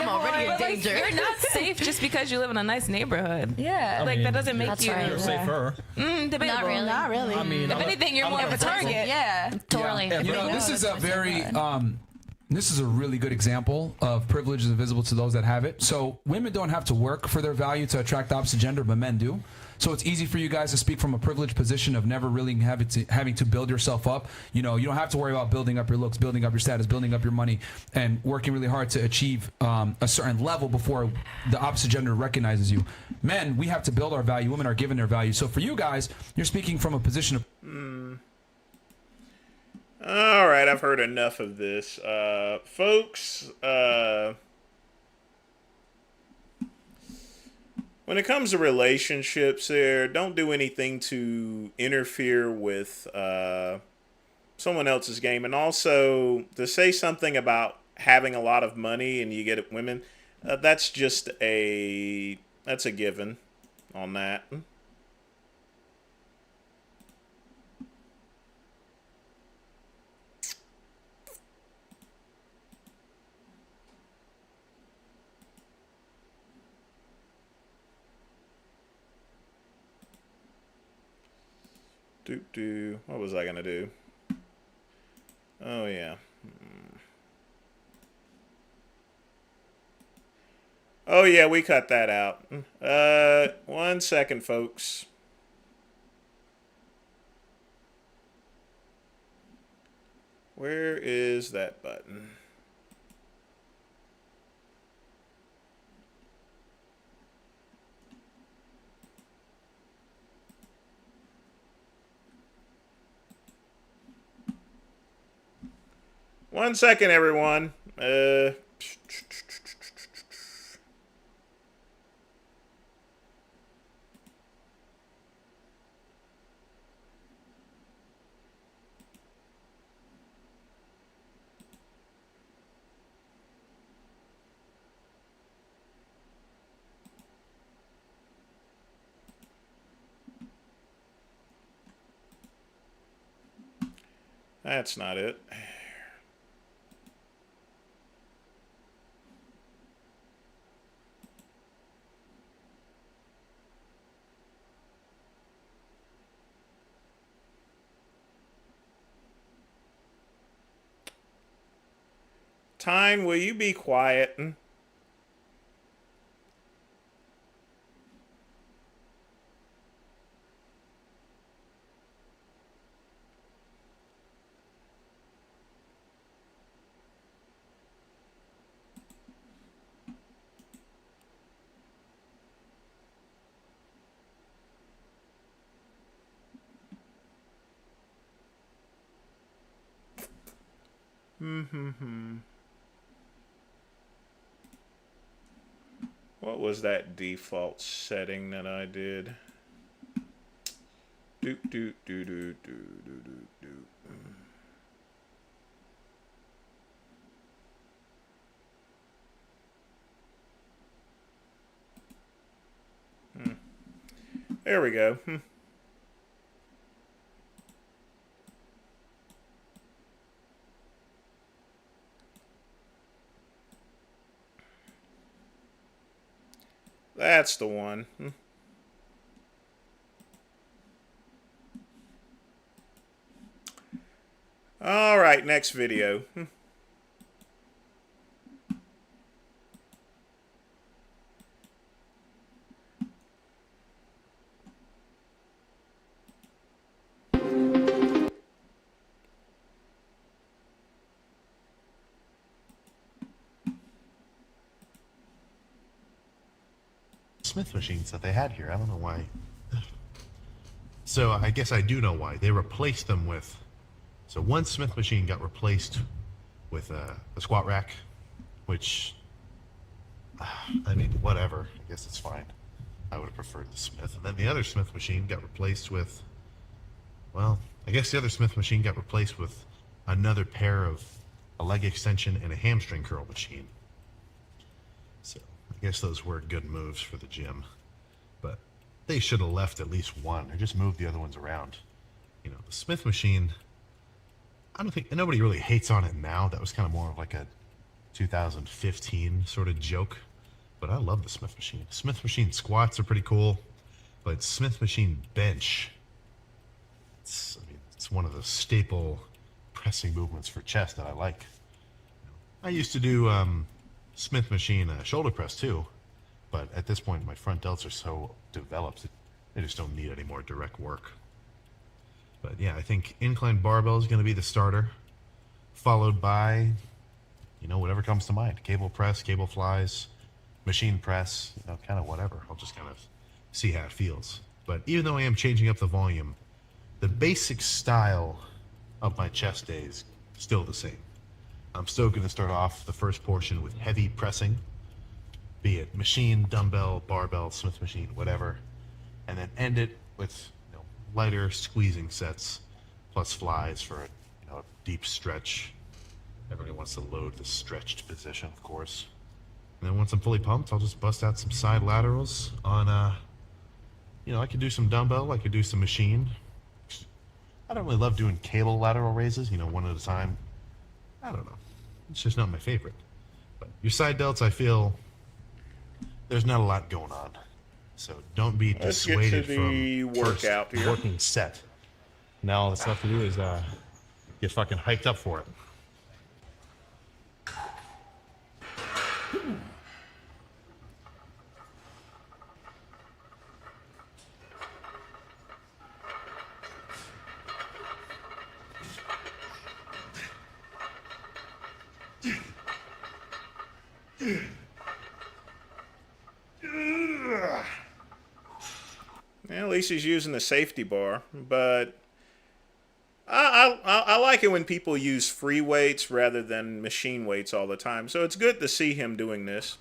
already in But, like, danger. you're not safe just because you live in a nice neighborhood. Yeah. Like, that doesn't make you You're safer. debatable. Not really. Not really. I mean, If anything, you're more of a target. Yeah. Totally. You know, this is a very, this is a really good example of privilege is invisible to those that have it. So women don't have to work for their value to attract the opposite gender, but men do. So it's easy for you guys to speak from a privileged position of never really having to build yourself up. You know, you don't have to worry about building up your looks, building up your status, building up your money, and working really hard to achieve a certain level before the opposite gender recognizes you. Men, we have to build our value. Women are given their value. So for you guys, you're speaking from a position of... All right, I've heard enough of this. Folks, when it comes to relationships there, don't do anything to interfere with someone else's game. And also, to say something about having a lot of money and you get it women, that's just that's a given on that. What was I gonna do? Oh yeah. Oh yeah, we cut that out. 1 second, folks. Where is that button? One second, everyone. That's not it. Time, will you be quiet? What was that default setting that I did? There we go. That's the one. All right, next video. Smith machines that they had here. I don't know why. So I guess I do know why. They replaced them with... So one Smith machine got replaced with a squat rack, which... I mean, whatever. I guess it's fine. I would have preferred the Smith. And then the other Smith machine got replaced with... Well, I guess the other Smith machine got replaced with another pair of a leg extension and a hamstring curl machine. So I guess those were good moves for the gym. But they should have left at least one or just moved the other ones around. You know, the Smith machine, I don't think nobody really hates on it now. That was kind of more of like a 2015 sort of joke. But I love the Smith machine. Smith machine squats are pretty cool, but Smith machine bench, it's one of the staple pressing movements for chest that I like. I used to do Smith machine shoulder press too, but at this point my front delts are so developed they just don't need any more direct work. But yeah, I think incline barbell is going to be the starter, followed by, you know, whatever comes to mind. Cable press, cable flies, machine press, you know, kind of whatever. I'll just kind of see how it feels. But even though I am changing up the volume, the basic style of my chest day is still the same. I'm still going to start off the first portion with heavy pressing, be it machine, dumbbell, barbell, Smith machine, whatever, and then end it with, you know, lighter squeezing sets plus flies for a, you know, a deep stretch. Everybody wants to load the stretched position, of course. And then once I'm fully pumped, I'll just bust out some side laterals on, you know, I could do some dumbbell, I could do some machine. I don't really love doing cable lateral raises, you know, one at a time. I don't know. It's just not my favorite. But your side delts, I feel there's not a lot going on. So don't be dissuaded from workout first working set. Now all that's left to do is get fucking hyped up for it. At least he's using the safety bar, but I like it when people use free weights rather than machine weights all the time. So it's good to see him doing this.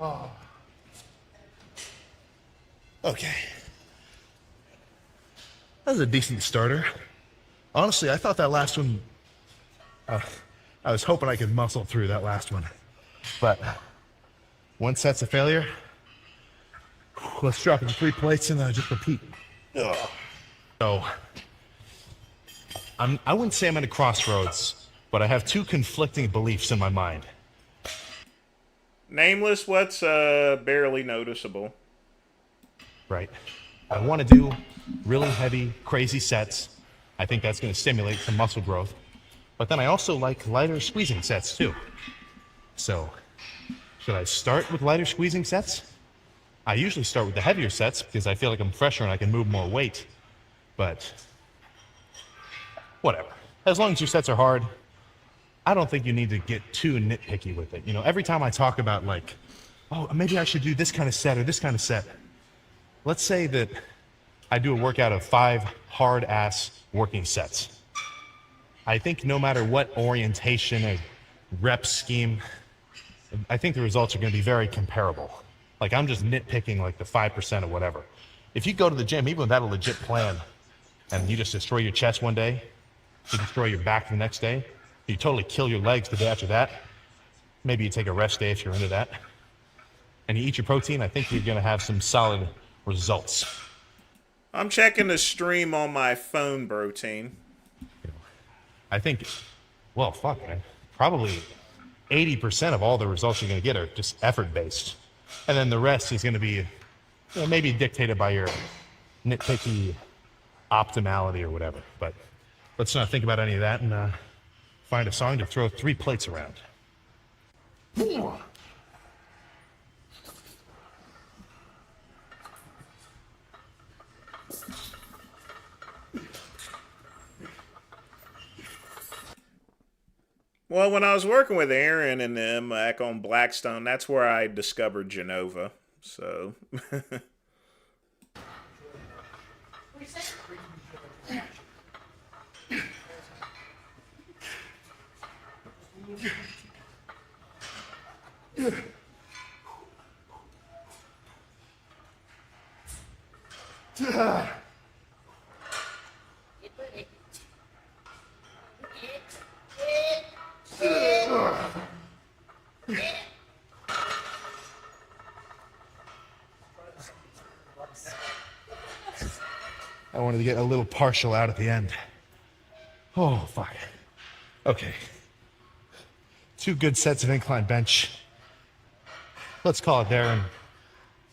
Oh. Okay. That was a decent starter. Honestly, I thought that last one, I was hoping I could muscle through that last one. But one set's a failure. Let's drop it to 3 plates and just repeat. Ugh. So, I wouldn't say I'm at a crossroads, but I have 2 conflicting beliefs in my mind. Nameless, what's barely noticeable? Right. I want to do really heavy, crazy sets. I think that's going to stimulate some muscle growth. But then I also like lighter squeezing sets too. So, should I start with lighter squeezing sets? I usually start with the heavier sets because I feel like I'm fresher and I can move more weight. But, whatever. As long as your sets are hard, I don't think you need to get too nitpicky with it. You know, every time I talk about like, oh, maybe I should do this kind of set or this kind of set. Let's say that I do a workout of 5 hard-ass working sets. I think no matter what orientation or rep scheme, I think the results are going to be very comparable. Like, I'm just nitpicking like the 5% or whatever. If you go to the gym, even without a legit plan, and you just destroy your chest one day, you destroy your back the next day, you totally kill your legs the day after that, maybe you take a rest day if you're into that. and you eat your protein, I think you're going to have some solid results. I'm checking the stream on my phone, Protein. I think, well, fuck, man. Probably 80% of all the results you're going to get are just effort-based. And then the rest is going to be maybe dictated by your nitpicky optimality or whatever. But let's not think about any of that and find a song to throw 3 plates around. Well, when I was working with Aaron and them back on Blackstone, that's where I discovered Genova. So. I wanted to get a little partial out at the end. Oh, fuck. Okay. 2 good sets of incline bench. Let's call it there, and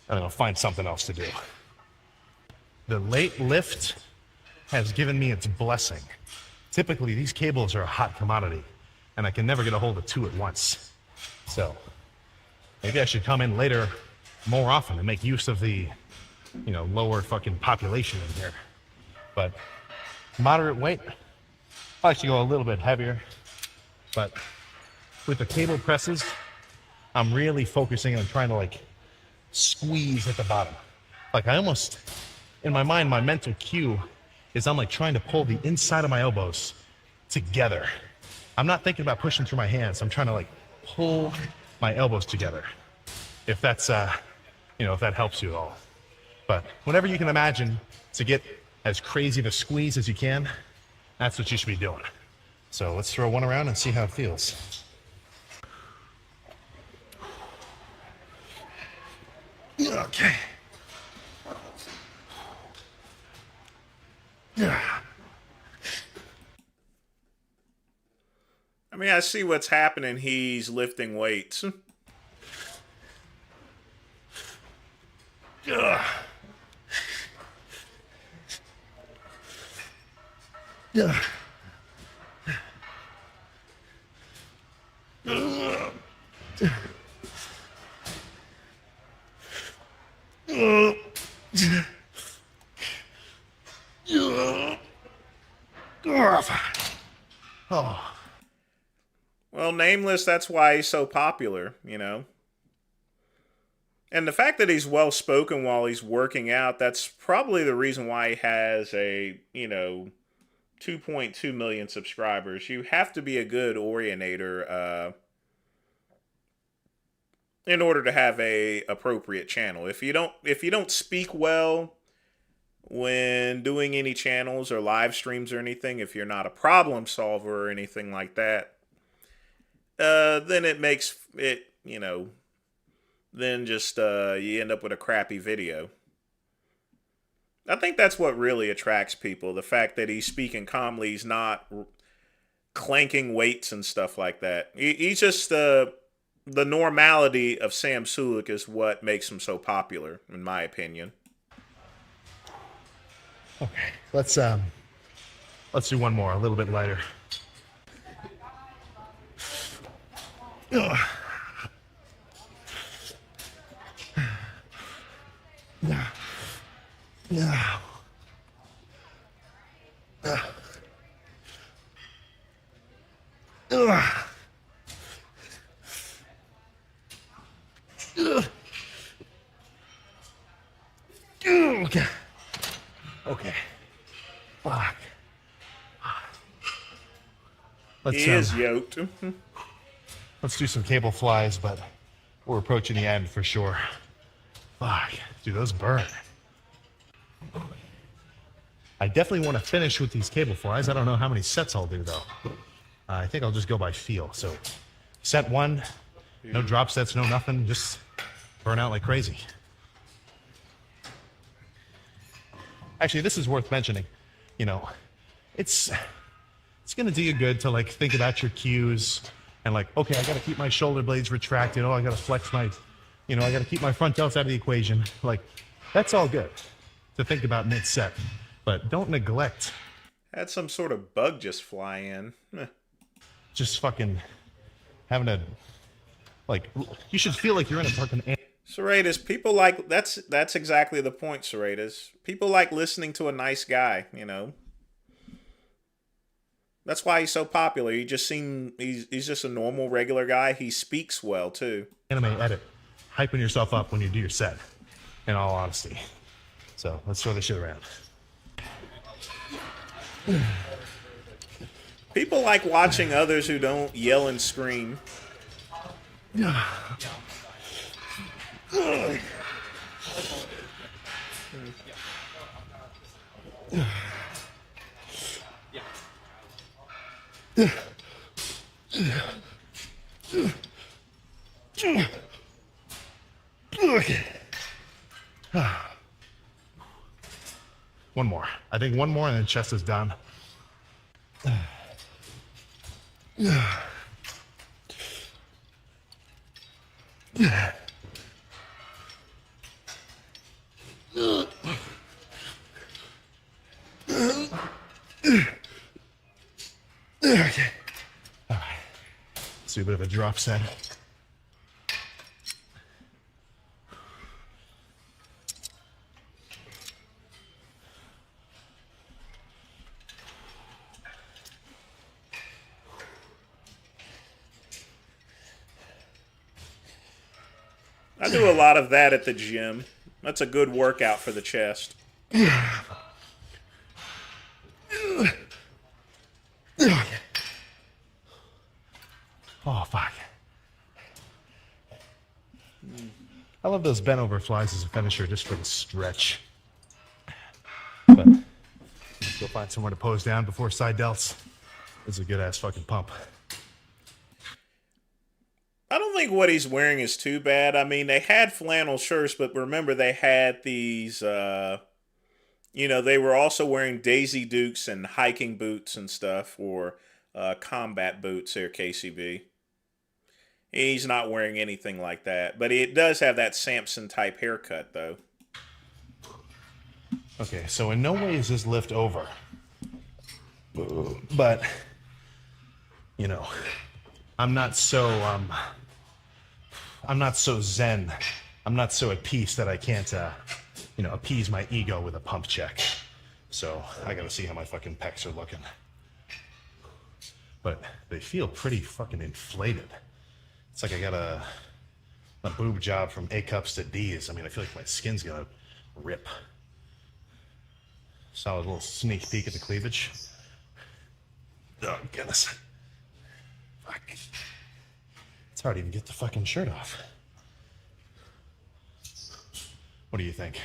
I don't know, find something else to do. The late lift has given me its blessing. Typically, these cables are a hot commodity, and I can never get a hold of 2 at once. So, maybe I should come in later more often and make use of the, lower fucking population in here. But moderate weight, I'll actually go a little bit heavier. But with the cable presses, I'm really focusing on trying to squeeze at the bottom. I almost, in my mind, my mental cue is I'm trying to pull the inside of my elbows together. I'm not thinking about pushing through my hands. I'm trying to pull my elbows together. If that's, if that helps you at all. But whenever you can imagine to get as crazy of a squeeze as you can, that's what you should be doing. So let's throw one around and see how it feels. Okay. I mean, I see what's happening. He's lifting weights. Yeah. Yeah. Oh. Well, Nameless, that's why he's so popular, And the fact that he's well-spoken while he's working out, that's probably the reason why he has a, 2.2 million subscribers. You have to be a good orientator in order to have a appropriate channel. If you don't speak well when doing any channels or live streams or anything, if you're not a problem solver or anything like that, then it makes it, then just you end up with a crappy video. I think that's what really attracts people. The fact that he's speaking calmly, he's not clanking weights and stuff like that. He's just the normality of Sam Sulek is what makes him so popular, in my opinion. Okay, let's do one more, a little bit lighter. Ugh. Yeah. Yeah. Okay. Okay. Fuck. He is yoked. Let's do some cable flies, but we're approaching the end for sure. Fuck. Dude, those burn. I definitely want to finish with these cable flies. I don't know how many sets I'll do, though. I think I'll just go by feel. So, set 1, no drop sets, no nothing. Just burn out like crazy. Actually, this is worth mentioning. You know, it's gonna do you good to like think about your cues and like, okay, I gotta keep my shoulder blades retracted. Oh, I gotta flex my, you know, I gotta keep my front delts out of the equation. Like, that's all good to think about mid-set, but don't neglect. Had some sort of bug just fly in. Just fucking having a, like, you should feel like you're in a fucking. Serratus, people like, that's exactly the point, Serratus. People like listening to a nice guy, you know. That's why he's so popular. He's just a normal, regular guy. He speaks well, too. Anime edit. Hyping yourself up when you do your set, in all honesty. So, let's throw this shit around. People like watching others who don't yell and scream. Okay. One more. I think one more and then chest is done. Okay. All right. Let's do a bit of a drop set. I do a lot of that at the gym. That's a good workout for the chest. Oh, fuck. I love those bent over flies as a finisher just for the stretch. But let's go find somewhere to pose down before side delts. It's a good ass fucking pump. I don't think what he's wearing is too bad. I mean, they had flannel shirts, but remember they had these, you know, they were also wearing Daisy Dukes and hiking boots and stuff, or combat boots here, KCB. He's not wearing anything like that, but it does have that Samson type haircut, though. Okay, so in no way is this lift over. But, you know, I'm not so zen. I'm not so at peace that I can't, you know, appease my ego with a pump check. So I gotta see how my fucking pecs are looking. But they feel pretty fucking inflated. It's like I got a boob job from A cups to D's. I mean, I feel like my skin's gonna rip. Solid little sneak peek at the cleavage. Oh, goodness. Fuck. It's hard to even get the fucking shirt off. What do you think?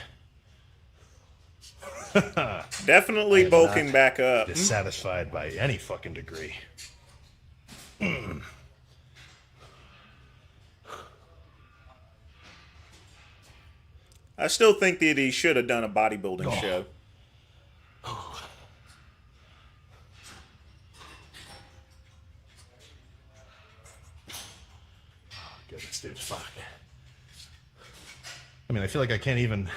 Definitely bulking back up. Dissatisfied by any fucking degree. I still think that he should have done a bodybuilding show. Goodness, dude, fuck. I mean, I feel like I can't even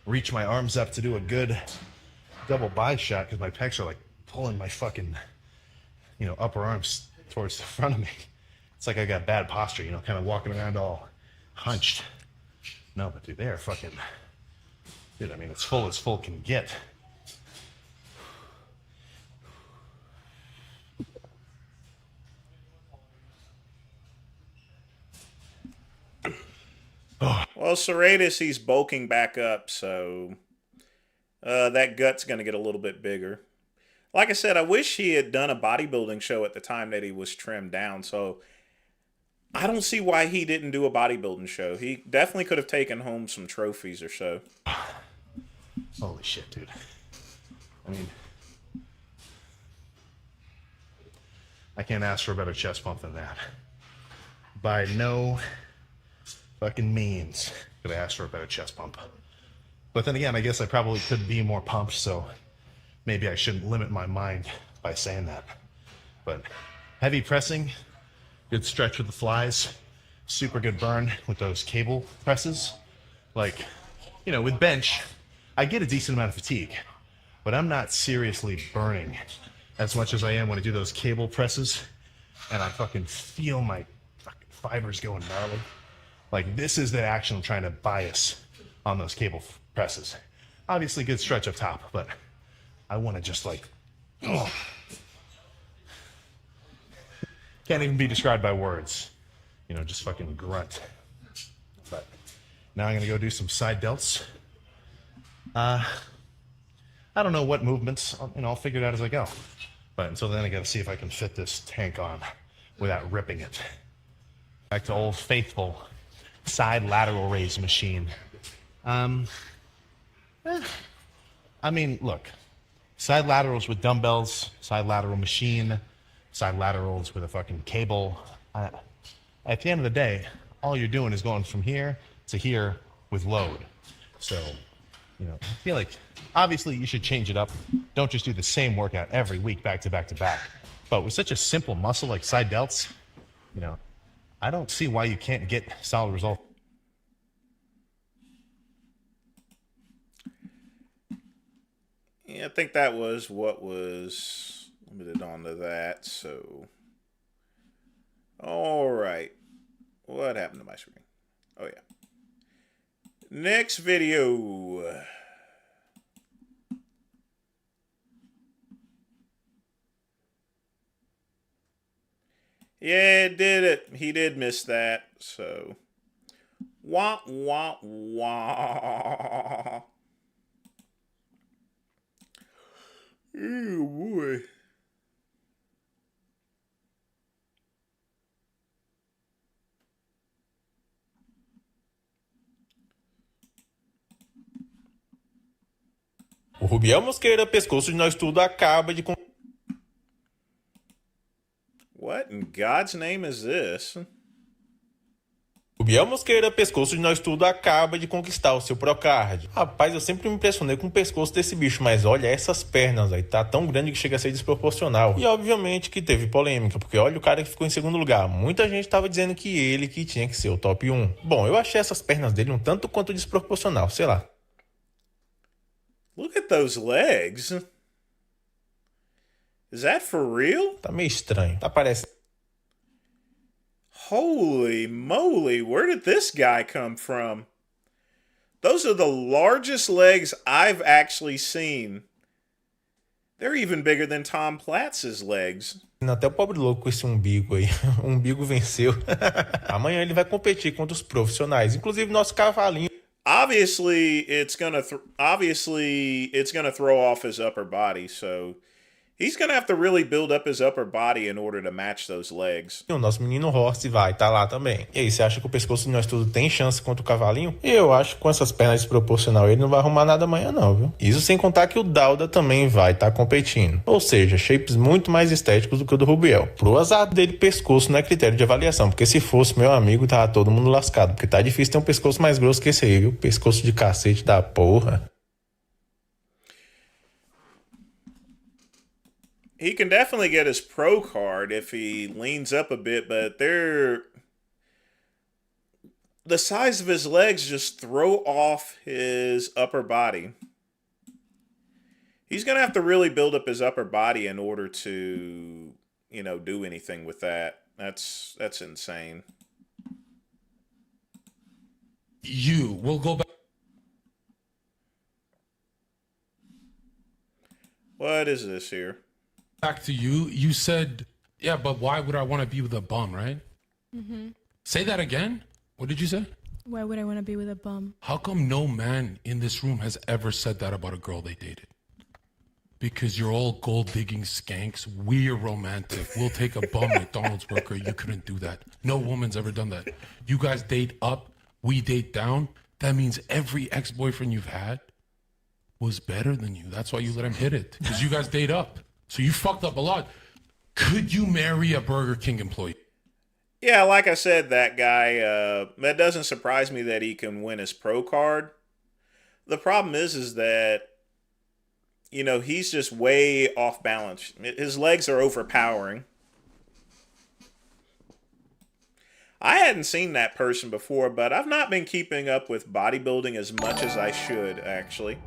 reach my arms up to do a good double bi shot because my pecs are like pulling my fucking, you know, upper arms towards the front of me. It's like I got bad posture, you know, kind of walking around all hunched. No, but dude, they are fucking, dude, I mean, it's full as full can get. Well, Serratus, he's bulking back up, so that gut's going to get a little bit bigger. Like I said, I wish he had done a bodybuilding show at the time that he was trimmed down, so I don't see why he didn't do a bodybuilding show. He definitely could have taken home some trophies or so. Holy shit, dude. I mean, I can't ask for a better chest pump than that. By no fucking means. Could have asked for a better chest pump. But then again, I guess I probably could be more pumped, so maybe I shouldn't limit my mind by saying that. But heavy pressing, good stretch with the flies, super good burn with those cable presses. Like, you know, with bench, I get a decent amount of fatigue, but I'm not seriously burning as much as I am when I do those cable presses, and I fucking feel my fucking fibers going gnarly. Like, this is the action I'm trying to bias on those cable presses. Obviously, good stretch up top, but I want to just like, oh. Can't even be described by words. You know, just fucking grunt. But now I'm gonna go do some side delts. I don't know what movements, you know, I'll figure it out as I go. But until then, I gotta see if I can fit this tank on without ripping it. Back to old faithful side lateral raise machine. I mean, look, side laterals with dumbbells, side lateral machine, side laterals with a fucking cable. At the end of the day, all you're doing is going from here to here with load. So, you know, I feel like obviously you should change it up. Don't just do the same workout every week back to back to back. But with such a simple muscle like side delts, you know, I don't see why you can't get solid results. Yeah, I think that was what was limited onto that. So, all right. What happened to my screen? Oh, yeah. Next video. Yeah, it did it. He did miss that. So, wah, wah, wah. Oh, boy. O Rubiel Mosqueira, pescoço de nós tudo, acaba de... What in God's name is this? Rubiel Mosqueira, pescoço de nós tudo, acaba de conquistar o seu Procard. Rapaz, eu sempre me impressionei com o pescoço desse bicho, mas olha essas pernas aí, tá tão grande que chega a ser desproporcional. E obviamente que teve polêmica, porque olha o cara que ficou em segundo lugar. Muita gente tava dizendo que ele que tinha que ser o top 1. Bom, eu achei essas pernas dele um tanto quanto desproporcional, sei lá. Look at those legs. Is that for real? Tá meio estranho. Tá parecendo... Holy moly, where did this guy come from? Those are the largest legs I've actually seen. They're even bigger than Tom Platz's legs. Até o pobre louco com esse umbigo aí. O umbigo venceu. Amanhã ele vai competir contra os profissionais, inclusive nosso cavalinho. Obviously, it's gonna throw off his upper body, so he's gonna have to really build up his upper body in order to match those legs. O nosso menino Horst vai estar lá também. E aí, você acha que o pescoço de nós tudo tem chance contra o cavalinho? Eu acho que com essas pernas desproporcionais ele não vai arrumar nada amanhã não, viu? Isso sem contar que o Dauda também vai estar competindo. Ou seja, shapes muito mais estéticos do que o do Rubiel. Pro azar dele, pescoço não é critério de avaliação, porque se fosse, meu amigo, tava todo mundo lascado, porque tá difícil ter um pescoço mais grosso que esse aí, viu? Pescoço de cacete da porra. He can definitely get his pro card if he leans up a bit, but the size of his legs just throw off his upper body. He's going to have to really build up his upper body in order to, you know, do anything with that. That's insane. We'll go back. What is this here? Back to you. You said, yeah, but why would I want to be with a bum, right? Mm-hmm. Say that again. What did you say? Why would I want to be with a bum? How come no man in this room has ever said that about a girl they dated? Because you're all gold-digging skanks. We're romantic. We'll take a bum McDonald's worker. You couldn't do that. No woman's ever done that. You guys date up. We date down. That means every ex-boyfriend you've had was better than you. That's why you let him hit it. Because you guys date up. So you fucked up a lot. Could you marry a Burger King employee? Yeah, like I said, that guy, that doesn't surprise me that he can win his pro card. The problem is that, you know, he's just way off balance. His legs are overpowering. I hadn't seen that person before, but I've not been keeping up with bodybuilding as much as I should, actually.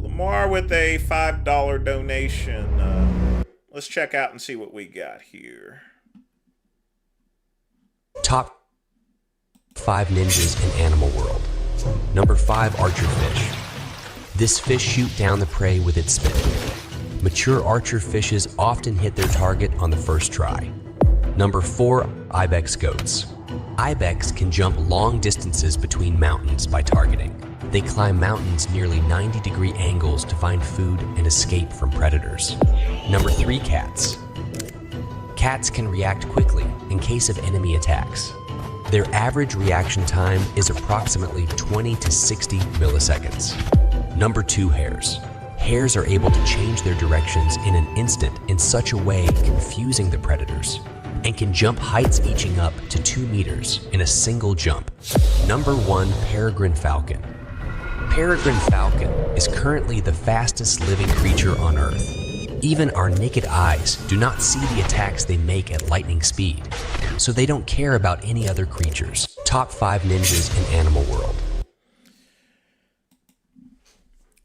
Lamar with a $5 donation. Let's check out and see what we got here. Top 5 ninjas in animal world. Number 5, archer fish. This fish shoot down the prey with its spit. Mature archer fishes often hit their target on the first try. Number 4, ibex goats. Ibex can jump long distances between mountains by targeting. They climb mountains nearly 90-degree angles to find food and escape from predators. Number 3, cats. Cats can react quickly in case of enemy attacks. Their average reaction time is approximately 20 to 60 milliseconds. Number 2, hares. Hares are able to change their directions in an instant in such a way confusing the predators, and can jump heights reaching up to 2 meters in a single jump. Number 1, peregrine falcon. Peregrine falcon is currently the fastest living creature on Earth. Even our naked eyes do not see the attacks they make at lightning speed, so they don't care about any other creatures. Top 5 ninjas in animal world.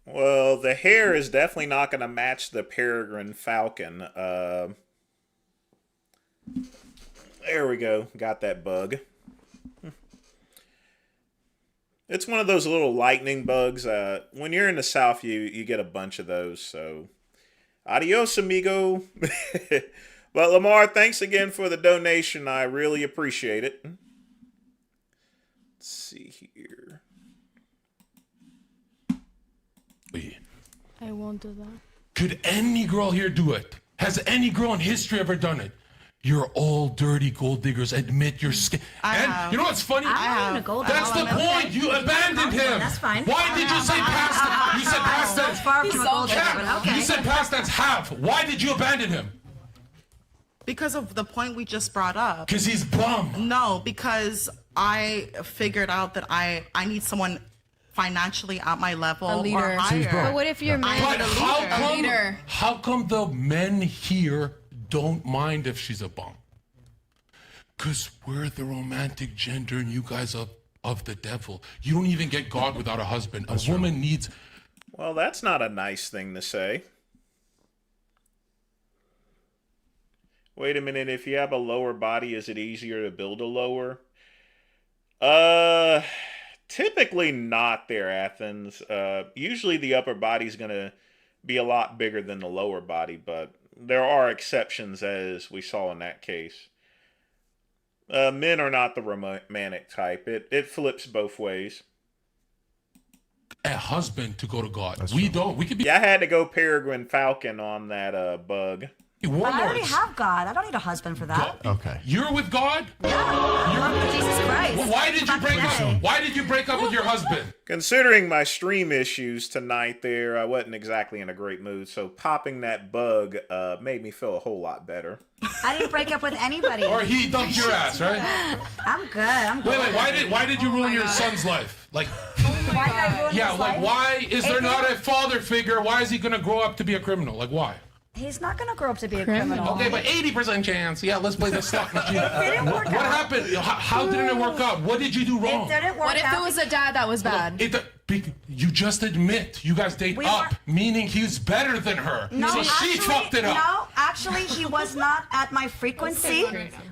Well, the hare is definitely not going to match the peregrine falcon. There we go. Got that bug. It's one of those little lightning bugs. When you're in the South, you get a bunch of those. So, adios, amigo. But Lamar, thanks again for the donation. I really appreciate it. Let's see here. I won't do that. Could any girl here do it? Has any girl in history ever done it? You're all dirty gold diggers. Admit you're scared. And you know what's funny? That's the point. You abandoned him. That's fine. Why did you say past tense? You said past tense. Far from a gold digger, but okay. You said past tense half. Why did you abandon him? Because of the point we just brought up. Because he's bum. No, because I figured out that I need someone financially at my level or higher. But what if you're married to a leader? How come the men here don't mind if she's a bum? Because we're the romantic gender and you guys are of the devil. You don't even get God without a husband. A woman needs... Well, that's not a nice thing to say. Wait a minute, if you have a lower body, is it easier to build a lower? Typically not there, Athens. Usually the upper body's going to be a lot bigger than the lower body, but there are exceptions, as we saw in that case. Men are not the romantic type. It flips both ways. A husband to go to God. We don't. We could be... Yeah, I had to go peregrine falcon on that bug. I already have God. I don't need a husband for that. Okay. You're with God? Yeah. Jesus Christ. Well, why did you break up? Why did you break up with your husband? Considering my stream issues tonight there, I wasn't exactly in a great mood, so popping that bug made me feel a whole lot better. I didn't break up with anybody. Or he dumped your ass, right? I'm good. I'm good. Wait, why did you ruin your son's life? Like, why did I ruin his life? Why is there not a father figure? Why is he gonna grow up to be a criminal? Like, why? He's not going to grow up to be a criminal. Okay, but 80% chance. Yeah, let's play the slot machine. It didn't work What out. happened? How didn't it work out? What did you do wrong? It didn't work What if out. it was a dad that was bad? You just admit you guys date up, meaning he's better than her. No, so actually, she fucked it up. No, actually, he was not at my frequency.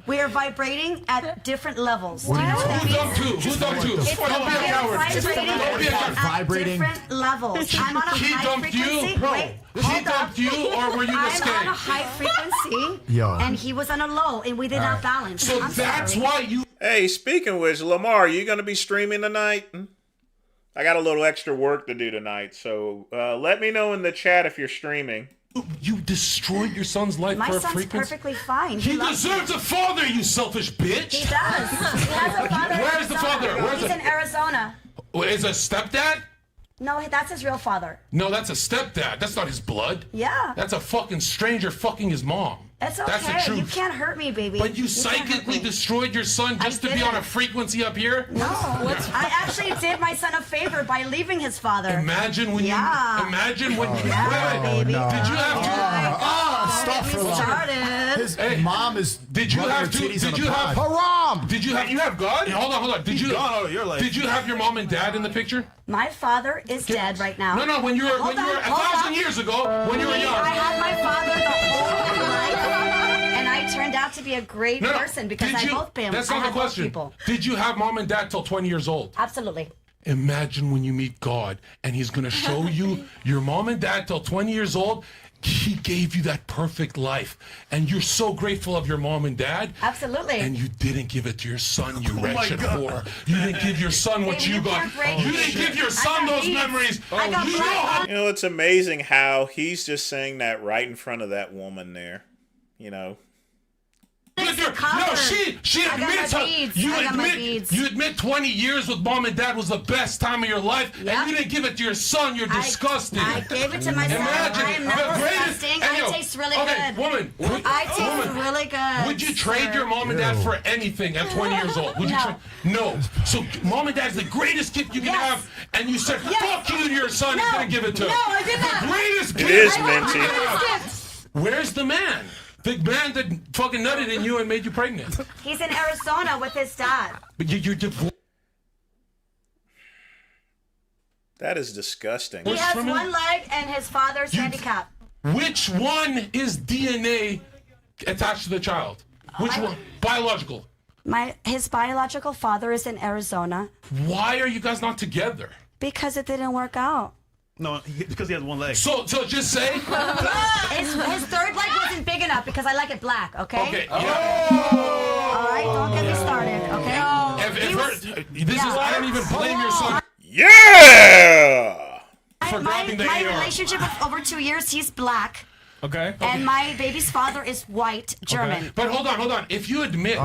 We are vibrating at different levels. Who dumped who? Who dumped who? It's Don't be a coward. vibrating Don't be a coward. at different levels. I'm on a He high dumped frequency. you? No. Wait, He hold up. dumped you, or were you I'm mistaken? on a high frequency, Yo. and he was on a low, and we did not balance. So I'm that's sorry. why you... Hey, speaking of which, Lamar, are you going to be streaming tonight? I got a little extra work to do tonight, so let me know in the chat if you're streaming. You destroyed your son's life My for a son's frequency. perfectly fine. He loves deserves me. a father, you selfish bitch. He does. He has a father. in Where's the Arizona. father? Where's He's the... in Arizona. Is a stepdad? No, that's his real father. No, that's a stepdad. That's not his blood. Yeah. That's a fucking stranger fucking his mom. It's okay. That's the truth. You can't hurt me, baby. But you psychically destroyed your son just to be on a frequency up here? No. I actually did my son a favor by leaving his father. Imagine when imagine when baby. Did you have to Stop for started. His mom is. Did you have Haram? Did you have God? Hold on. Did He's you gone out of your life. Did you have your mom and dad in the picture? My father is dead right now. No, when you were 1,000 years ago, when you were young. I had my father the whole life, and I turned out to be a great person because I both been. That's I not the had both question. people. Did you have mom and dad till 20 years old? Absolutely. Imagine when you meet God and he's going to show you your mom and dad till 20 years old. He gave you that perfect life. And you're so grateful of your mom and dad. Absolutely. And you didn't give it to your son, you wretched whore. You didn't give your son what you got. You didn't give your son those memories. You know, it's amazing how he's just saying that right in front of that woman there. You know. No, she admits you admit 20 years with mom and dad was the best time of your life, and you didn't give it to your son. You're disgusting. I gave it to my son. I am not disgusting. I taste really good. Woman, I taste really good. Would you trade your mom and dad for anything at 20 years old? Would you? No. So mom and dad's the greatest gift you can have, and you said fuck you to your son. He's gonna give it to him. No, I did not. The greatest gift. It is minty. Where's the man? The man that fucking nutted in you and made you pregnant. He's in Arizona with his dad. But you're divorced. That is disgusting. He has one leg and his father's handicapped. Which one is DNA attached to the child? Which one? Biological. His biological father is in Arizona. Why are you guys not together? Because it didn't work out. No, because he has one leg. So just say. his third leg wasn't big enough because I like it black. Okay. Okay. All right, don't get me started. Okay. I don't even blame your son. Yeah. My relationship of over 2 years. He's black. Okay. And my baby's father is white, German. Okay. But hold on. If you admit,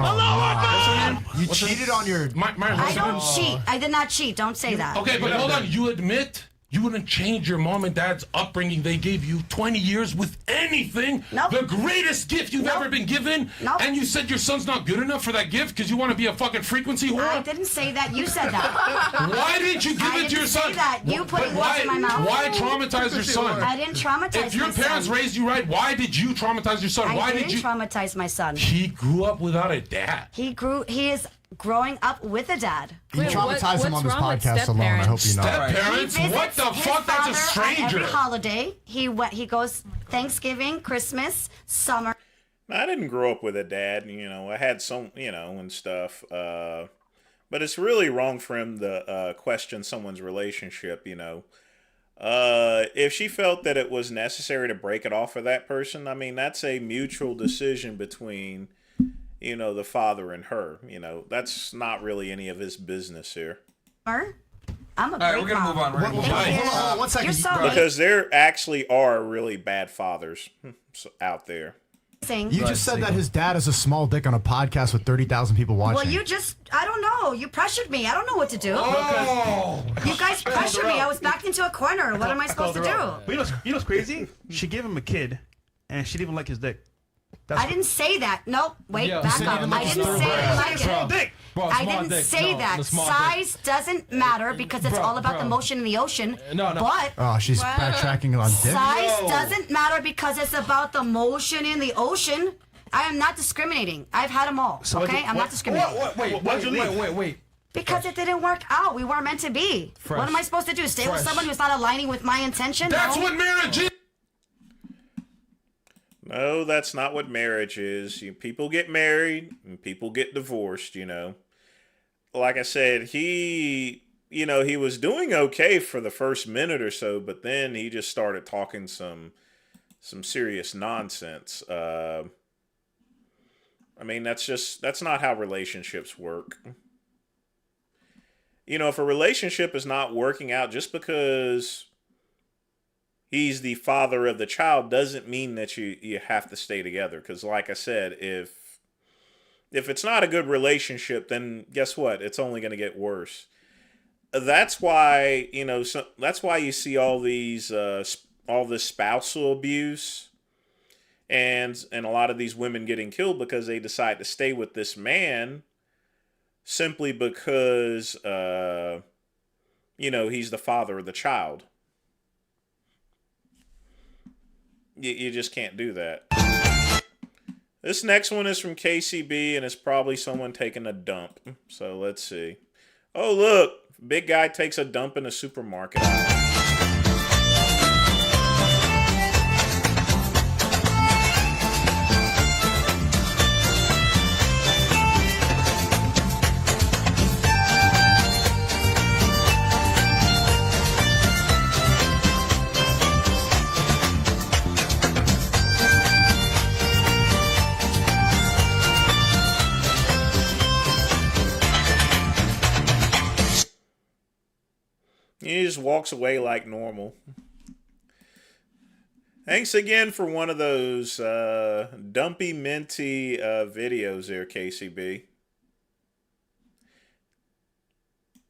you cheated on your. I don't cheat. I did not cheat. Don't say that. Okay, but hold on. You admit you wouldn't change your mom and dad's upbringing. They gave you 20 years with anything. Nope. The greatest gift you've ever been given. Nope. And you said your son's not good enough for that gift because you want to be a fucking frequency whore? I didn't say that. You said that. Why didn't you give it to your son? I didn't say that. You putting words in my mouth. Why traumatize your son? I didn't traumatize my son. If your parents raised you right, why did you traumatize your son? I didn't traumatize my son. He grew up without a dad. He is growing up with a dad. You traumatize him on this podcast alone. I hope you know. Step-parents? What the fuck? That's a stranger. Every holiday, he goes Thanksgiving, Christmas, summer. I didn't grow up with a dad. You know, I had some, and stuff. But it's really wrong for him to question someone's relationship. If she felt that it was necessary to break it off for that person, I mean, that's a mutual decision between the father and her. That's not really any of his business here. I'm a All right, we're gonna move on. We're gonna move on. Hold on 1 second. Because there actually are really bad fathers out there. You just said that his dad is a small dick on a podcast with 30,000 people watching. Well, I don't know. You pressured me. I don't know what to do. Oh. You guys pressured me. I was backed into a corner. What am I supposed to do? But you know what's crazy? She gave him a kid, and she didn't even like his dick. I didn't say that. Nope. Wait, back up. I didn't say I didn't like it. I didn't say that. Size doesn't matter because it's all about the motion in the ocean. No. But she's backtracking on dick. Size doesn't matter because it's about the motion in the ocean. I am not discriminating. I've had them all. Okay, I'm not discriminating. Wait. Because it didn't work out. We weren't meant to be. Fresh. What am I supposed to do? Stay with someone who's not aligning with my intention? That's what marriage is. No, that's not what marriage is. People get married and people get divorced, Like I said, he was doing okay for the first minute or so, but then he just started talking some serious nonsense. I mean, that's not how relationships work. If a relationship is not working out just because he's the father of the child doesn't mean that you have to stay together. Because like I said, if it's not a good relationship, then guess what? It's only going to get worse. that's why, you know, that's why you see all these all this spousal abuse and a lot of these women getting killed because they decide to stay with this man simply because you know, he's the father of the child. You just can't do that. This next one is from KCB, and it's probably someone taking a dump. So let's see. Oh, look. Big guy takes a dump in a supermarket aisle. He just walks away like normal. Thanks again for one of those dumpy minty videos there, KCB.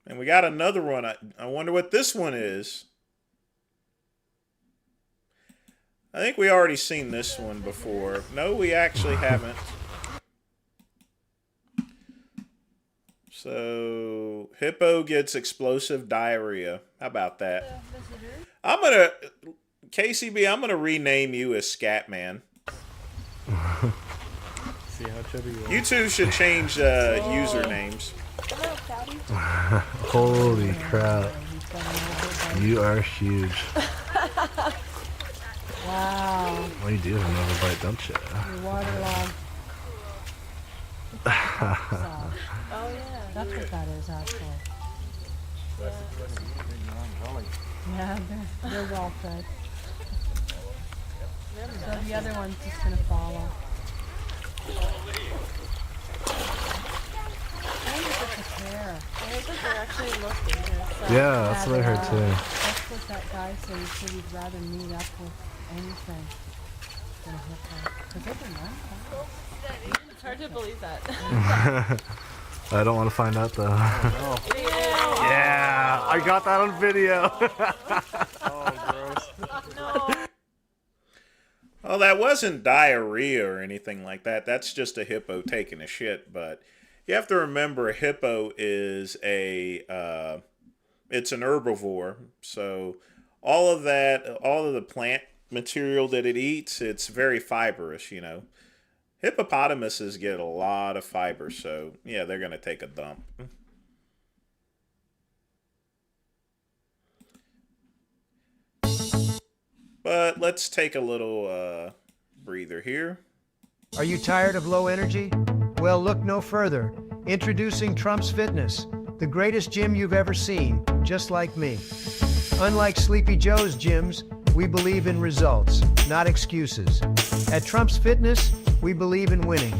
And we got another one. I wonder what this one is. I think we already seen this one before. No, we actually haven't. So, hippo gets explosive diarrhea. How about that? KCB, I'm gonna rename you as Scatman. See how chubby you are. You two should change usernames. Holy crap. You are huge. Wow. Well, you do have another bite, don't you? You're waterlogged. Oh yeah. That's what that is, actually. Yeah, they're well fed. So the other one's just gonna follow. I think it's a pair. I think that they're actually looking here. So. Yeah, that's what I heard too. That's what that guy said. He said he'd rather meet up with anything than a hippo. Because they've been running. It's hard to believe that. I don't want to find out though. Oh, no. Yeah, I got that on video. Oh, gross. No. Oh, that wasn't diarrhea or anything like that. That's just a hippo taking a shit. But you have to remember, a hippo is it's an herbivore. So all of the plant material that it eats, it's very fibrous, you know. Hippopotamuses get a lot of fiber, so yeah, they're going to take a dump. But let's take a little breather here. Are you tired of low energy? Well, look no further. Introducing Trump's Fitness, the greatest gym you've ever seen, just like me. Unlike Sleepy Joe's gyms, we believe in results, not excuses. At Trump's Fitness, we believe in winning.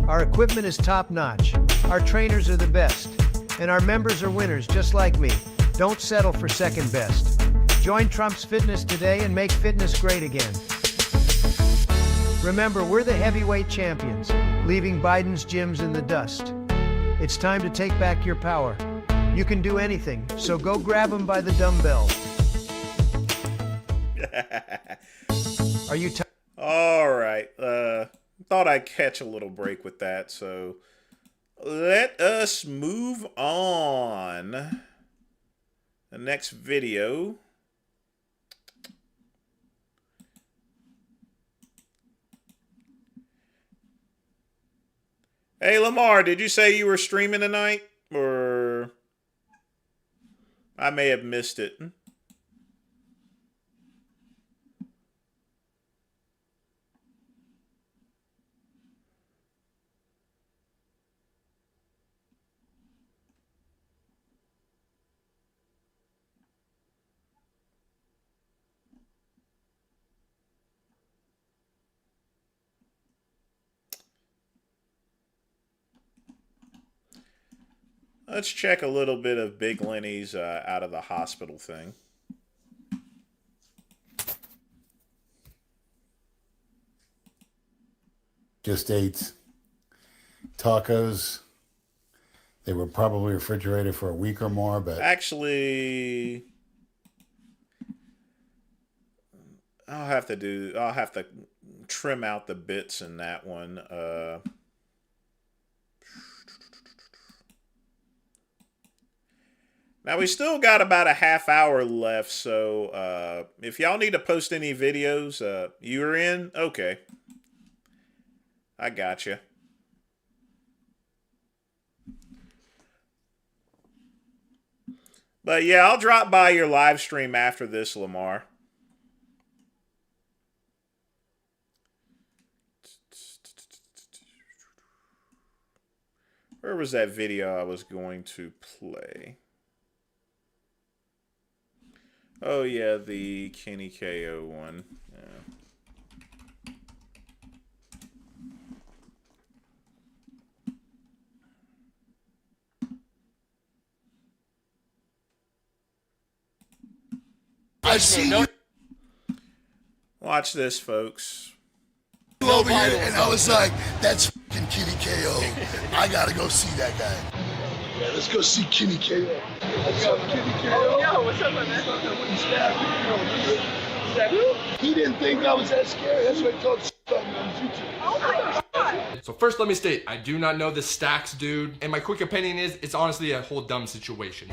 Our equipment is top-notch. Our trainers are the best. And our members are winners, just like me. Don't settle for second best. Join Trump's Fitness today and make fitness great again. Remember, we're the heavyweight champions, leaving Biden's gyms in the dust. It's time to take back your power. You can do anything, so go grab them by the dumbbell. Are you tired? All right. Thought I'd catch a little break with that, so let us move on. The next video. Hey, Lamar, did you say you were streaming tonight? Or I may have missed it. Let's check a little bit of Big Lenny's out of the hospital thing. Just ate tacos. They were probably refrigerated for a week or more, but actually, I'll have to trim out the bits in that one. Now we still got about a half hour left, so if y'all need to post any videos, you're in? Okay. I gotcha. But yeah, I'll drop by your live stream after this, Lamar. Where was that video I was going to play? Oh yeah, the Kenny KO one. Yeah. I see you Watch this, folks. over here, and I was like, that's fucking Kenny KO. I gotta go see that guy. Yeah, let's go see Kenny KO. What's up, Kenny KO? Yo, what's up, man? Is that who? He didn't think I was that scary. That's what he told about me on YouTube. Oh my God. So first, let me state, I do not know the Stacks dude, and my quick opinion is it's honestly a whole dumb situation.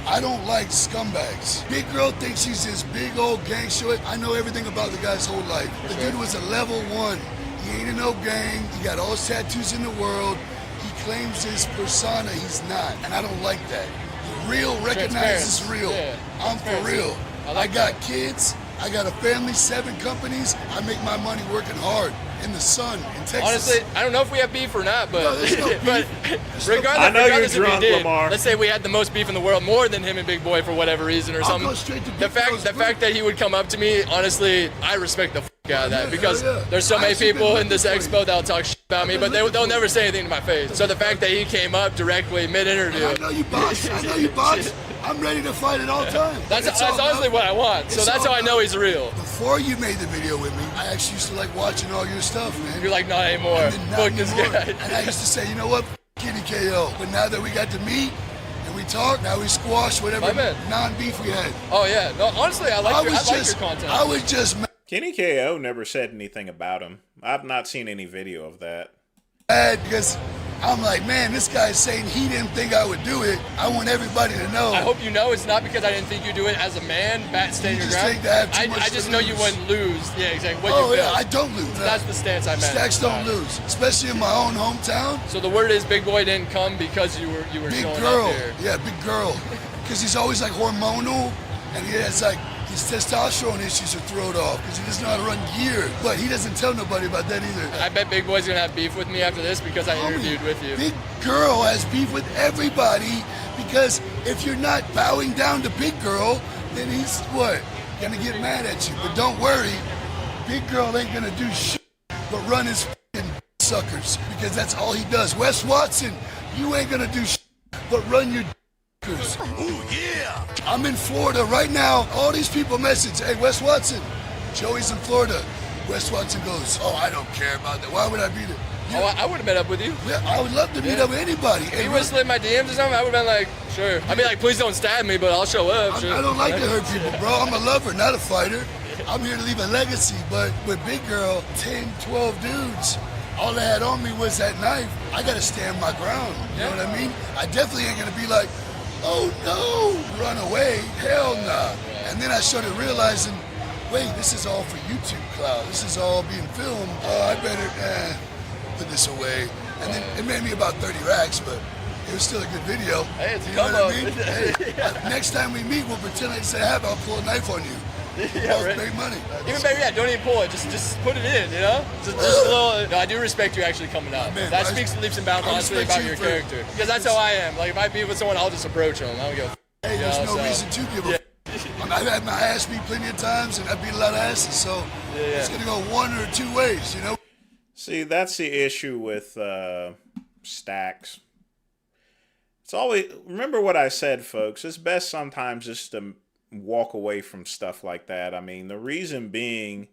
I don't like scumbags. Big Girl thinks he's this big old gangster. I know everything about the guy's whole life. The dude was a level 1. He ain't in no gang. He got all his tattoos in the world. He claims his persona. He's not. And I don't like that. The real recognizes real. Yeah. I'm for real. I got kids. I got a family, 7 companies. I make my money working hard in the sun in Texas. Honestly, I don't know if we have beef or not, but No, there's no beef. but I know you're regardless if we drunk, did, Lamar. let's say we had the most beef in the world, more than him and Big Boy for whatever reason or I'll something. go straight to The Big Girl's fact that he would come up to me, honestly, I respect the out of that because there's so I many actually people been in this looking for expo that'll talk shit about me, but they'll never say anything to my face. So the fact that he came up directly mid-interview, I know you box. I know you box. I'm ready to fight at all times. That's honestly what I want. So that's how I know he's real. Before you made the video with me, I actually used to like watching all your stuff, man. You're like, not anymore. And then not Fuck this anymore. guy. And I used to say, you know what, Kenny KO. But now that we got to meet and we talk, now we squash whatever non-beef we had. Oh yeah, no, honestly, I like your content. I was just Kenny KO never said anything about him. I've not seen any video of that. mad because I'm like, man, this guy's saying he didn't think I would do it. I want everybody to know. I hope you know it's not because I didn't think you'd do it as a man, stand your ground. I just know you wouldn't lose. Yeah, exactly. What you feel. I don't lose. That's the stance I meant. Stacks don't lose, especially in my own hometown. So the word is Big Boy didn't come because you were Big showing girl. up here. Yeah, big girl. Because he's always like hormonal, and he has like his testosterone issues are thrown off because he doesn't know how to run gear. But he doesn't tell nobody about that either. I bet Big Boy's gonna have beef with me after this because I interviewed with you. Big girl has beef with everybody because if you're not bowing down to Big Girl, then he's what? Gonna get mad at you. But don't worry, Big Girl ain't gonna do shit but run his f***ing suckers because that's all he does. Wes Watson, you ain't gonna do shit but run your suckers. Ooh, yeah! I'm in Florida right now. All these people message, hey, Wes Watson, Joey's in Florida. Wes Watson goes, oh, I don't care about that. Why would I be there? Oh, I would have met up with you. Yeah, I would love to meet up with anybody. If you would have slid my DMs or something, I would have been like, sure. I'd be like, please don't stab me, but I'll show up. I don't like to hurt people, bro. I'm a lover, not a fighter. I'm here to leave a legacy, but with Big Girl, 10, 12 dudes, all they had on me was that knife. I gotta stand my ground, you know what I mean? I definitely ain't gonna be like, oh no, run away, hell nah. And then I started realizing, wait, this is all for YouTube cloud. This is all being filmed. I better put this away. And then it made me about 30 racks, but it was still a good video. Hey, it's a you know combo. what I mean? Hey, next time we meet, we'll pretend I say have, I'll pull a knife on you. Yeah, right. Make money. Even better, yeah, don't even pull it. Just put it in, you know? Just a little. No, I do respect you actually coming out. Man, that speaks leaps and bounds, honestly, about your character. Because that's how I am. Like, if I beef with someone, I'll just approach them. I don't give a Hey, there's no reason to give a I've had my ass beat plenty of times, and I beat a lot of asses, so it's going to go one or two ways, you know? See, that's the issue with Stacks. It's always, remember what I said, folks. It's best sometimes just to walk away from stuff like that. I mean, the reason being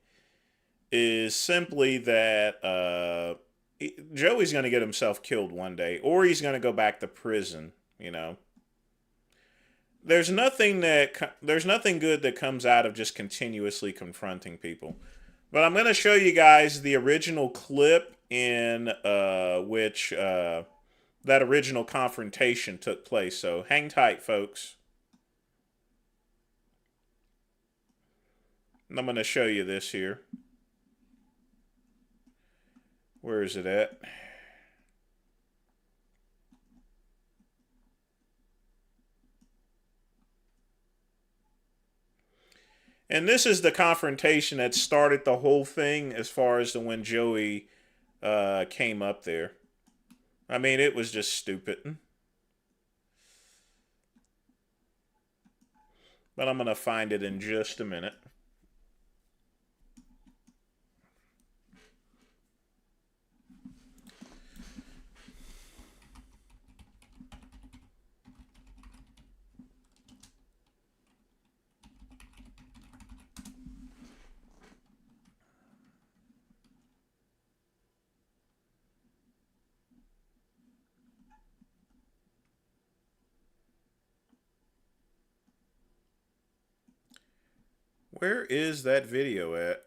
is simply that Joey's going to get himself killed one day, or he's going to go back to prison, you know. There's nothing good that comes out of just continuously confronting people. But I'm going to show you guys the original clip in which that original confrontation took place. So hang tight, folks. And I'm going to show you this here. Where is it at? And this is the confrontation that started the whole thing as far as when Joey came up there. I mean, it was just stupid. But I'm going to find it in just a minute. Where is that video at?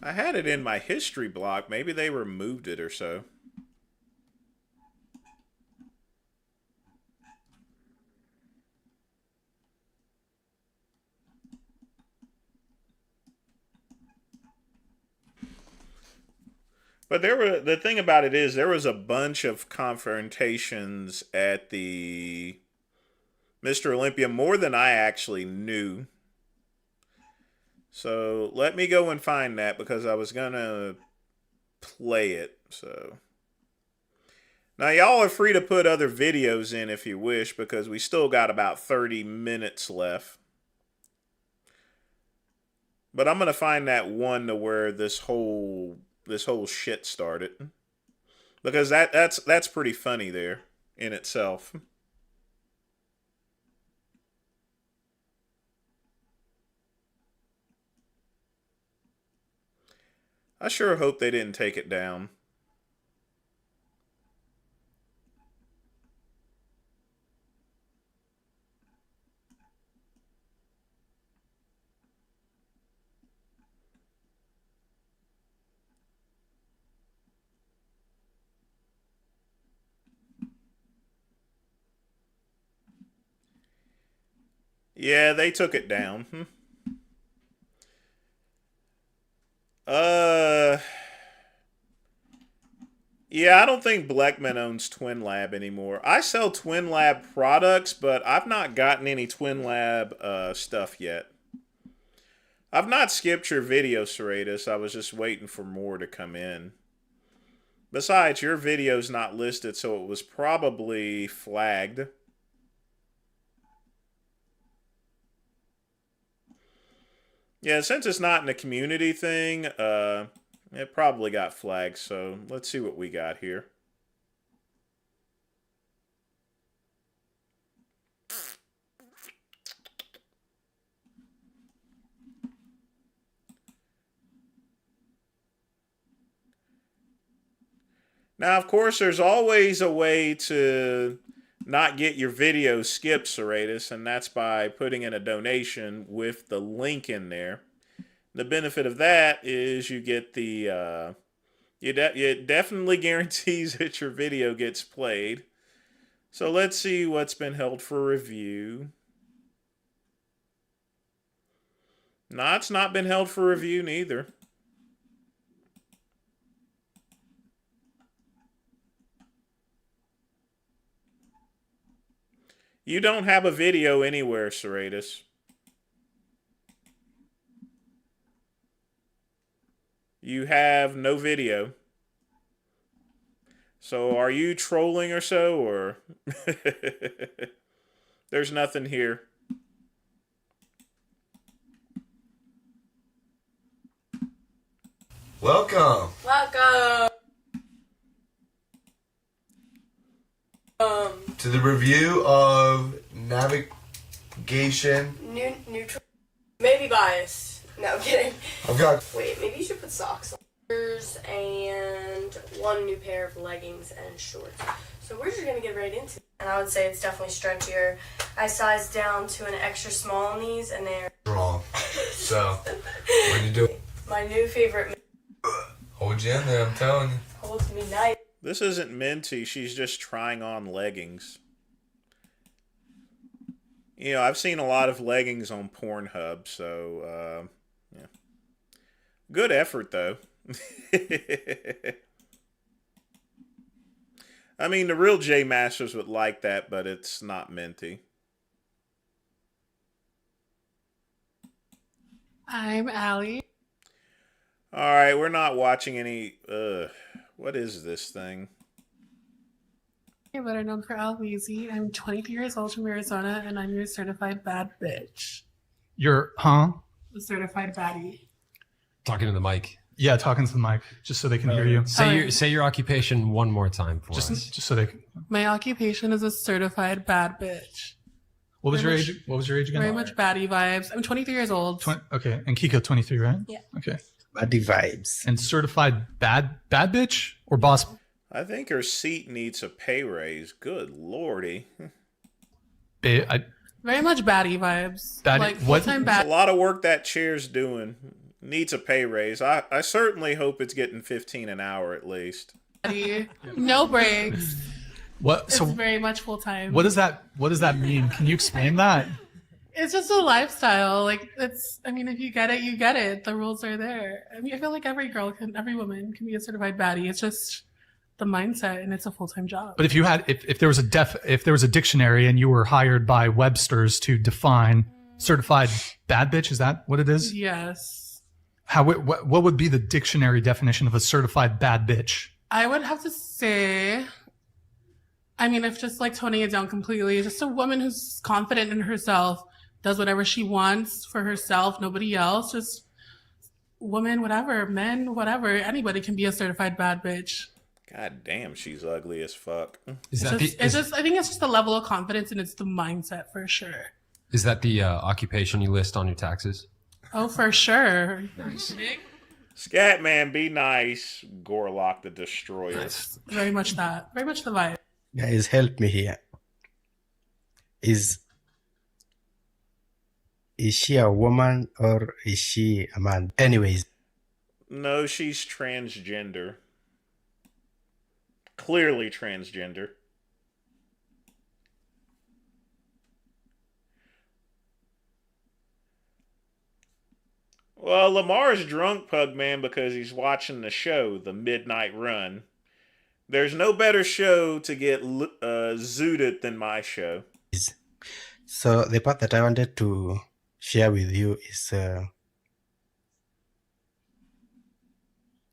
I had it in my history block. Maybe they removed it or so. But the thing about it is there was a bunch of confrontations at the Mr. Olympia, more than I actually knew. So let me go and find that because I was going to play it. So now y'all are free to put other videos in if you wish because we still got about 30 minutes left. But I'm going to find that one to where this whole shit started, because that's pretty funny there in itself. I sure hope they didn't take it down. Yeah, they took it down. Yeah, I don't think Blackman owns Twin Lab anymore. I sell Twin Lab products, but I've not gotten any Twin Lab stuff yet. I've not skipped your video, Serratus. I was just waiting for more to come in. Besides, your video's not listed, so it was probably flagged. Yeah, since it's not in the community thing, it probably got flagged, so let's see what we got here. Now, of course, there's always a way to not get your video skipped, Serratus, and that's by putting in a donation with the link in there. The benefit of that is you get the, it definitely guarantees that your video gets played. So let's see what's been held for review. No, it's not been held for review neither. You don't have a video anywhere, Serratus. You have no video. So are you trolling or so, or? There's nothing here. Welcome. Welcome. To the review of Geishan. Neutral. Maybe biased. No, I'm kidding. I've got. Wait, maybe you should put socks on. And one new pair of leggings and shorts. So we're just gonna get right into it. And I would say it's definitely stretchier. I sized down to an extra small on these, and they're Wrong. So, what do you do? my new favorite. Hold you in there, I'm telling you. Holds me nice. This isn't Minty. She's just trying on leggings. You know, I've seen a lot of leggings on Pornhub, so, yeah. Good effort, though. I mean, the real J Masters would like that, but it's not Minty. I'm Allie. Alright, we're not watching any... what is this thing? You're better known for Al Weezy. I'm 23 years old from Arizona, and I'm your certified bad bitch. You're, huh? A certified baddie. Talking to the mic. Yeah, talking to the mic, just so they can hear you. Say your occupation one more time for us. Just so they can. My occupation is a certified bad bitch. What was your Very age? What was your age again? Very much baddie vibes. I'm 23 years old. Okay, and Kiko 23, right? Yeah. Okay. Baddie vibes. And certified bad bitch or boss? I think her seat needs a pay raise. Good lordy. Very much baddie vibes. Baddie- like what- full-time There's bad. a lot of work that chair's doing. Needs a pay raise. I certainly hope it's getting 15 an hour at least. No breaks. What? It's So very much full time. what does that mean? Can you explain that? It's just a lifestyle. Like it's. I mean, if you get it, you get it. The rules are there. I mean, I feel like every woman can be a certified baddie. It's just the mindset, and it's a full time job. But if you had, if there was a dictionary and you were hired by Webster's to define certified bad bitch, is that what it is? Yes. What would be the dictionary definition of a certified bad bitch? I would have to say, I mean, if just like toning it down completely, just a woman who's confident in herself, does whatever she wants for herself, nobody else, just woman, whatever, men, whatever, anybody can be a certified bad bitch. God damn, she's ugly as fuck. I think it's just the level of confidence and it's the mindset for sure. Is that the occupation you list on your taxes? Oh, for sure. Scatman, be nice. Gorlock the Destroyer. Very much that. Very much the vibe. Guys, help me here. Is she a woman or is she a man? Anyways. No, she's transgender. Clearly transgender. Well, Lamar's drunk, Pugman, because he's watching the show, The Midnight Run. There's no better show to get zooted than my show. So the part that I wanted to share with you is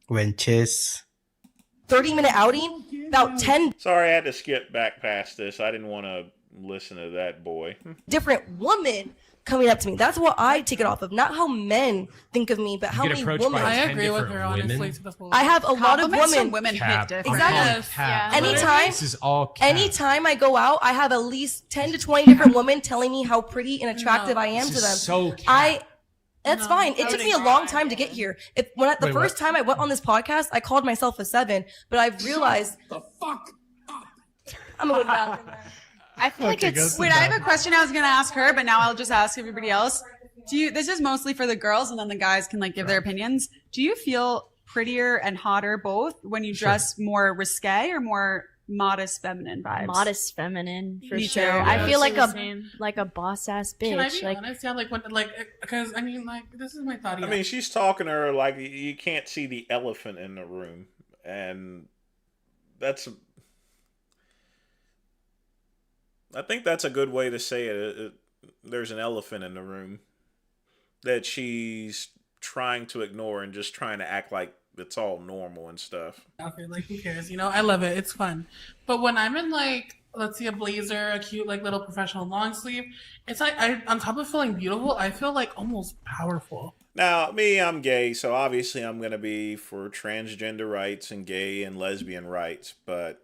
when Chase 30-minute outing, about 10 Sorry, I had to skip back past this. I didn't want to listen to that boy. different women coming up to me. That's what I take it off of. Not how men think of me, but how get many approached women. by I 10 agree with different her, honestly. women? To the full. I have a lot of Compliments women. from women hit different. Exactly. Cap. Anytime, This is all cap. anytime I go out, I have at least 10 to 20 different women telling me how pretty and attractive I am This to them. is so cap. That's fine. It took me a long time to get here. The first time I went on this podcast, I called myself a 7, but I've realized the fuck. I'm going back. I feel like it's. Wait, I have a question I was gonna ask her, but now I'll just ask everybody else. This is mostly for the girls, and then the guys can like give their opinions. Do you feel prettier and hotter both when you dress more risque or more modest feminine vibes? Modest feminine for Me sure. too. I Yeah, feel it's like a boss ass bitch. Can I be like honest? Yeah, because I mean, like, this is my thought. I mean, she's talking to her like you can't see the elephant in the room. And I think that's a good way to say it. There's an elephant in the room that she's trying to ignore and just trying to act like it's all normal and stuff. Okay, like who cares? You know, I love it. It's fun. But when I'm in like, let's see, a blazer, a cute like little professional long sleeve, it's like on top of feeling beautiful, I feel like almost powerful. Now, me, I'm gay, so obviously I'm going to be for transgender rights and gay and lesbian rights. But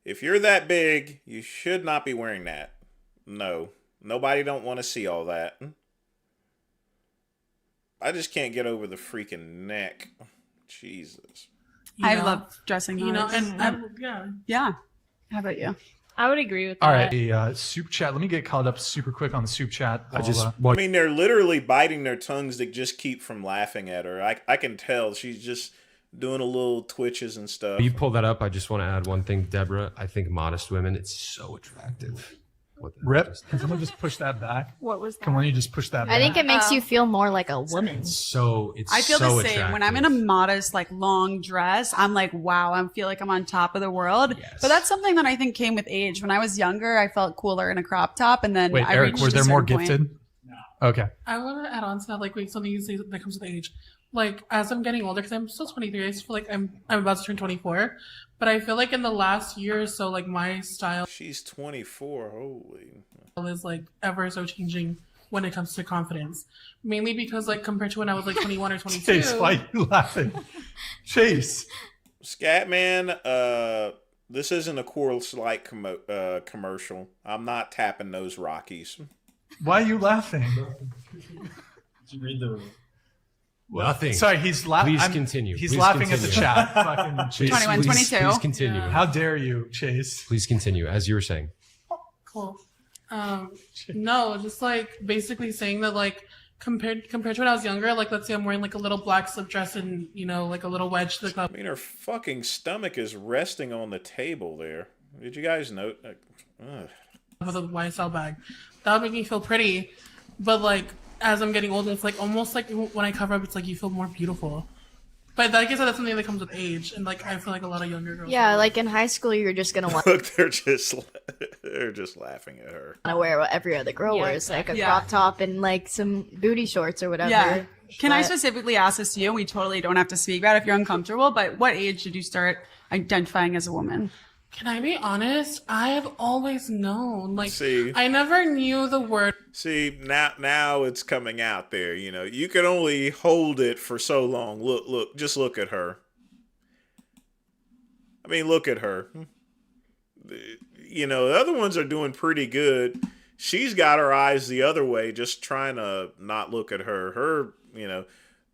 if you're that big, you should not be wearing that. No. Nobody don't want to see all that. I just can't get over the freaking neck. Jesus. I love dressing. You know, those. and yeah. How about you? I would agree with that. All right, super chat. Let me get caught up super quick on the soup chat. I mean, they're literally biting their tongues to just keep from laughing at her. I can tell she's just doing a little twitches and stuff. You pull that up. I just want to add one thing, Deborah. I think modest women, it's so attractive. Rip, can someone just push that back? What was that? Can one of you just push that back? I think it makes you feel more like a woman. So it's I feel so the same. attractive. When I'm in a modest, like long dress, I'm like, wow, I feel like I'm on top of the world. Yes. But that's something that I think came with age. When I was younger, I felt cooler in a crop top, and then Wait, I Eric, reached was a there more certain point. gifted? No. Okay. I want to add on to that, like, wait, something you say that comes with age. Like, as I'm getting older, because I'm still 23, I just feel like I'm about to turn 24. But I feel like in the last year or so, like, my style... She's 24, holy... ...is, like, ever so changing when it comes to confidence. Mainly because, like, compared to when I was, like, 21 or 22... Chase, why are you laughing? Chase! Scatman, this isn't a Coors Light commercial. I'm not tapping those Rockies. Why are you laughing? Did you read the... Nothing. Sorry, he's laughing. Please continue. He's Please laughing continue. at the chat. Fucking Chase. 21, 22. Please continue. How dare you, Chase? Please continue, as you were saying. Cool. No, just, like, basically saying that, like, compared to when I was younger, like, let's say I'm wearing, like, a little black slip dress and, you know, like, a little wedge to the club. I mean, her fucking stomach is resting on the table there. Did you guys note? With a YSL bag. That would make me feel pretty. But, like, as I'm getting older, it's like almost like when I cover up, it's like you feel more beautiful. But I guess that's something that comes with age, and like I feel like a lot of younger girls. Yeah, like in high school, you're just gonna want Look, they're just laughing at her. to wear what every other girl wears, like a crop top and like some booty shorts or whatever. Yeah. Can I But- specifically ask this to you? We totally don't have to speak about it if you're uncomfortable, but what age did you start identifying as a woman? Can I be honest? I have always known. Like, See, I never knew the word. See, now it's coming out there. You know, you can only hold it for so long. Look, just look at her. I mean, look at her. You know, the other ones are doing pretty good. She's got her eyes the other way, just trying to not look at her. You know,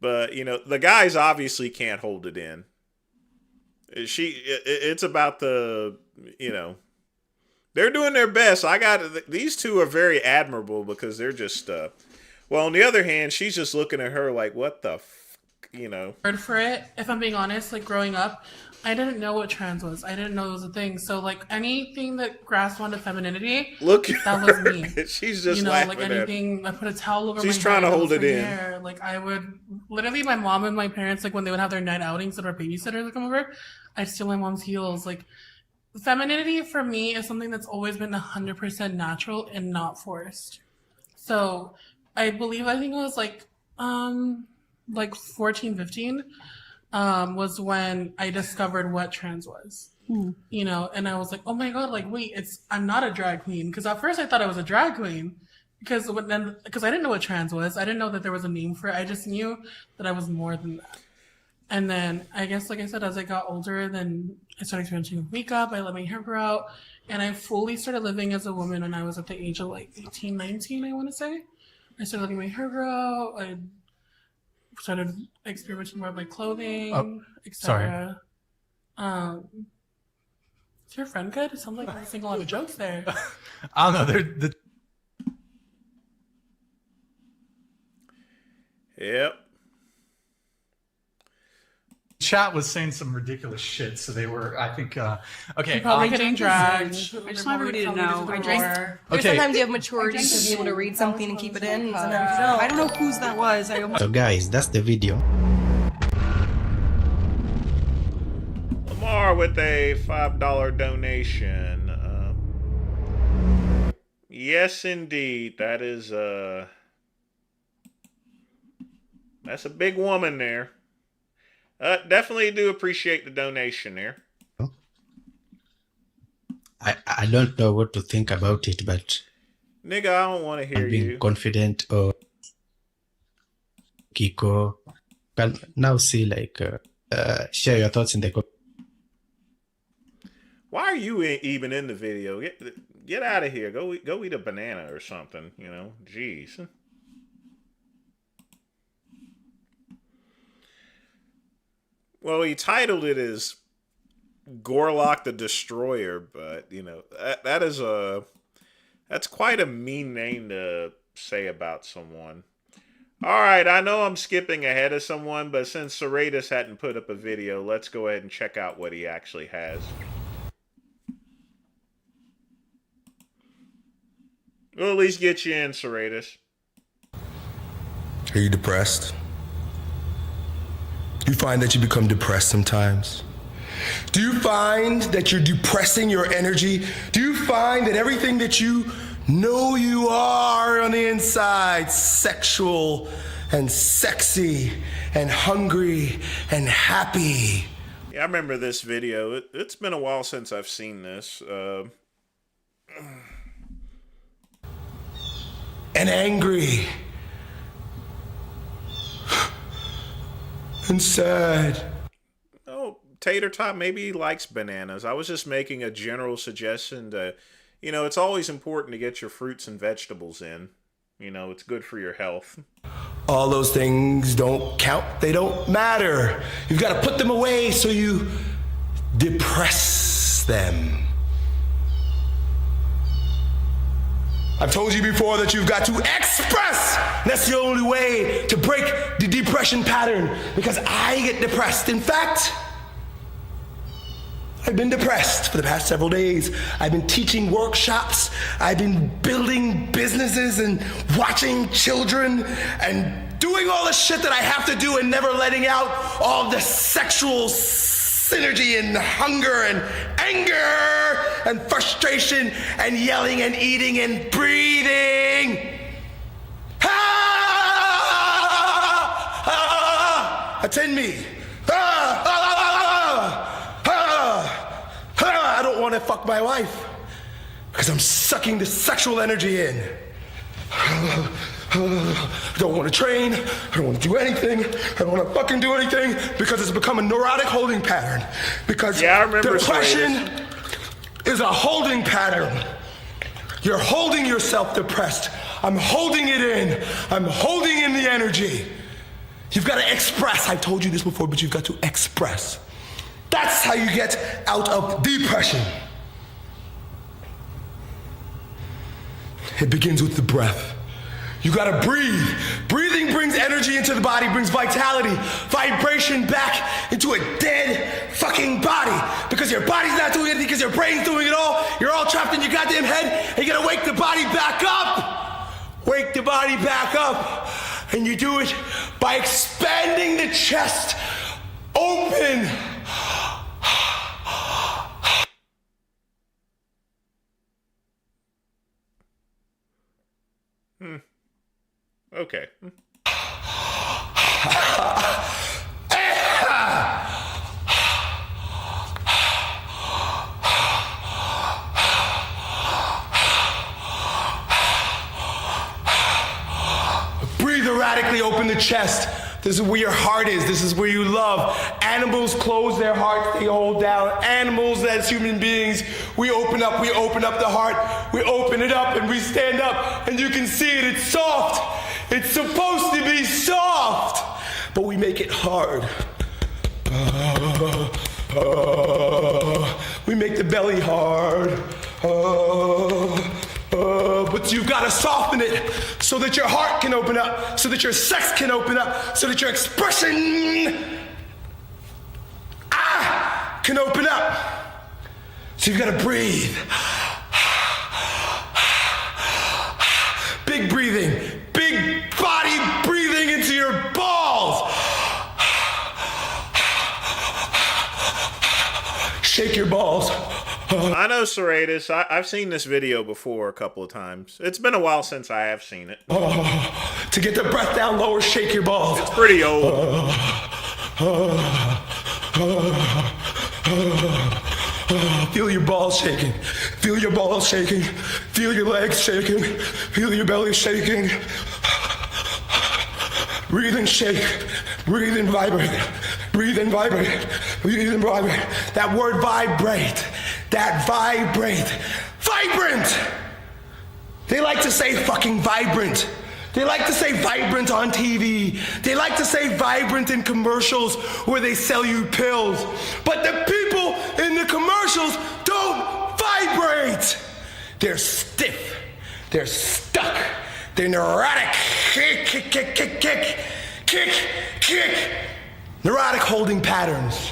but, you know, the guys obviously can't hold it in. It's about the, you know, they're doing their best. These two are very admirable because they're just, well, on the other hand, she's just looking at her like, what the you know. Word for it, if I'm being honest, like growing up, I didn't know what trans was. I didn't know it was a thing. So like anything that grasped onto femininity, that was me. She's just, you know, laughing like at anything. I put a towel over. She's my trying head, to hold it for in. hair. Like I would literally, my mom and my parents, like when they would have their night outings and our babysitters would come over, I'd steal my mom's heels. Like femininity for me is something that's always been 100% natural and not forced. So I think it was like 14, 15. Was when I discovered what trans was, you know, and I was like, oh my God, like, wait, I'm not a drag queen. Cause at first I thought I was a drag queen because I didn't know what trans was. I didn't know that there was a name for it. I just knew that I was more than that. And then I guess, like I said, as I got older, then I started experimenting with makeup. I let my hair grow out and I fully started living as a woman when I was at the age of like 18, 19, I want to say. I started letting my hair grow out. I started experimenting more with my clothing, etc. Is your friend good? It sounds like you're saying a lot of jokes there. I don't know. Yep. Chat was saying some ridiculous shit, so they were, I think, okay. You're probably getting dragged. I just want everybody to know. I drink. Okay. Sometimes you have maturity to be able to read something and keep it in. Sometimes you don't. I don't know whose that was. So guys, that's the video. Lamar with a $5 donation. Yes, indeed. That is, that's a big woman there. Definitely do appreciate the donation there. I don't know what to think about it, but nigga, I don't want to hear I'm being you. confident or Kiko. Can now see like share your thoughts in the comments. Why are you even in the video? Get out of here. Go eat a banana or something, you know. Jeez. Well, he titled it as Gorlock the Destroyer, but, you know, that's quite a mean name to say about someone. All right, I know I'm skipping ahead of someone, but since Serratus hadn't put up a video, let's go ahead and check out what he actually has. We'll at least get you in, Serratus. Are you depressed? Do you find that you become depressed sometimes? Do you find that you're depressing your energy? Do you find that everything that you know you are on the inside, sexual and sexy and hungry and happy? Yeah, I remember this video. It's been a while since I've seen this. And angry and sad. Oh, Tater Tot, maybe he likes bananas. I was just making a general suggestion to, you know, it's always important to get your fruits and vegetables in. You know, it's good for your health. All those things don't count. They don't matter. You've got to put them away so you depress them. I've told you before that you've got to express. That's the only way to break the depression pattern, because I get depressed. In fact, I've been depressed for the past several days. I've been teaching workshops. I've been building businesses and watching children and doing all the shit that I have to do and never letting out all the sexual synergy and hunger and anger and frustration and yelling and eating and breathing. Attend me. I don't want to fuck my wife because I'm sucking the sexual energy in. I don't want to train. I don't want to do anything. I don't want to fucking do anything because it's become a neurotic holding pattern. Because depression is a holding pattern. You're holding yourself depressed. I'm holding it in. I'm holding in the energy. You've got to express. I've told you this before, but you've got to express. That's how you get out of depression. It begins with the breath. You gotta breathe. Breathing brings energy into the body, brings vitality, vibration back into a dead fucking body. Because your body's not doing anything, because your brain's doing it all. You're all trapped in your goddamn head, and you gotta wake the body back up. Wake the body back up. And you do it by expanding the chest open. Okay. Breathe erratically, open the chest. This is where your heart is. This is where you love. Animals close their hearts, they hold down. Animals, as human beings, we open up the heart, we open it up and we stand up and you can see it, it's soft. It's supposed to be soft, but we make it hard. We make the belly hard. But you've got to soften it so that your heart can open up, so that your sex can open up, so that your expression can open up. So you've got to breathe. Big breathing, big body breathing into your balls. Shake your balls. I know, Serratus. I've seen this video before a couple of times. It's been a while since I have seen it. To get the breath down lower, shake your balls. It's pretty old. Feel your balls shaking. Feel your balls shaking. Feel your legs shaking. Feel your belly shaking. Breathe and shake. Breathe and vibrate. Breathe and vibrate. Breathe and vibrate. That word vibrate. That vibrate. Vibrate! Vibrant! They like to say fucking vibrant. They like to say vibrant on TV. They like to say vibrant in commercials where they sell you pills. But the people in the commercials don't vibrate. They're stiff. They're stuck. They're neurotic. Kick, kick, kick, kick, kick, kick, kick. Neurotic holding patterns.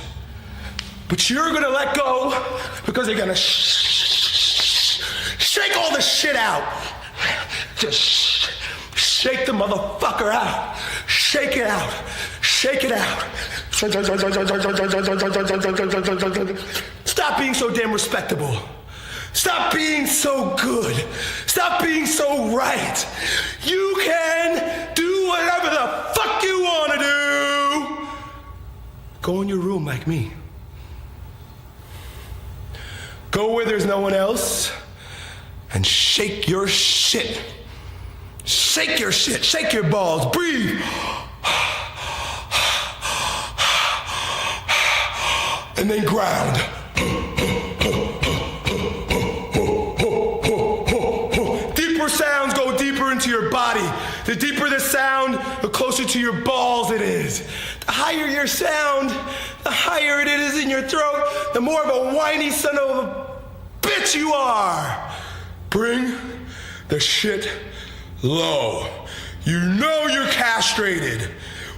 But you're gonna let go because they're gonna shake all the shit out. Just shake the motherfucker out. Shake it out. Shake it out. Stop being so damn respectable. Stop being so good. Stop being so right. You can do whatever the fuck you want to do. Go in your room like me. Go where there's no one else and shake your shit. Shake your shit. Shake your balls. Breathe. And then ground. Deeper sounds go deeper into your body. The deeper the sound, the closer to your balls it is. The higher your sound, the higher it is in your throat, the more of a whiny son of a bitch you are. Bring the shit low. You know you're castrated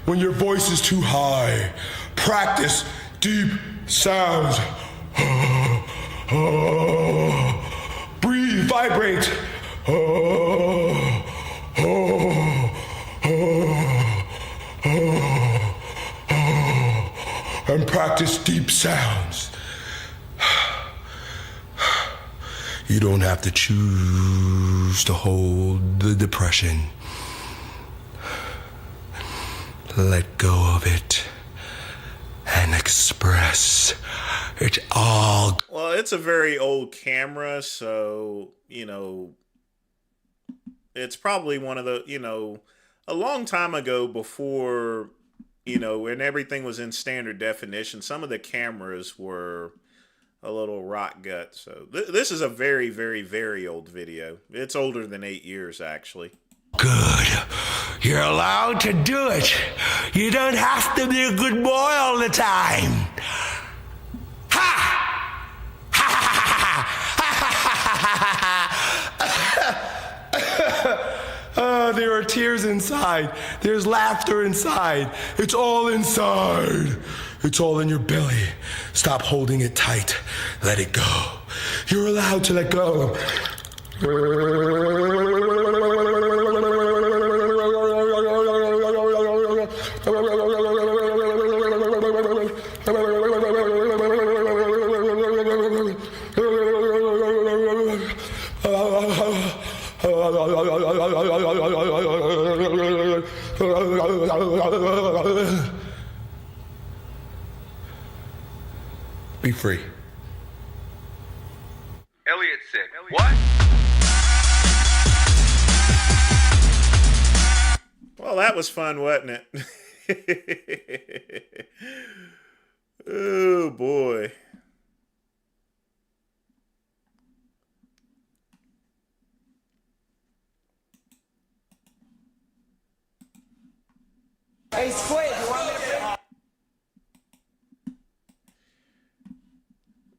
when your voice is too high. Practice deep sounds. Breathe, vibrate. And practice deep sounds. You don't have to choose to hold the depression. Let go of it and express. It's all. Well, it's a very old camera, so, it's probably one of the, a long time ago before, when everything was in standard definition, some of the cameras were a little rot gut. So this is a very, very, very old video. It's older than 8 years, actually. Good. You're allowed to do it. You don't have to be a good boy all the time. Ha! Ha there are tears inside. There's laughter inside. It's all inside. It's all in your belly. Stop holding it tight. Let it go. You're allowed to let go. Be free. Elliot's sick. What? Well, that was fun, wasn't it? Oh, boy. Hey, Squid, you want me to bring...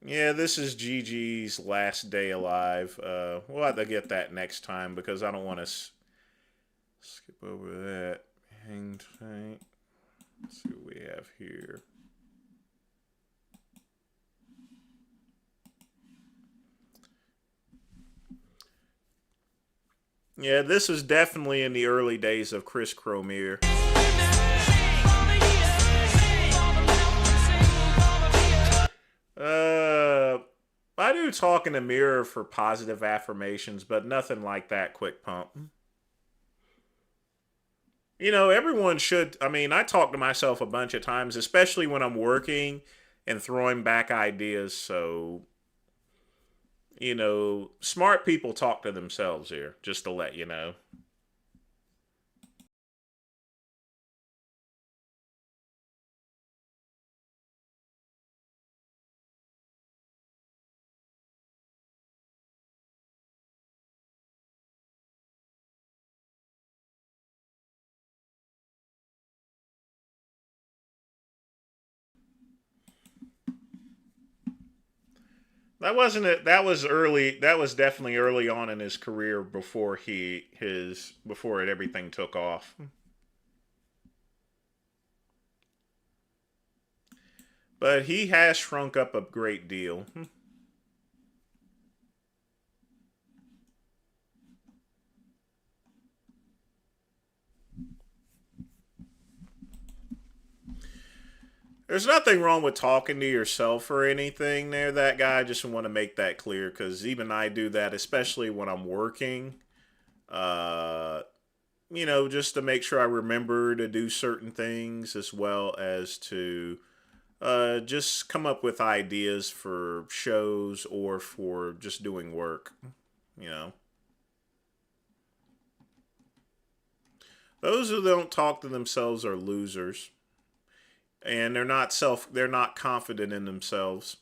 Yeah, this is Gigi's last day alive. We'll have to get that next time because I don't want to skip over that. Hang tight. Let's see what we have here. Yeah, this was definitely in the early days of Chris Cromier. I do talk in the mirror for positive affirmations, but nothing like that quick pump. Everyone should. I mean, I talk to myself a bunch of times, especially when I'm working and throwing back ideas. So, smart people talk to themselves here, just to let you know. That wasn't it. That was early. That was definitely early on in his career before everything took off. But he has shrunk up a great deal. There's nothing wrong with talking to yourself or anything there, that guy. I just want to make that clear, because even I do that, especially when I'm working. Just to make sure I remember to do certain things, as well as to just come up with ideas for shows or for just doing work. Those who don't talk to themselves are losers. And they're not confident in themselves.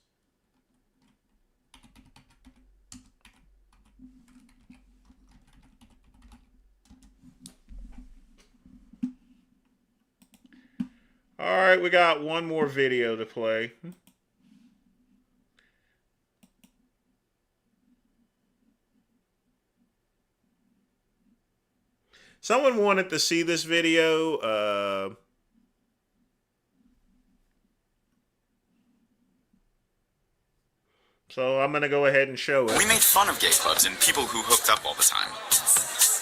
All right, we got one more video to play. Someone wanted to see this video. So I'm going to go ahead and show it. We made fun of gay clubs and people who hooked up all the time.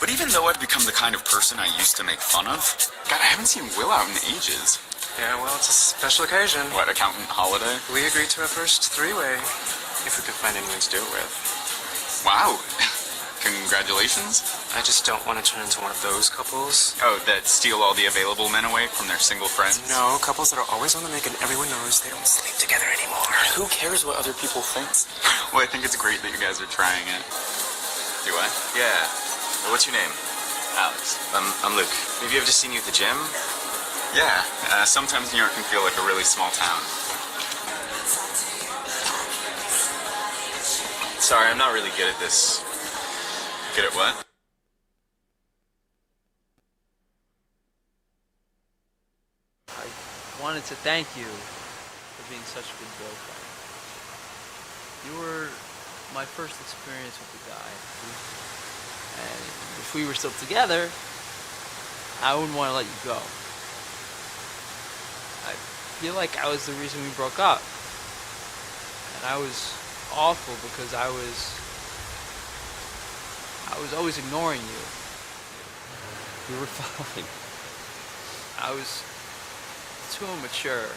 But even though I've become the kind of person I used to make fun of, God, I haven't seen Will out in ages. Yeah, well, it's a special occasion. What, accountant holiday? We agreed to a first three-way, if we could find anyone to do it with. Wow. Congratulations. I just don't want to turn into one of those couples. Oh, that steal all the available men away from their single friends? No, couples that are always on the make and everyone knows they don't sleep together anymore. Who cares what other people think? Well, I think it's great that you guys are trying it. Do I? Yeah. What's your name? Alex. I'm Luke. Maybe I've just seen you at the gym? Yeah, sometimes New York can feel like a really small town. Sorry, I'm not really good at this. Good at what? I wanted to thank you for being such a good girlfriend. You were my first experience with a guy. And if we were still together, I wouldn't want to let you go. I feel like I was the reason we broke up. And I was awful because I was always ignoring you. You were fine. I was too immature.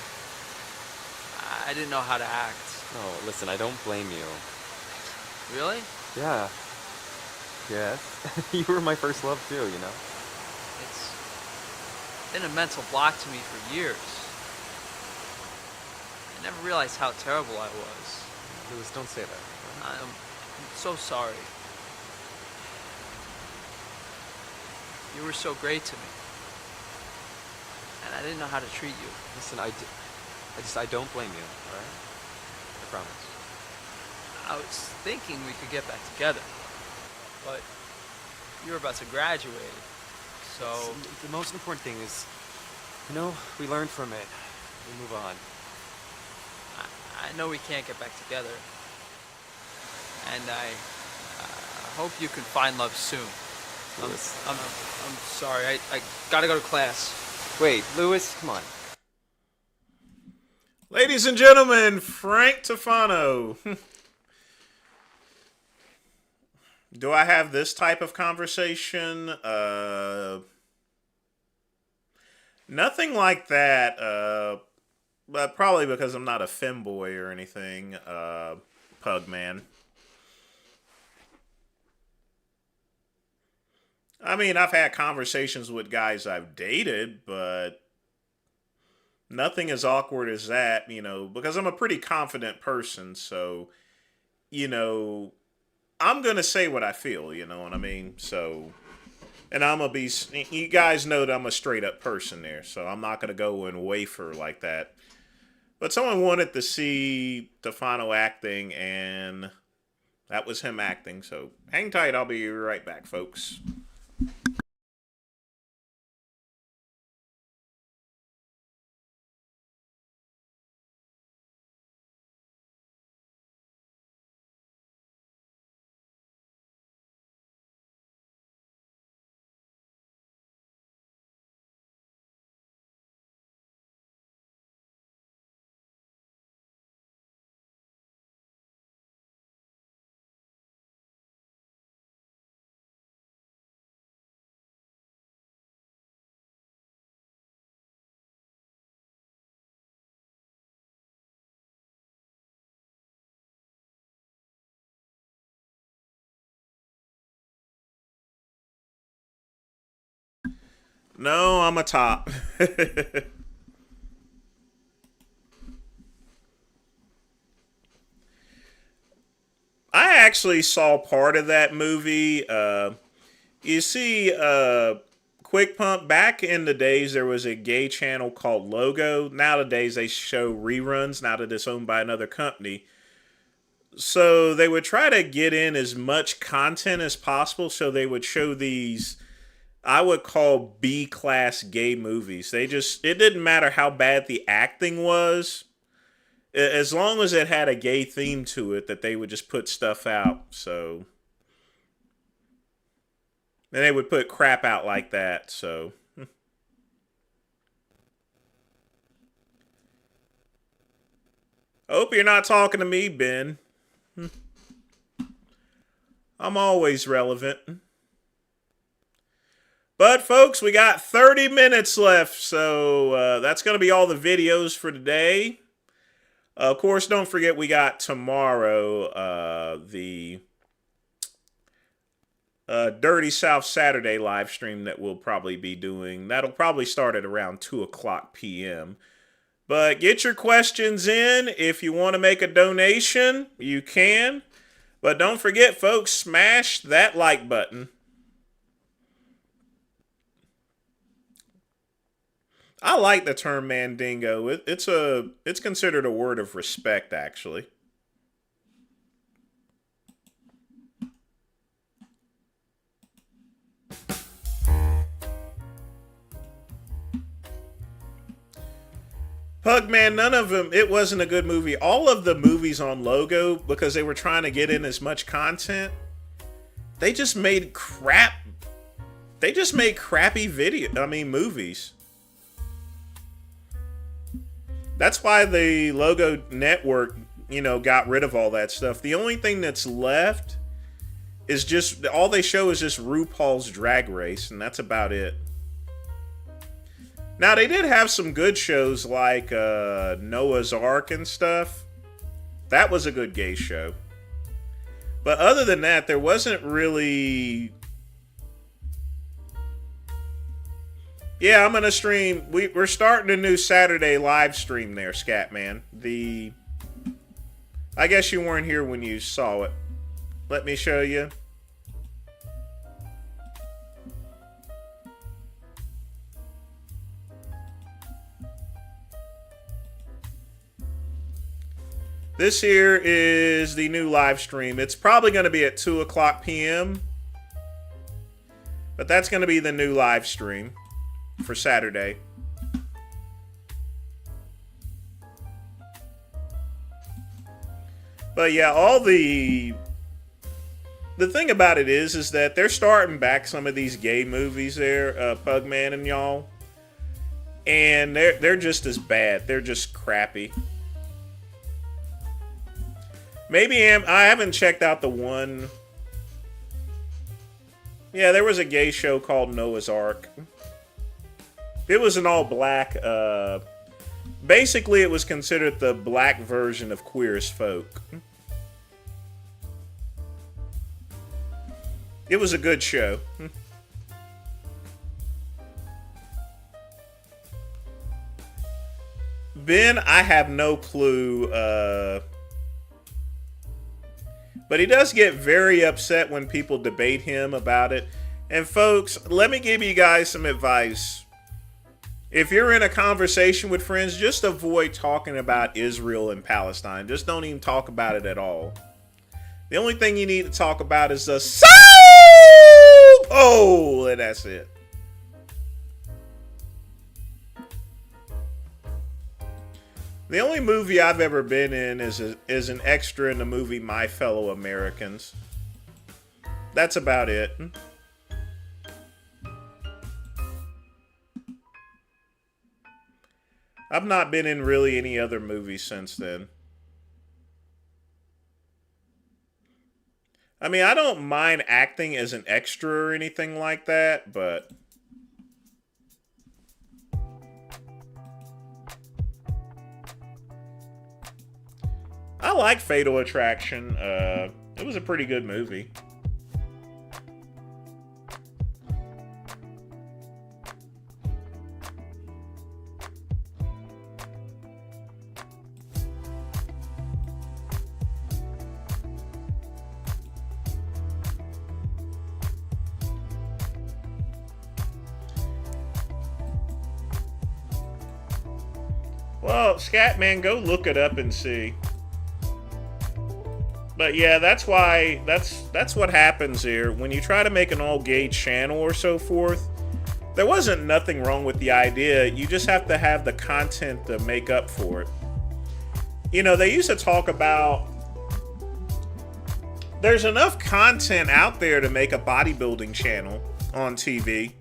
I didn't know how to act. No, listen, I don't blame you. Really? Yeah. Yes. You were my first love too, you know? It's been a mental block to me for years. I never realized how terrible I was. Louis, don't say that. I'm so sorry. You were so great to me. And I didn't know how to treat you. Listen, I don't blame you, alright? I promise. I was thinking we could get back together. But you were about to graduate. So the most important thing is, we learn from it. We move on. I know we can't get back together. And I hope you can find love soon. Louis. I'm sorry. I gotta go to class. Wait, Louis, come on. Ladies and gentlemen, Frank Tufano. Do I have this type of conversation? Nothing like that. But probably because I'm not a femboy or anything. Pug man. I mean, I've had conversations with guys I've dated, but nothing as awkward as that, because I'm a pretty confident person. So, I'm going to say what I feel, you know what I mean? So, and I'm going to be, you guys know that I'm a straight up person there. So I'm not going to go and wafer like that. But someone wanted to see Tufano acting, and that was him acting. So hang tight. I'll be right back, folks. No, I'm a top. I actually saw part of that movie. You see, Quick Pump, back in the days, there was a gay channel called Logo. Nowadays, they show reruns now that it's owned by another company. So they would try to get in as much content as possible. So they would show these, I would call B-class gay movies. It didn't matter how bad the acting was, as long as it had a gay theme to it, that they would just put stuff out. So, and they would put crap out like that. So, hope you're not talking to me, Ben. I'm always relevant. But folks, we got 30 minutes left, so that's going to be all the videos for today. Of course, don't forget we got tomorrow the Dirty South Saturday live stream that we'll probably be doing. That'll probably start at around 2 o'clock p.m. But get your questions in. If you want to make a donation, you can. But don't forget, folks, smash that like button. I like the term mandingo. It's considered a word of respect, actually. Pugman, none of them, it wasn't a good movie. All of the movies on Logo, because they were trying to get in as much content, they just made crap. They just made crappy movies. That's why the Logo network, got rid of all that stuff. The only thing that's left is just, all they show is just RuPaul's Drag Race, and that's about it. Now, they did have some good shows like Noah's Ark and stuff. That was a good gay show. But other than that, there wasn't really... Yeah, I'm going to stream. We're starting a new Saturday live stream there, Scatman. I guess you weren't here when you saw it. Let me show you. This here is the new live stream. It's probably going to be at 2 o'clock p.m. But that's going to be the new live stream for Saturday. But yeah, the thing about it is that they're starting back some of these gay movies there, Pugman and y'all. And they're just as bad. They're just crappy. Maybe I haven't checked out the one. Yeah, there was a gay show called Noah's Ark. It was an all-black. Basically, it was considered the black version of Queer as Folk. It was a good show. Ben, I have no clue. But he does get very upset when people debate him about it. And folks, let me give you guys some advice. If you're in a conversation with friends, just avoid talking about Israel and Palestine. Just don't even talk about it at all. The only thing you need to talk about is the soup! Oh, and that's it. The only movie I've ever been in is an extra in the movie My Fellow Americans. That's about it. I've not been in really any other movies since then. I mean, I don't mind acting as an extra or anything like that, but... I like Fatal Attraction. It was a pretty good movie. Well, Scatman, go look it up and see. But yeah, that's why that's what happens here when you try to make an all-gay channel or so forth. There wasn't nothing wrong with the idea. You just have to have the content to make up for it. You know, they used to talk about there's enough content out there to make a bodybuilding channel on TV.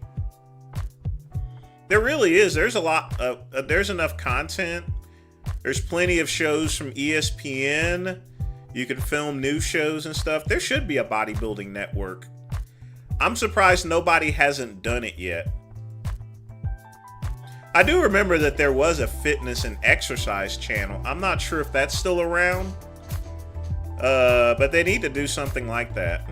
There really is. There's a lot of there's enough content. There's plenty of shows from ESPN. You can film new shows and stuff. There should be a bodybuilding network. I'm surprised nobody hasn't done it yet. I do remember that there was a fitness and exercise channel. I'm not sure if that's still around. But they need to do something like that.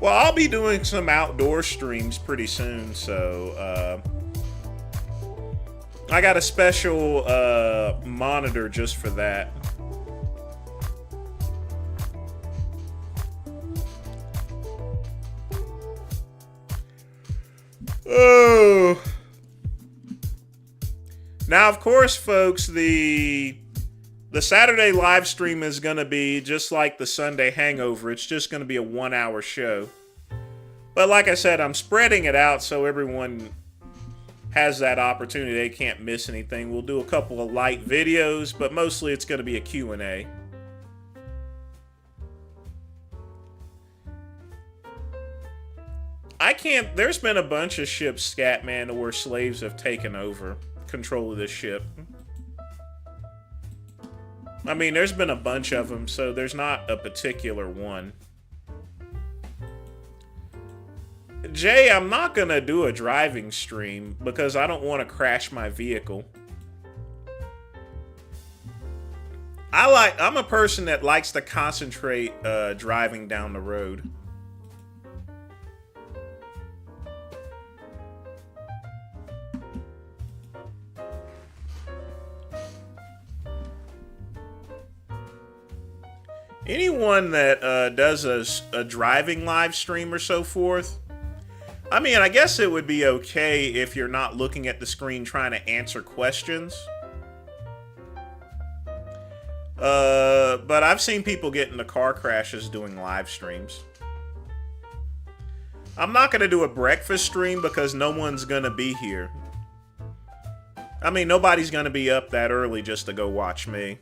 Well, I'll be doing some outdoor streams pretty soon, so I got a special monitor just for that. Oh. Now, of course, folks, the Saturday live stream is going to be just like the Sunday hangover. It's just going to be a 1-hour show. But like I said, I'm spreading it out so everyone has that opportunity. They can't miss anything. We'll do a couple of light videos, but mostly it's going to be a Q&A. There's been a bunch of ships, Scatman, where slaves have taken over control of this ship. I mean, there's been a bunch of them, so there's not a particular one. Jay, I'm not gonna do a driving stream because I don't want to crash my vehicle. I'm a person that likes to concentrate driving down the road. Anyone that does a driving live stream or so forth, I mean, I guess it would be okay if you're not looking at the screen trying to answer questions. But I've seen people get into car crashes doing live streams. I'm not going to do a breakfast stream because no one's going to be here. I mean, nobody's going to be up that early just to go watch me.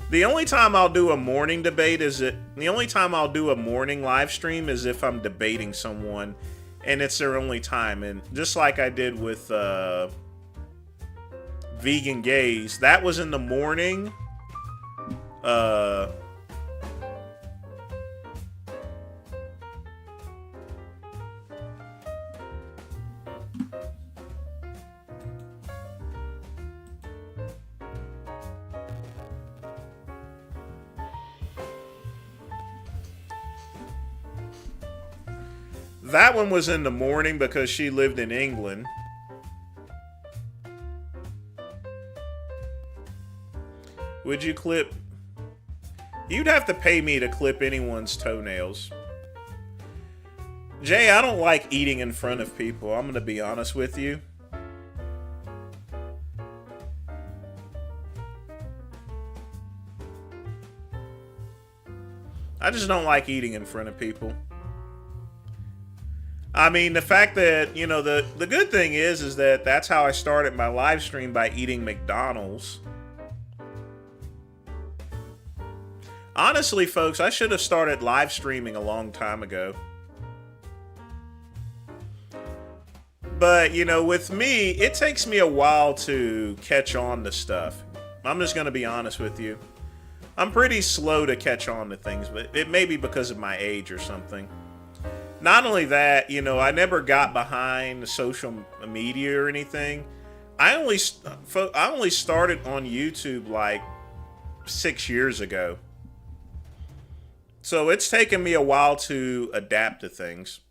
The only time I'll do a morning debate the only time I'll do a morning live stream is if I'm debating someone and it's their only time. And just like I did with Vegan Gays, that was in the morning. That one was in the morning because she lived in England. Would you clip? You'd have to pay me to clip anyone's toenails. Jay, I don't like eating in front of people. I'm going to be honest with you. I just don't like eating in front of people. I mean, the fact that, you know, the good thing is that that's how I started my live stream, by eating McDonald's. Honestly, folks, I should have started live streaming a long time ago. But, you know, with me, it takes me a while to catch on to stuff. I'm just going to be honest with you. I'm pretty slow to catch on to things, but it may be because of my age or something. Not only that, you know, I never got behind the social media or anything. I only started on YouTube like 6 years ago. So it's taken me a while to adapt to things.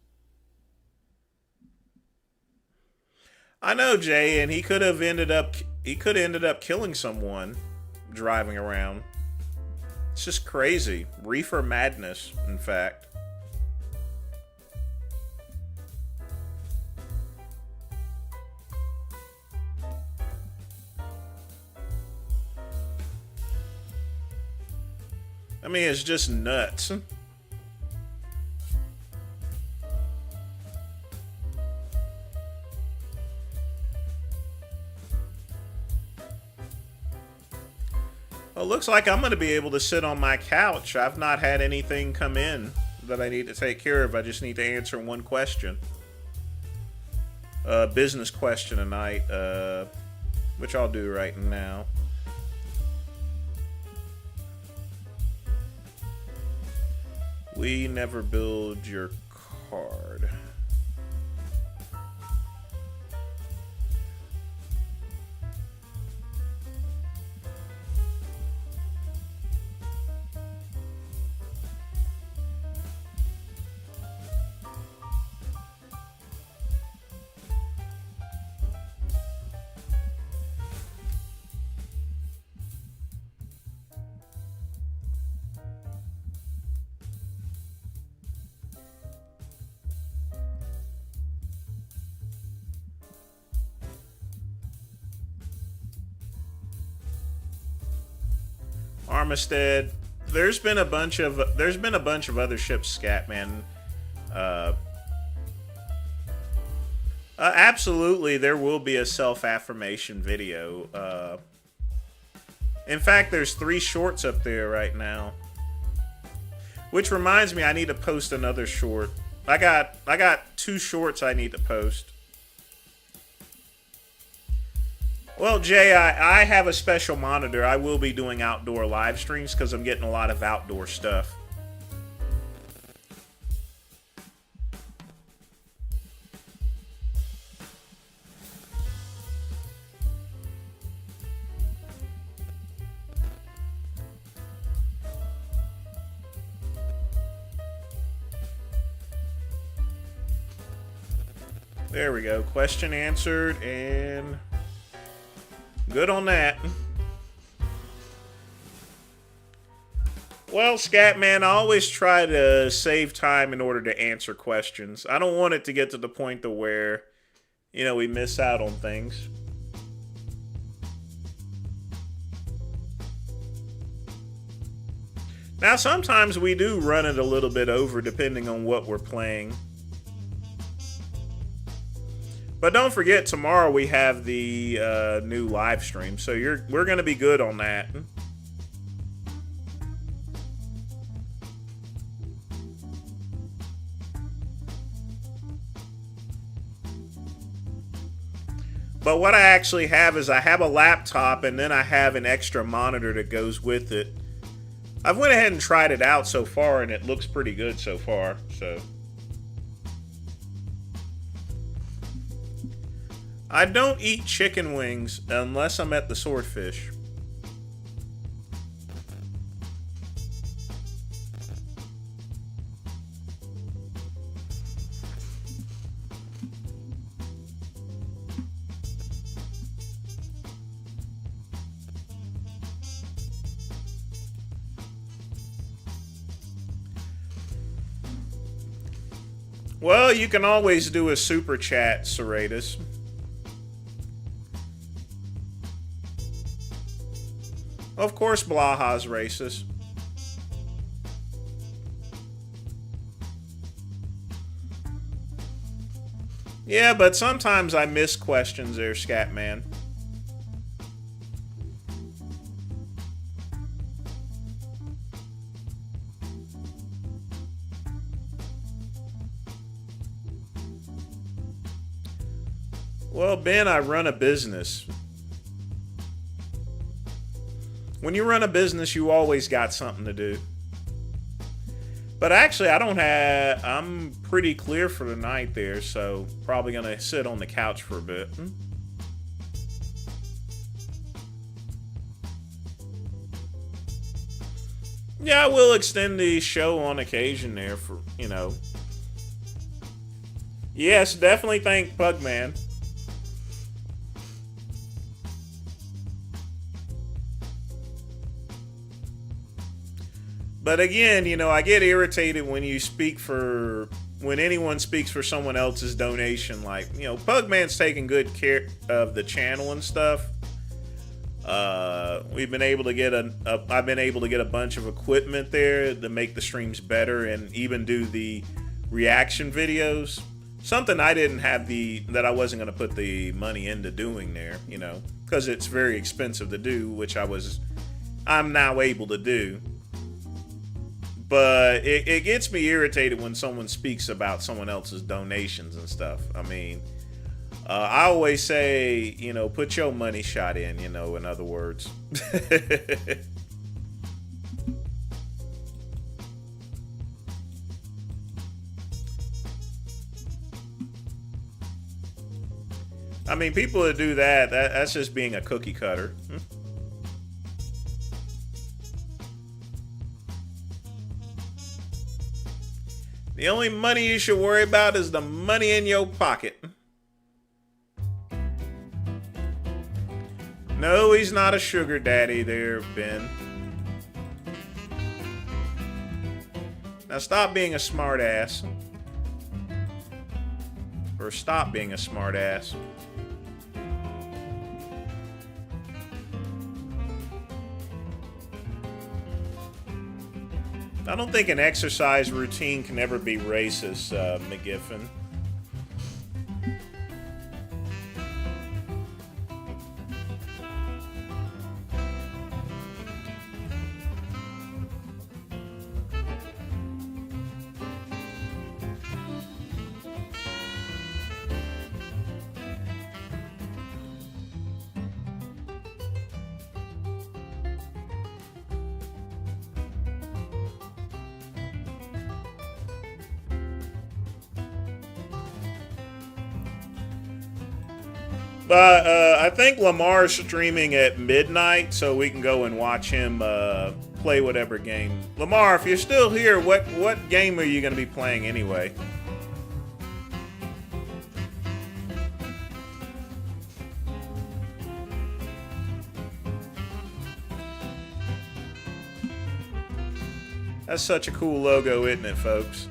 I know, Jay, and he could have ended up killing someone. driving around. It's just crazy. Reefer madness, in fact. I mean, it's just nuts. Well, it looks like I'm going to be able to sit on my couch. I've not had anything come in that I need to take care of. I just need to answer one question. Business question tonight, which I'll do right now. We never build your card. Armistead. There's been a bunch of other ships, Scatman. Absolutely, there will be a self-affirmation video. In fact, there's 3 shorts up there right now. Which reminds me, I need to post another short. I got 2 shorts I need to post. Well, Jay, I have a special monitor. I will be doing outdoor live streams because I'm getting a lot of outdoor stuff. There we go. Question answered, and good on that. Well, Scatman, I always try to save time in order to answer questions. I don't want it to get to the point to where, you know, we miss out on things. Now, sometimes we do run it a little bit over depending on what we're playing. But don't forget, tomorrow we have the new live stream, so we're going to be good on that. But what I actually have is I have a laptop, and then I have an extra monitor that goes with it. I've went ahead and tried it out so far, and it looks pretty good so far, so. I don't eat chicken wings unless I'm at the Swordfish. Well, you can always do a super chat, Serratus. Of course, Blaha's racist. Yeah, but sometimes I miss questions there, Scatman. Well, Ben, I run a business. When you run a business, you always got something to do. But actually, I'm pretty clear for the night there, so probably gonna sit on the couch for a bit. Yeah, I will extend the show on occasion there for, you know. Yes, definitely thank Pugman. But again, you know, I get irritated when when anyone speaks for someone else's donation. Like, you know, Pugman's taking good care of the channel and stuff. We've been able to get I've been able to get a bunch of equipment there to make the streams better and even do the reaction videos. Something I didn't have that I wasn't going to put the money into doing there, you know, because it's very expensive to do, which I'm now able to do. But it gets me irritated when someone speaks about someone else's donations and stuff. I mean, I always say, you know, put your money shot in, you know, in other words. I mean, people that do that's just being a cookie cutter. The only money you should worry about is the money in your pocket. No, he's not a sugar daddy there, Ben. Now stop being a smart ass. Or stop being a smart ass. I don't think an exercise routine can ever be racist, McGiffin. But I think Lamar's streaming at midnight, so we can go and watch him play whatever game. Lamar, if you're still here, what game are you going to be playing anyway? That's such a cool logo, isn't it, folks?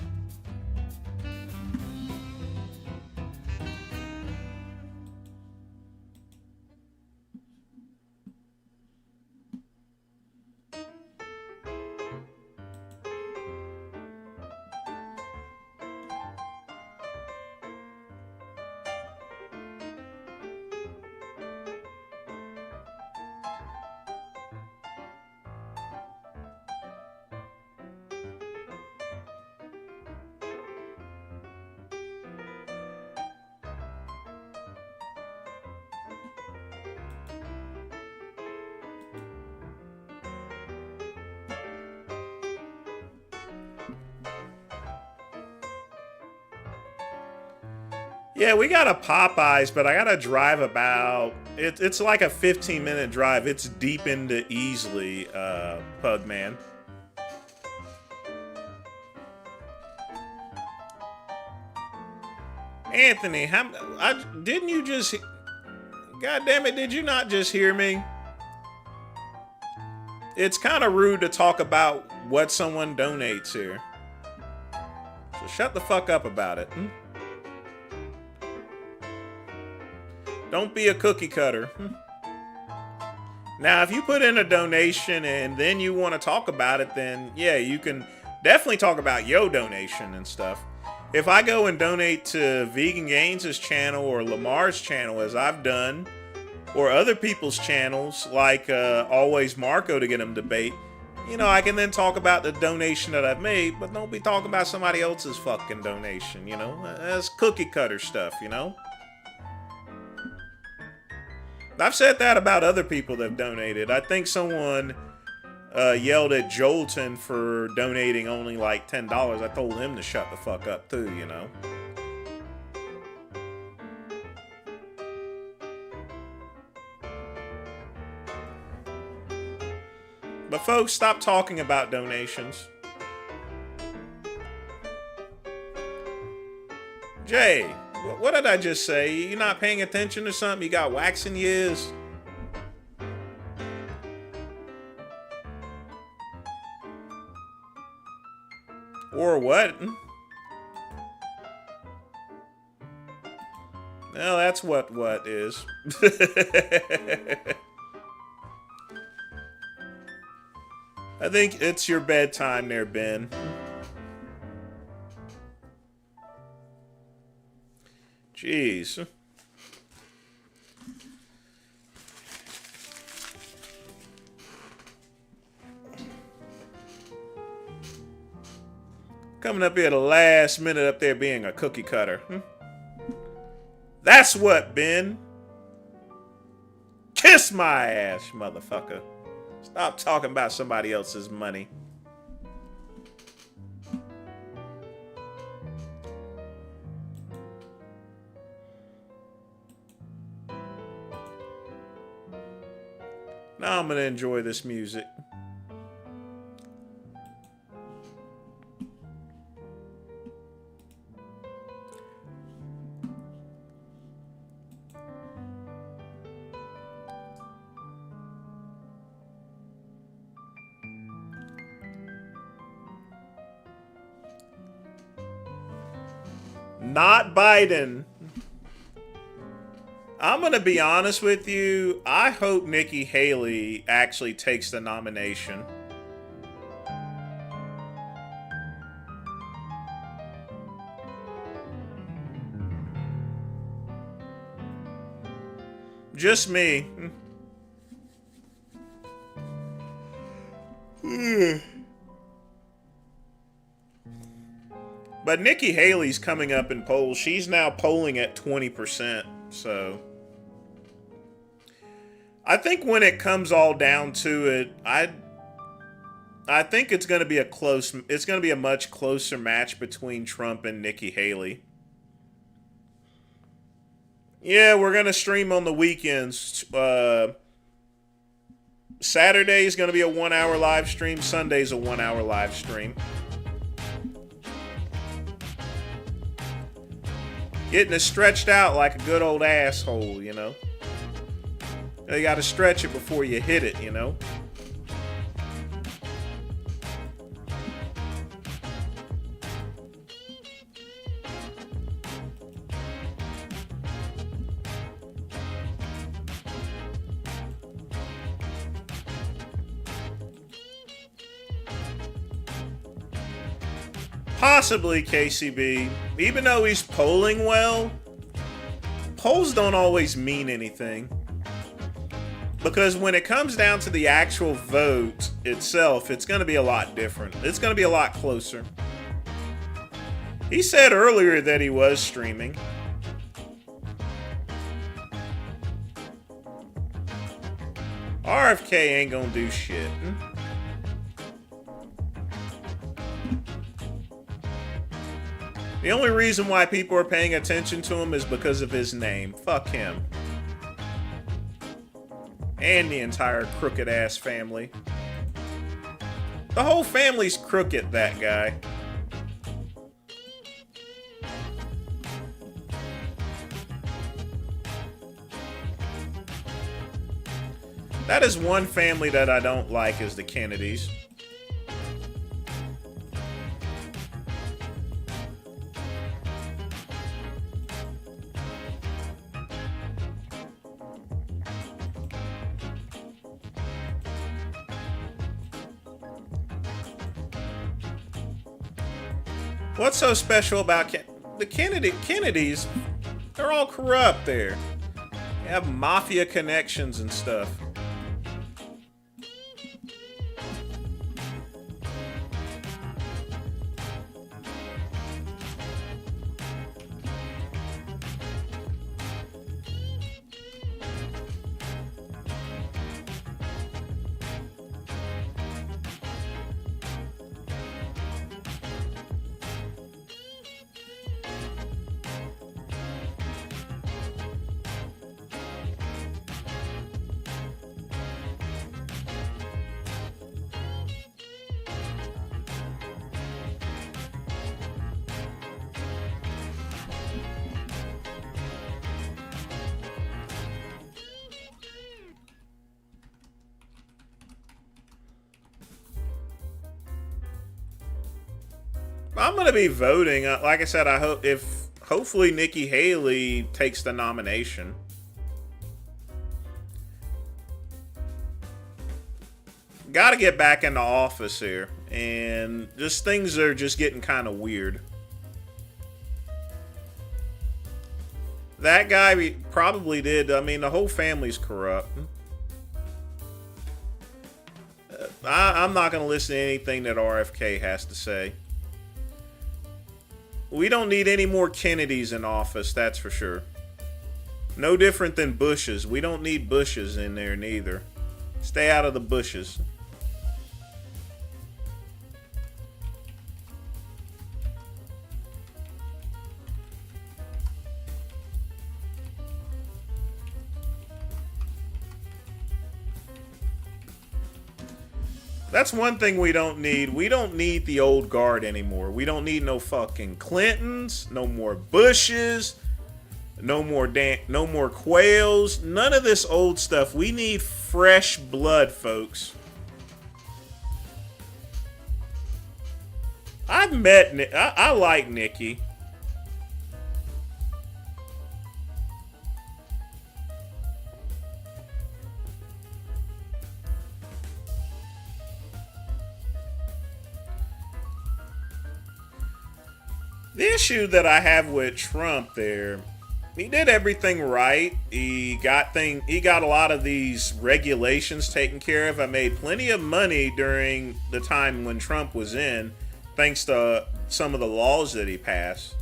Yeah, we got a Popeyes, but I gotta drive about... It's like a 15-minute drive. It's deep into Easley, Pugman. Anthony, didn't you just... God damn it, did you not just hear me? It's kind of rude to talk about what someone donates here. So shut the fuck up about it. Don't be a cookie cutter. Now, if you put in a donation and then you want to talk about it, then yeah, you can definitely talk about your donation and stuff. If I go and donate to Vegan Gaines' channel or Lamar's channel, as I've done, or other people's channels, like Always Marco to get them debate, you know, I can then talk about the donation that I've made, but don't be talking about somebody else's fucking donation, you know? That's cookie cutter stuff, you know? I've said that about other people that have donated. I think someone yelled at Jolton for donating only like $10. I told him to shut the fuck up too, you know. But folks, stop talking about donations. Jay, what did I just say? You not paying attention or something? You got wax in your ears? Or what? Well, that's what is. I think it's your bedtime there, Ben. Jeez. Coming up here at the last minute up there being a cookie cutter. That's what, Ben. Kiss my ass, motherfucker. Stop talking about somebody else's money. Now I'm gonna enjoy this music. Not Biden. I'm going to be honest with you. I hope Nikki Haley actually takes the nomination. Just me. But Nikki Haley's coming up in polls. She's now polling at 20%. So I think when it comes all down to it, I think it's going to be a much closer match between Trump and Nikki Haley. Yeah, we're going to stream on the weekends. Saturday is going to be a 1-hour live stream. Sunday's a 1-hour live stream. Getting it stretched out like a good old asshole, you know. You gotta stretch it before you hit it, you know. Possibly KCB. Even though he's polling well, polls don't always mean anything. Because when it comes down to the actual vote itself, it's going to be a lot different. It's going to be a lot closer. He said earlier that he was streaming. RFK ain't going to do shit. The only reason why people are paying attention to him is because of his name. Fuck him. And the entire crooked-ass family. The whole family's crooked, that guy. That is one family that I don't like, is the Kennedys. What's so special about the Kennedys? They're all corrupt there. They have mafia connections and stuff. I'm gonna be voting. Like I said, hopefully Nikki Haley takes the nomination. Got to get back into office here, and just things are just getting kind of weird. That guy probably did. I mean, the whole family's corrupt. I'm not going to listen to anything that RFK has to say. We don't need any more Kennedys in office, that's for sure. No different than Bushes. We don't need Bushes in there neither. Stay out of the bushes. That's one thing we don't need. We don't need the old guard anymore. We don't need no fucking Clintons, no more Bushes, no more Quayles, none of this old stuff. We need fresh blood, folks. I've met I like Nikki. The issue that I have with Trump there, he did everything right. He got a lot of these regulations taken care of. I made plenty of money during the time when Trump was in, thanks to some of the laws that he passed.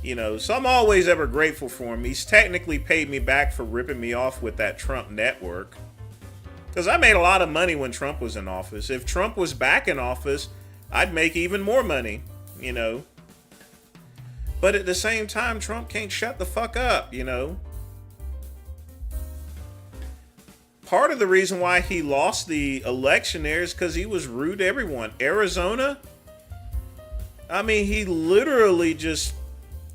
You know, so I'm always ever grateful for him. He's technically paid me back for ripping me off with that Trump network. Because I made a lot of money when Trump was in office. If Trump was back in office, I'd make even more money, you know. But at the same time, Trump can't shut the fuck up, you know. Part of the reason why he lost the election there is because he was rude to everyone. Arizona, I mean, he literally just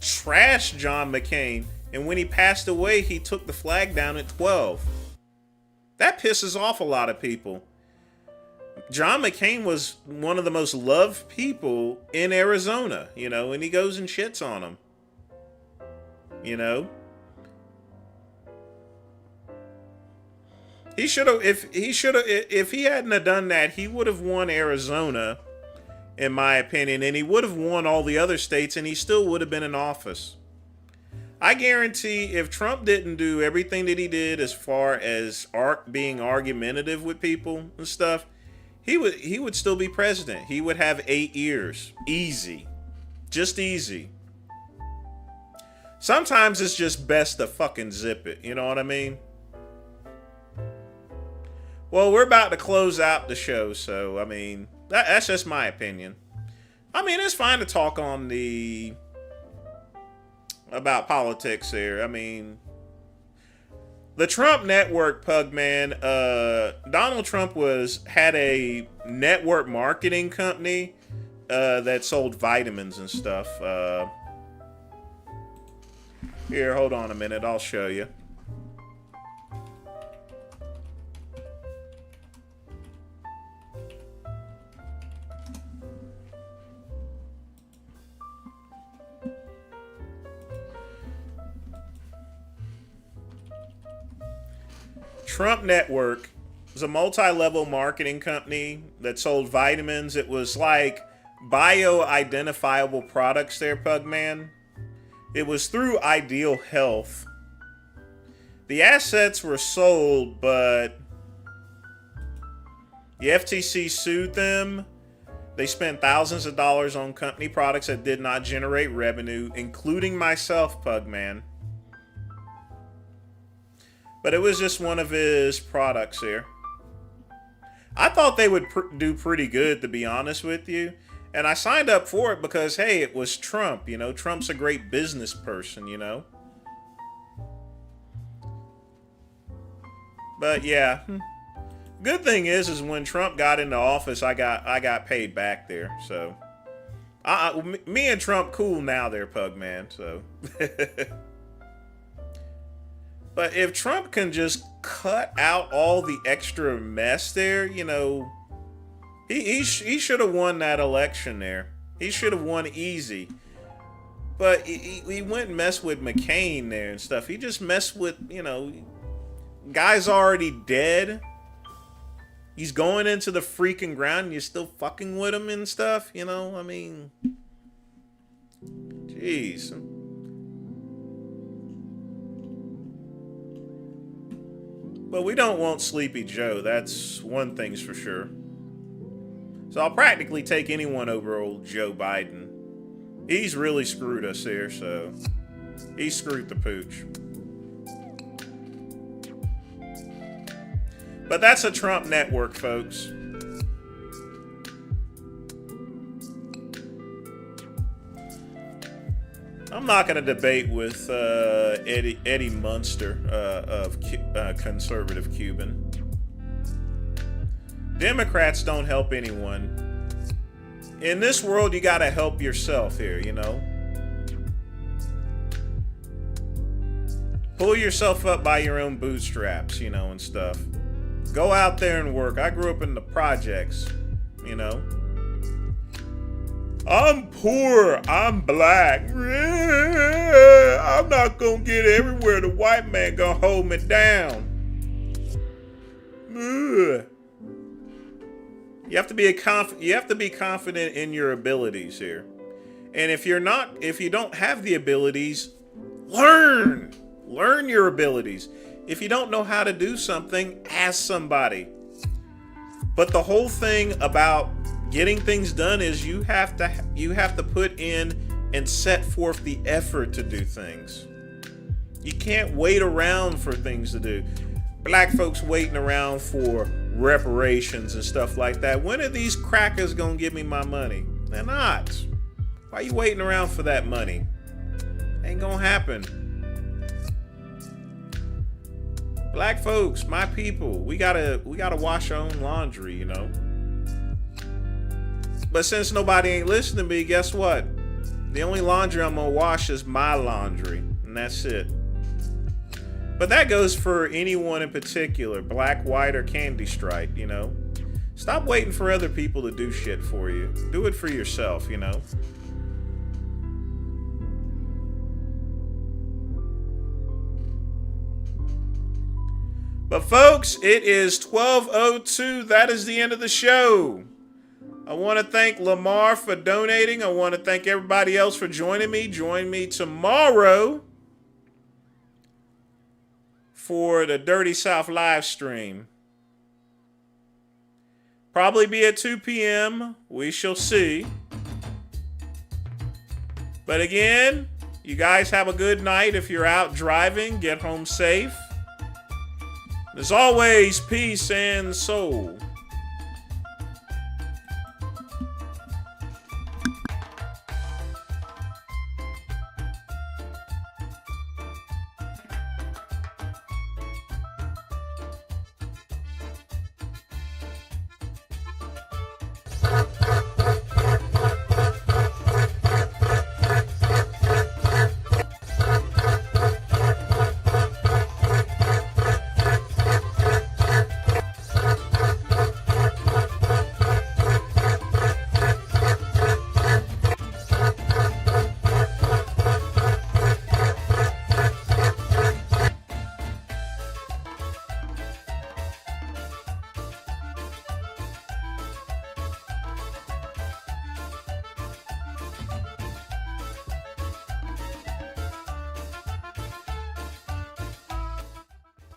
trashed John McCain. And when he passed away, he took the flag down at 12. That pisses off a lot of people. John McCain was one of the most loved people in Arizona, you know, and he goes and shits on him. You know? If he hadn't have done that, he would have won Arizona, in my opinion, and he would have won all the other states, and he still would have been in office. I guarantee if Trump didn't do everything that he did as far as being argumentative with people and stuff, he would still be president. He would have 8 years. Easy. Just easy. Sometimes it's just best to fucking zip it. You know what I mean? Well, we're about to close out the show, so, I mean, that's just my opinion. I mean, it's fine to talk on about politics here. I mean, the Trump network, Pugman, Donald Trump had a network marketing company that sold vitamins and stuff. Here, hold on a minute. I'll show you. Trump Network was a multi-level marketing company that sold vitamins. It was like bio-identifiable products there, Pugman. It was through Ideal Health. The assets were sold, but the FTC sued them. They spent thousands of dollars on company products that did not generate revenue, including myself, Pugman. But it was just one of his products here. I thought they would do pretty good, to be honest with you. And I signed up for it because, hey, it was Trump. You know, Trump's a great business person, you know. But yeah. Good thing is when Trump got into office, I got paid back there. So, me and Trump cool now there, Pugman. So. But if Trump can just cut out all the extra mess there, you know, he should have won that election there. He should have won easy. But he went and messed with McCain there and stuff. He just messed with, you know, guy's already dead. He's going into the freaking ground and you're still fucking with him and stuff, you know? I mean, jeez. But we don't want Sleepy Joe. That's one thing's for sure. So I'll practically take anyone over old Joe Biden. He's really screwed us here, so he screwed the pooch. But that's a Trump network, folks. I'm not going to debate with Eddie Munster of conservative Cuban. Democrats don't help anyone. In this world, you gotta help yourself here, you know? Pull yourself up by your own bootstraps, you know, and stuff. Go out there and work. I grew up in the projects, you know? I'm poor. I'm black. I'm not gonna get everywhere. The white man gonna hold me down. Ugh. You have to be confident in your abilities here. And if you don't have the abilities, learn your abilities. If you don't know how to do something, ask somebody. But the whole thing about getting things done is you have to put in and set forth the effort to do things. You can't wait around for things to do. Black folks waiting around for reparations and stuff like that. When are these crackers gonna give me my money? They're not. Why are you waiting around for that money? Ain't gonna happen. Black folks, my people, we gotta wash our own laundry, you know. But since nobody ain't listening to me, guess what? The only laundry I'm gonna wash is my laundry, and that's it. But that goes for anyone in particular, black, white, or candy stripe, you know? Stop waiting for other people to do shit for you. Do it for yourself, you know? But folks, it is 12:02. That is the end of the show. I want to thank Lamar for donating. I want to thank everybody else for joining me. Join me tomorrow for the Dirty South live stream. Probably be at 2 p.m. We shall see. But again, you guys have a good night. If you're out driving, get home safe. As always, peace and soul.